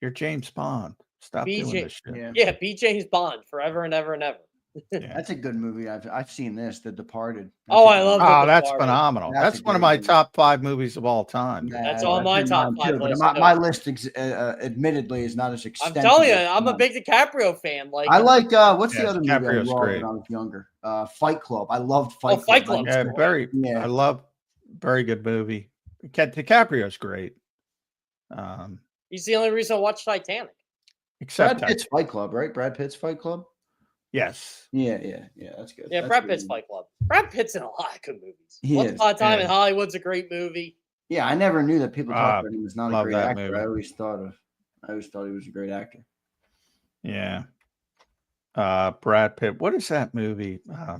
you're James Bond. Stop doing this shit. Yeah, be James Bond forever and ever and ever. Yeah. That's a good movie. I've seen this, The Departed. I love The that's Departed. phenomenal. That's That's a one of great my movie. top 5 movies of all time. Yeah, That's on my in top mine 5 but list. my list, admittedly, is not as I'm extensive. telling you, as I'm a mine. big DiCaprio fan. Like I like what's the other movie I DiCaprio's loved great. when I was younger? Fight Club. I loved Fight Club. Fight Club. Yeah, I love very good movie. DiCaprio's great. He's the only reason I watched Titanic. Except Brad Pitt's Fight Club, right? Brad Pitt's Fight Club. Yes. Yeah, that's good. Yeah, That's Brad good. Pitt's Fight Club. Brad Pitt's in a lot of good movies. He Once is, Upon a Time yeah. in Hollywood's a great movie. Yeah, I never knew that people talked about him as not a love great that actor. movie. I always thought he was a great actor. Yeah. Brad Pitt. What is that movie?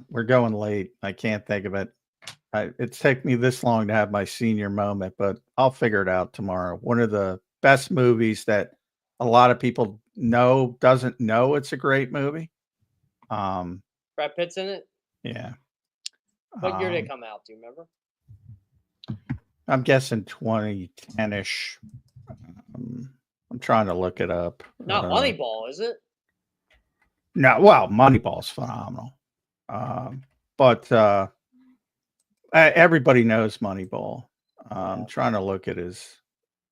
We're going late. I can't think of it. It's taken me this long to have my senior moment, but I'll figure it out tomorrow. One of the best movies that a lot of people doesn't know it's a great movie. Brad Pitt's in it. Yeah. What year did it come out? Do you remember? I'm guessing 2010-ish. I'm trying to look it up. Not Moneyball, is it? No, well, Moneyball's phenomenal. But everybody knows Moneyball. I'm trying to look at his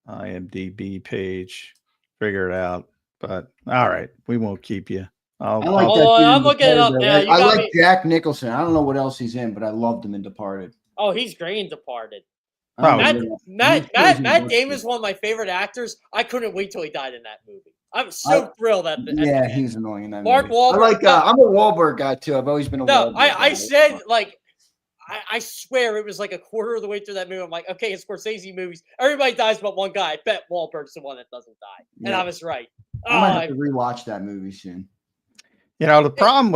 IMDb page, figure it out. But all right, we won't keep you. I like that dude I'm in looking it up Departed, now. right? I like Jack Nicholson. I don't know what else he's in, but I loved him in Departed. Oh, he's great in Departed. Matt Matt Damon's one of my favorite actors. I couldn't wait till he died in that movie. I'm so thrilled at the end. He's annoying in that Mark movie. Wahlberg. I'm a Wahlberg guy too. I've always been a Wahlberg guy. I said like I swear it was like a quarter of the way through that movie. I'm like, okay, it's Scorsese movies. Everybody dies but one guy. I bet Wahlberg's the one that doesn't die. And I was right. I might have to rewatch that movie soon. You know, the problem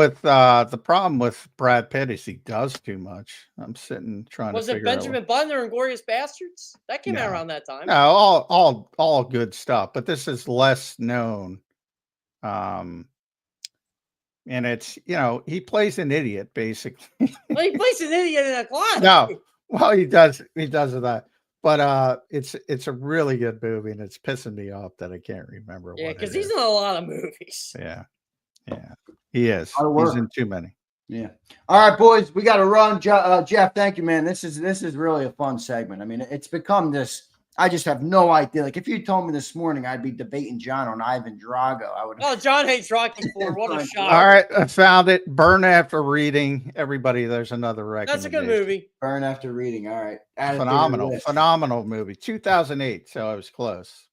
with Brad Pitt is he does too much. I'm sitting trying to figure out. Was it Benjamin Button and Glorious Bastards? That came out around that time. No, all good stuff, but this is less known. And it's, he plays an idiot basically. Well, he plays an idiot in a closet. No, well, he does that. But it's a really good movie, and it's pissing me off that I can't remember. Yeah, because he's in a lot of movies. Yeah, he is. He's in too many. Yeah. All right, boys, we got to run. Jeff, thank you, man. This is really a fun segment. I mean, it's become this. I just have no idea. Like, if you told me this morning I'd be debating John on Ivan Drago, I would. Oh, John hates Rocky IV. What a shock! All right, I found it. Burn After Reading. Everybody, there's another recommendation. That's a good movie. Burn After Reading. All right. Phenomenal movie. 2008, so I was close.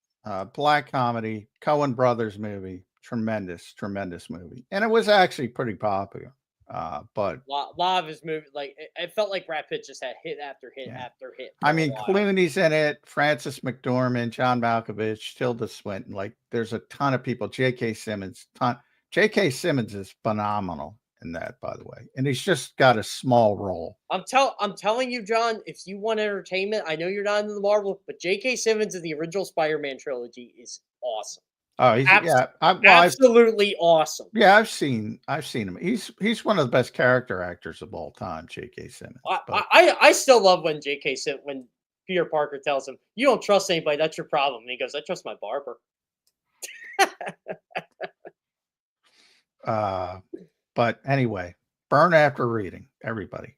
Black comedy, Coen Brothers movie. Tremendous movie. And it was actually pretty popular. But a lot of his movies, like it felt like Brad Pitt just had hit after hit after hit. I mean, Clooney's in it, Francis McDormand, John Malkovich, Tilda Swinton. Like, there's a ton of people. J.K. Simmons, J.K. Simmons is phenomenal in that, by the way, and he's just got a small role. I'm telling you, John. If you want entertainment, I know you're not into the Marvel, but J.K. Simmons in the original Spider-Man trilogy is awesome. Oh, he's absolutely awesome. Yeah, I've seen him. He's one of the best character actors of all time, J.K. Simmons. I still love when when Peter Parker tells him, "You don't trust anybody. That's your problem." And he goes, "I trust my barber." But anyway, Burn After Reading, everybody,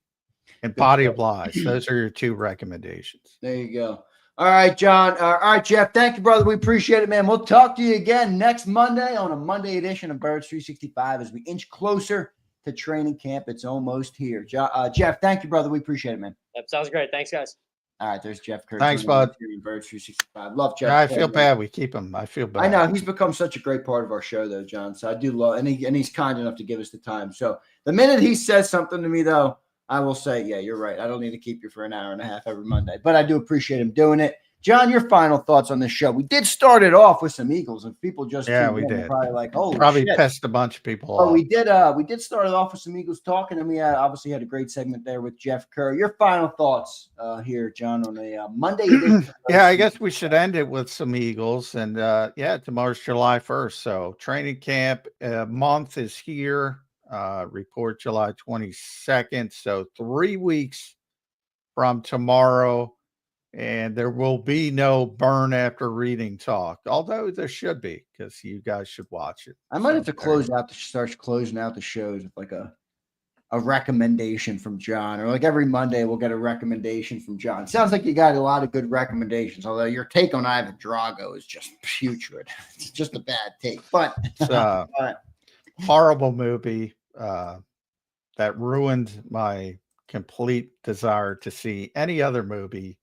and Body of Lies. Those are your 2 recommendations. There you go. All right, John. All right, Jeff. Thank you, brother. We appreciate it, man. We'll talk to you again next Monday on a Monday edition of Birds 365 as we inch closer to training camp. It's almost here. Jeff, thank you, brother. We appreciate it, man. That sounds great. Thanks, guys. All right, there's Jeff Kerr. Thanks, bud. Birds 365. Love Jeff. Yeah, I feel bad. We keep him. I feel bad. I know. He's become such a great part of our show, though, John. So I do love, and he's kind enough to give us the time. So the minute he says something to me, though, I will say, yeah, you're right. I don't need to keep you for an hour and a half every Monday, but I do appreciate him doing it. John, your final thoughts on this show? We did start it off with some Eagles, and people just we did. Probably like, holy probably shit. pissed a bunch of people But off. we did start it off with some Eagles talk, and then we obviously had a great segment there with Jeff Kerr. Your final thoughts here, John, on a Monday edition. Yeah, I guess we should end it with some Eagles, and tomorrow's July 1st, so training camp month is here. Report July 22nd, so 3 weeks from tomorrow. And there will be no burn after reading talk, although there should be, because you guys should watch it. I might have to start closing out the shows with like a recommendation from John, or like every Monday we'll get a recommendation from John. Sounds like you got a lot of good recommendations, although your take on Ivan Drago is just putrid. It's just a bad take, but it's horrible movie that ruined my complete desire to see any other movie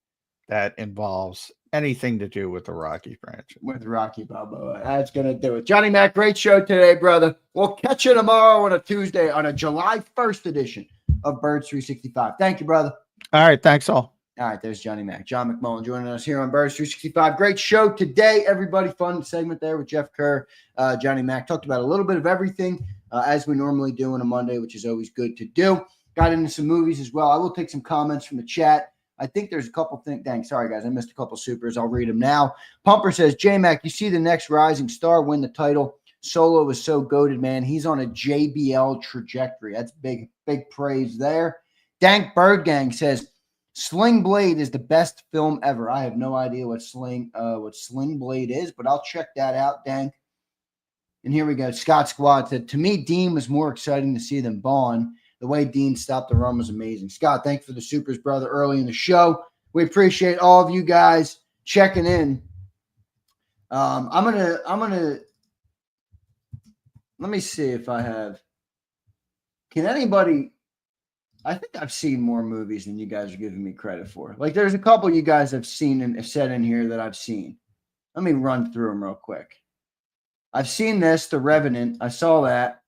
that involves anything to do with the Rocky franchise. With Rocky Balboa. That's going to do it. Johnny Mac, great show today, brother. We'll catch you tomorrow on a Tuesday on a July 1st edition of Birds 365. Thank you, brother. All right. Thanks all. All right. There's Johnny Mac. John McMullen joining us here on Birds 365. Great show today, everybody. Fun segment there with Jeff Kerr. Johnny Mac talked about a little bit of everything as we normally do on a Monday, which is always good to do. Got into some movies as well. I will take some comments from the chat. I think there's a couple things. Dang, sorry, guys. I missed a couple supers. I'll read them now. Pumper says, J-Mac, you see the next rising star win the title. Solo is so goated, man. He's on a JBL trajectory. That's big praise there. Dank Bird Gang says, Sling Blade is the best film ever. I have no idea what Sling Blade is, but I'll check that out, Dank. And here we go. Scott Squad said, to me, Dean was more exciting to see than Bond. The way Dean stopped the run was amazing. Scott, thanks for the supers, brother, early in the show. We appreciate all of you guys checking in. I'm gonna let me see if I have. Can anybody? I think I've seen more movies than you guys are giving me credit for. Like, there's a couple you guys have seen and have said in here that I've seen. Let me run through them real quick. I've seen this, The Revenant. I saw that.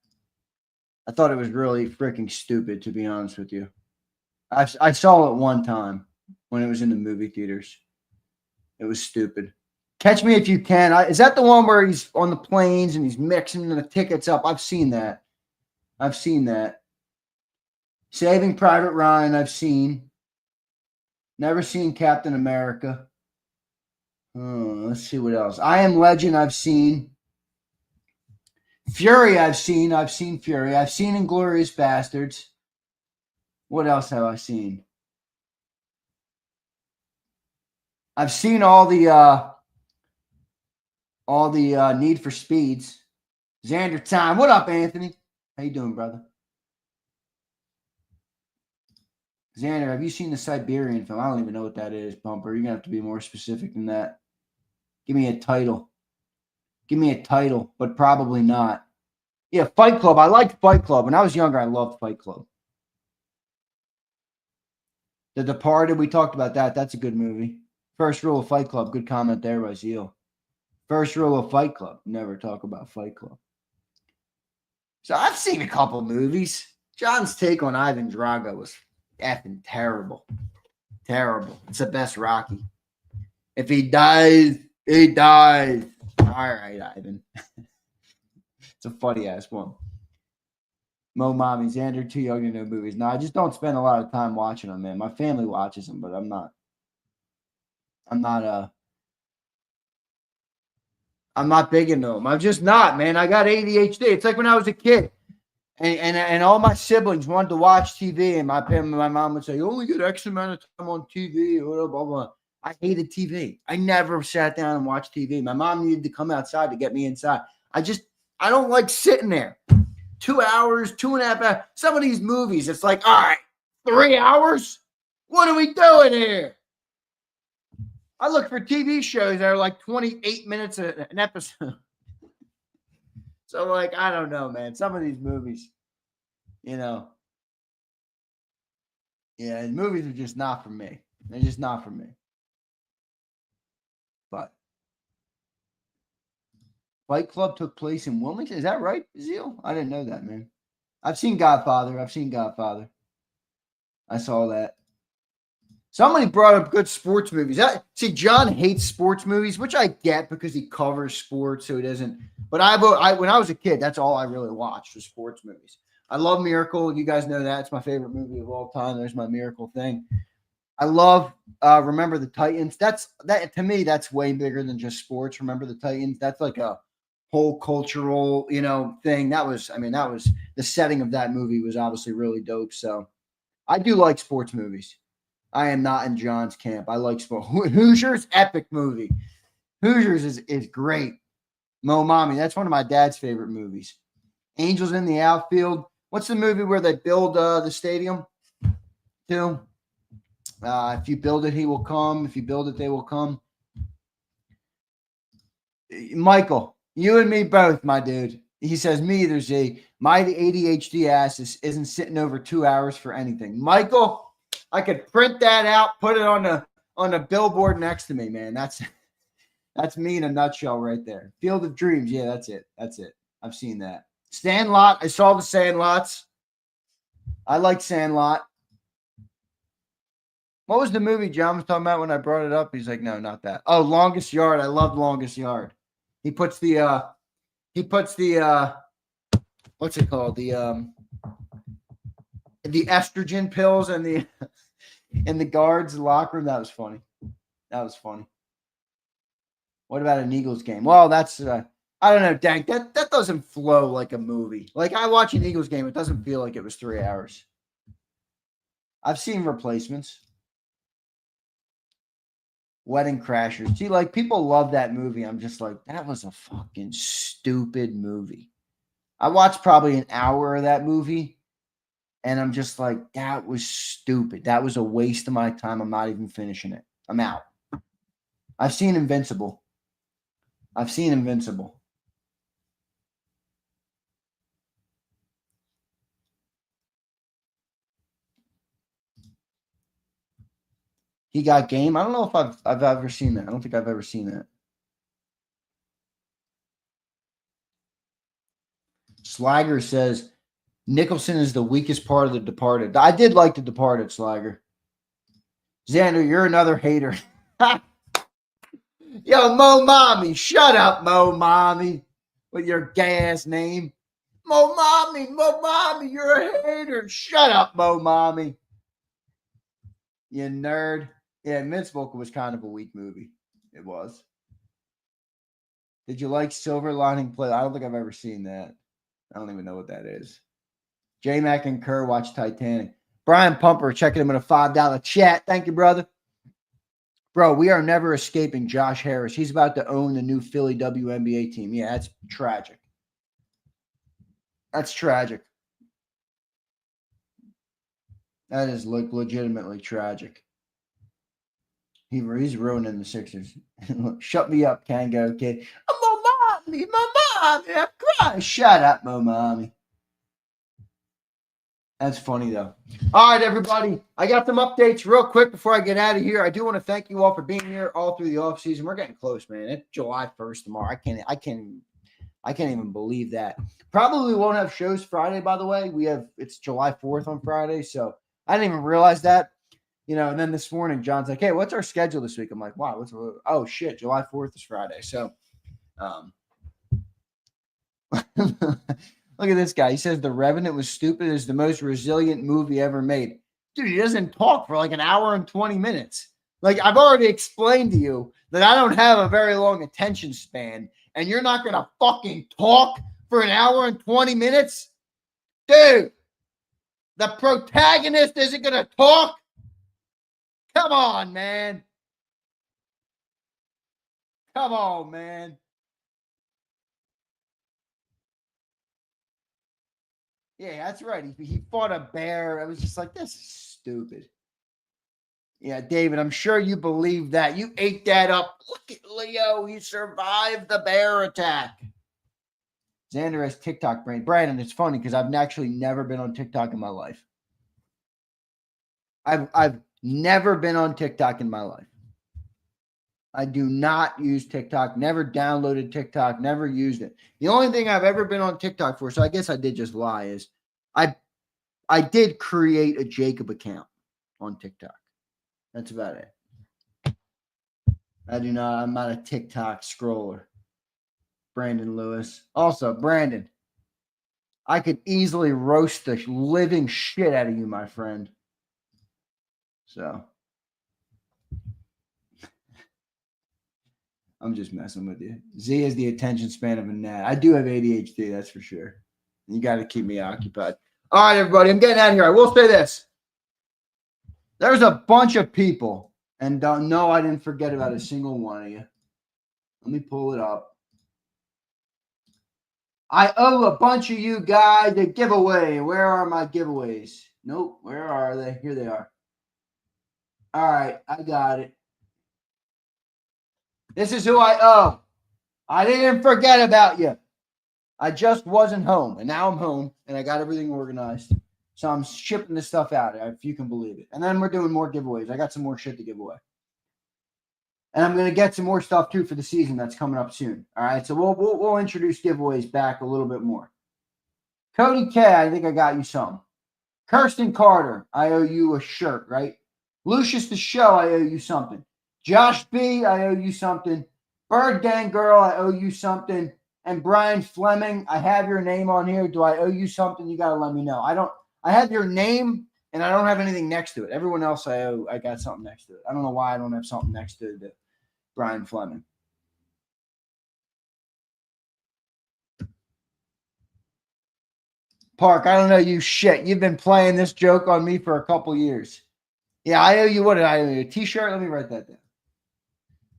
I thought it was really freaking stupid, to be honest with you. I saw it one time when it was in the movie theaters. It was stupid. Catch Me If You Can. Is that the one where he's on the planes and he's mixing the tickets up? I've seen that. Saving Private Ryan, I've seen. Never seen Captain America. Let's see what else. I Am Legend, I've seen. Fury, I've seen Fury. I've seen Inglourious Bastards. What else have I seen? I've seen all the Need for Speeds. Zander Time. What up, Anthony? How you doing, brother? Xander, have you seen the Siberian film? I don't even know what that is, Bumper. You're going to have to be more specific than that. Give me a title. But probably not. Yeah, Fight Club. I liked Fight Club. When I was younger, I loved Fight Club. The Departed, we talked about that. That's a good movie. First Rule of Fight Club. Good comment there by Zeal. First Rule of Fight Club. Never talk about Fight Club. So I've seen a couple movies. John's take on Ivan Drago was effing terrible. Terrible. It's the best Rocky. If he dies, he dies. All right, Ivan. It's a funny-ass one. Mo Mommy, Xander, too young to know movies. No, I just don't spend a lot of time watching them, man. My family watches them, but I'm not big into them. I'm just not, man. I got ADHD. It's like when I was a kid. And all my siblings wanted to watch TV, and my mom would say, you only get X amount of time on TV, blah, blah, blah. I hated TV. I never sat down and watched TV. My mom needed to come outside to get me inside. I don't like sitting there. 2 hours, 2.5 hours. Some of these movies, it's like, all right, 3 hours? What are we doing here? I look for TV shows that are like 28 minutes an episode. So, like, I don't know, man. Some of these movies, yeah, movies are just not for me. They're just not for me. But Fight Club took place in Wilmington. Is that right, Zeal? I didn't know that, man. I've seen Godfather. I saw that. Somebody brought up good sports movies. See, John hates sports movies, which I get because he covers sports, so he doesn't. But when I was a kid, that's all I really watched was sports movies. I love Miracle. You guys know that. It's my favorite movie of all time. There's my Miracle thing. I love Remember the Titans. That to me, that's way bigger than just sports. Remember the Titans. That's like a whole cultural, thing. That was the setting of that movie was obviously really dope. So I do like sports movies. I am not in John's camp. I like sport. Hoosiers, epic movie. Hoosiers is great. Mo Mommy, that's one of my dad's favorite movies. Angels in the Outfield. What's the movie where they build the stadium? Too. If you build it, he will come. If you build it, they will come. Michael, you and me both, my dude. He says, me either, Z. My ADHD ass isn't sitting over 2 hours for anything. Michael, I could print that out, put it on a billboard next to me, man. That's me in a nutshell right there. Field of Dreams. Yeah, that's it. I've seen that. Sandlot. I saw the Sandlots. I like Sandlot. What was the movie John was talking about when I brought it up? He's like, no, not that. Oh, Longest Yard. I love Longest Yard. He puts the what's it called? The estrogen pills and the guards locker room. That was funny. What about an Eagles game? Well, that's I don't know, Dank. That doesn't flow like a movie. Like I watch an Eagles game, it doesn't feel like it was 3 hours. I've seen Replacements. Wedding Crashers. See, like people love that movie. I'm just like, that was a fucking stupid movie. I watched probably an hour of that movie, and I'm just like, that was stupid. That was a waste of my time. I'm not even finishing it. I'm out. I've seen Invincible. He Got Game. I don't know if I've ever seen that. I don't think I've ever seen that. Slager says Nicholson is the weakest part of The Departed. I did like The Departed, Slager. Xander, you're another hater. Yo, Mo Mommy. Shut up, Mo Mommy. With your gay-ass name. Mo Mommy, you're a hater. Shut up, Mo Mommy. You nerd. Yeah, Invincible was kind of a weak movie. It was. Did you like Silver Lining Play? I don't think I've ever seen that. I don't even know what that is. J-Mac and Kerr watch Titanic. Brian Pumper checking him in a $5 chat. Thank you, brother. Bro, we are never escaping Josh Harris. He's about to own the new Philly WNBA team. Yeah, that's tragic. That is legitimately tragic. He's ruining the Sixers. Shut me up, Kango kid. Oh, Mo Mommy, I'm crying. Shut up, Mo Mommy. That's funny, though. All right, everybody. I got some updates real quick before I get out of here. I do want to thank you all for being here all through the offseason. We're getting close, man. It's July 1st tomorrow. I can't even believe that. Probably won't have shows Friday, by the way. It's July 4th on Friday, so I didn't even realize that. And then this morning, John's like, hey, what's our schedule this week? I'm like, wow, oh, shit, July 4th is Friday. So, look at this guy. He says The Revenant was stupid. It's the most resilient movie ever made. Dude, he doesn't talk for like an hour and 20 minutes. Like, I've already explained to you that I don't have a very long attention span, and you're not going to fucking talk for an hour and 20 minutes? Dude, the protagonist isn't going to talk? Come on, man. Yeah, that's right. He fought a bear. I was just like, this is stupid. Yeah, David, I'm sure you believe that. You ate that up. Look at Leo. He survived the bear attack. Xander has TikTok brain. Brandon, it's funny because I've actually never been on TikTok in my life. I've never been on TikTok in my life. I do not use TikTok. Never downloaded TikTok. Never used it. The only thing I've ever been on TikTok for, so I guess I did just lie, is I did create a JAKIB account on TikTok. That's about it. I'm not a TikTok scroller. Brandon Lewis. Also, Brandon, I could easily roast the living shit out of you, my friend. So, I'm just messing with you. Z is the attention span of a gnat. I do have ADHD, that's for sure. You got to keep me occupied. All right, everybody, I'm getting out of here. I will say this. There's a bunch of people, and no, I didn't forget about a single one of you. Let me pull it up. I owe a bunch of you guys a giveaway. Where are my giveaways? Nope. Where are they? Here they are. All right. I got it. This is who I owe. I didn't forget about you. I just wasn't home. And now I'm home. And I got everything organized. So I'm shipping this stuff out, if you can believe it. And then we're doing more giveaways. I got some more shit to give away. And I'm going to get some more stuff, too, for the season that's coming up soon. All right, so we'll introduce giveaways back a little bit more. Cody K, I think I got you some. Kirsten Carter, I owe you a shirt, right? Lucius the Show, I owe you something. Josh B, I owe you something. Bird Gang Girl, I owe you something. And Brian Fleming, I have your name on here. Do I owe you something? You got to let me know. I have your name, and I don't have anything next to it. Everyone else I got something next to it. I don't know why I don't have something next to it. Brian Fleming. Park, I don't know you shit. You've been playing this joke on me for a couple years. Yeah, I owe you, what did I owe you? A t-shirt? Let me write that down.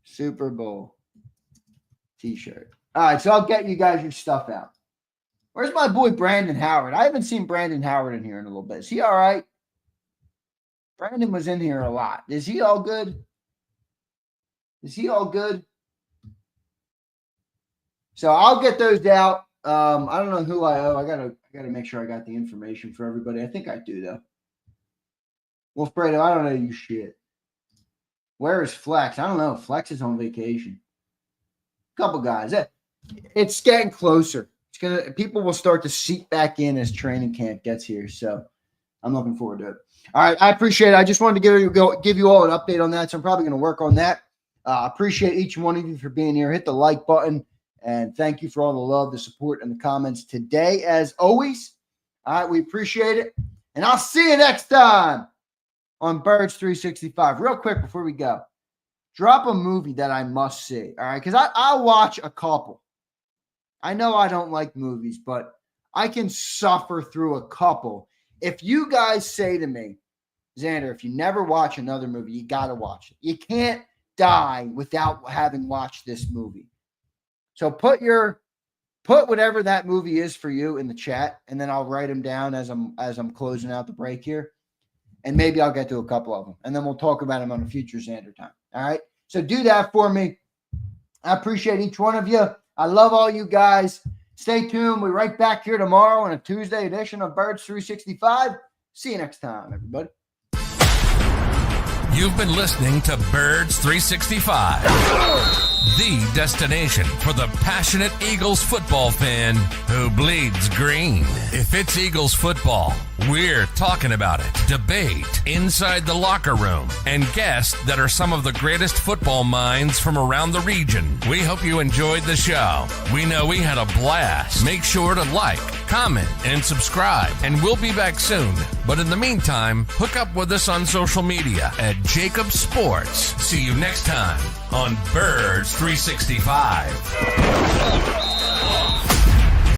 Super Bowl t-shirt. All right, so I'll get you guys your stuff out. Where's my boy Brandon Howard? I haven't seen Brandon Howard in here in a little bit. Is he all right? Brandon was in here a lot. Is he all good? Is he all good? So I'll get those out. I don't know who I owe. I gotta make sure I got the information for everybody. I think I do though. Wolfredo, I don't know you shit. Where is Flex? I don't know. Flex is on vacation. Couple guys. It's getting closer. People will start to seep back in as training camp gets here. So I'm looking forward to it. All right, I appreciate it. I just wanted to give you all an update on that. So I'm probably going to work on that. Appreciate each one of you for being here. Hit the like button. And thank you for all the love, the support, and the comments today, as always. All right, we appreciate it. And I'll see you next time on Birds 365. Real quick before we go, drop a movie that I must see. All right, because I'll watch a couple. I know I don't like movies, but I can suffer through a couple. If you guys say to me, Xander, if you never watch another movie, you got to watch it. You can't die without having watched this movie. So put whatever that movie is for you in the chat, and then I'll write them down as I'm closing out the break here. And maybe I'll get to a couple of them, and then we'll talk about them on a future Xander time. All right? So do that for me. I appreciate each one of you. I love all you guys. Stay tuned. We're right back here tomorrow on a Tuesday edition of Birds 365. See you next time, everybody. You've been listening to Birds 365, the destination for the passionate Eagles football fan who bleeds green. If it's Eagles football, we're talking about it. Debate, inside the locker room, and guests that are some of the greatest football minds from around the region. We hope you enjoyed the show. We know we had a blast. Make sure to like, comment, and subscribe, and we'll be back soon. But in the meantime, hook up with us on social media at JAKIB Sports. See you next time on Birds 365.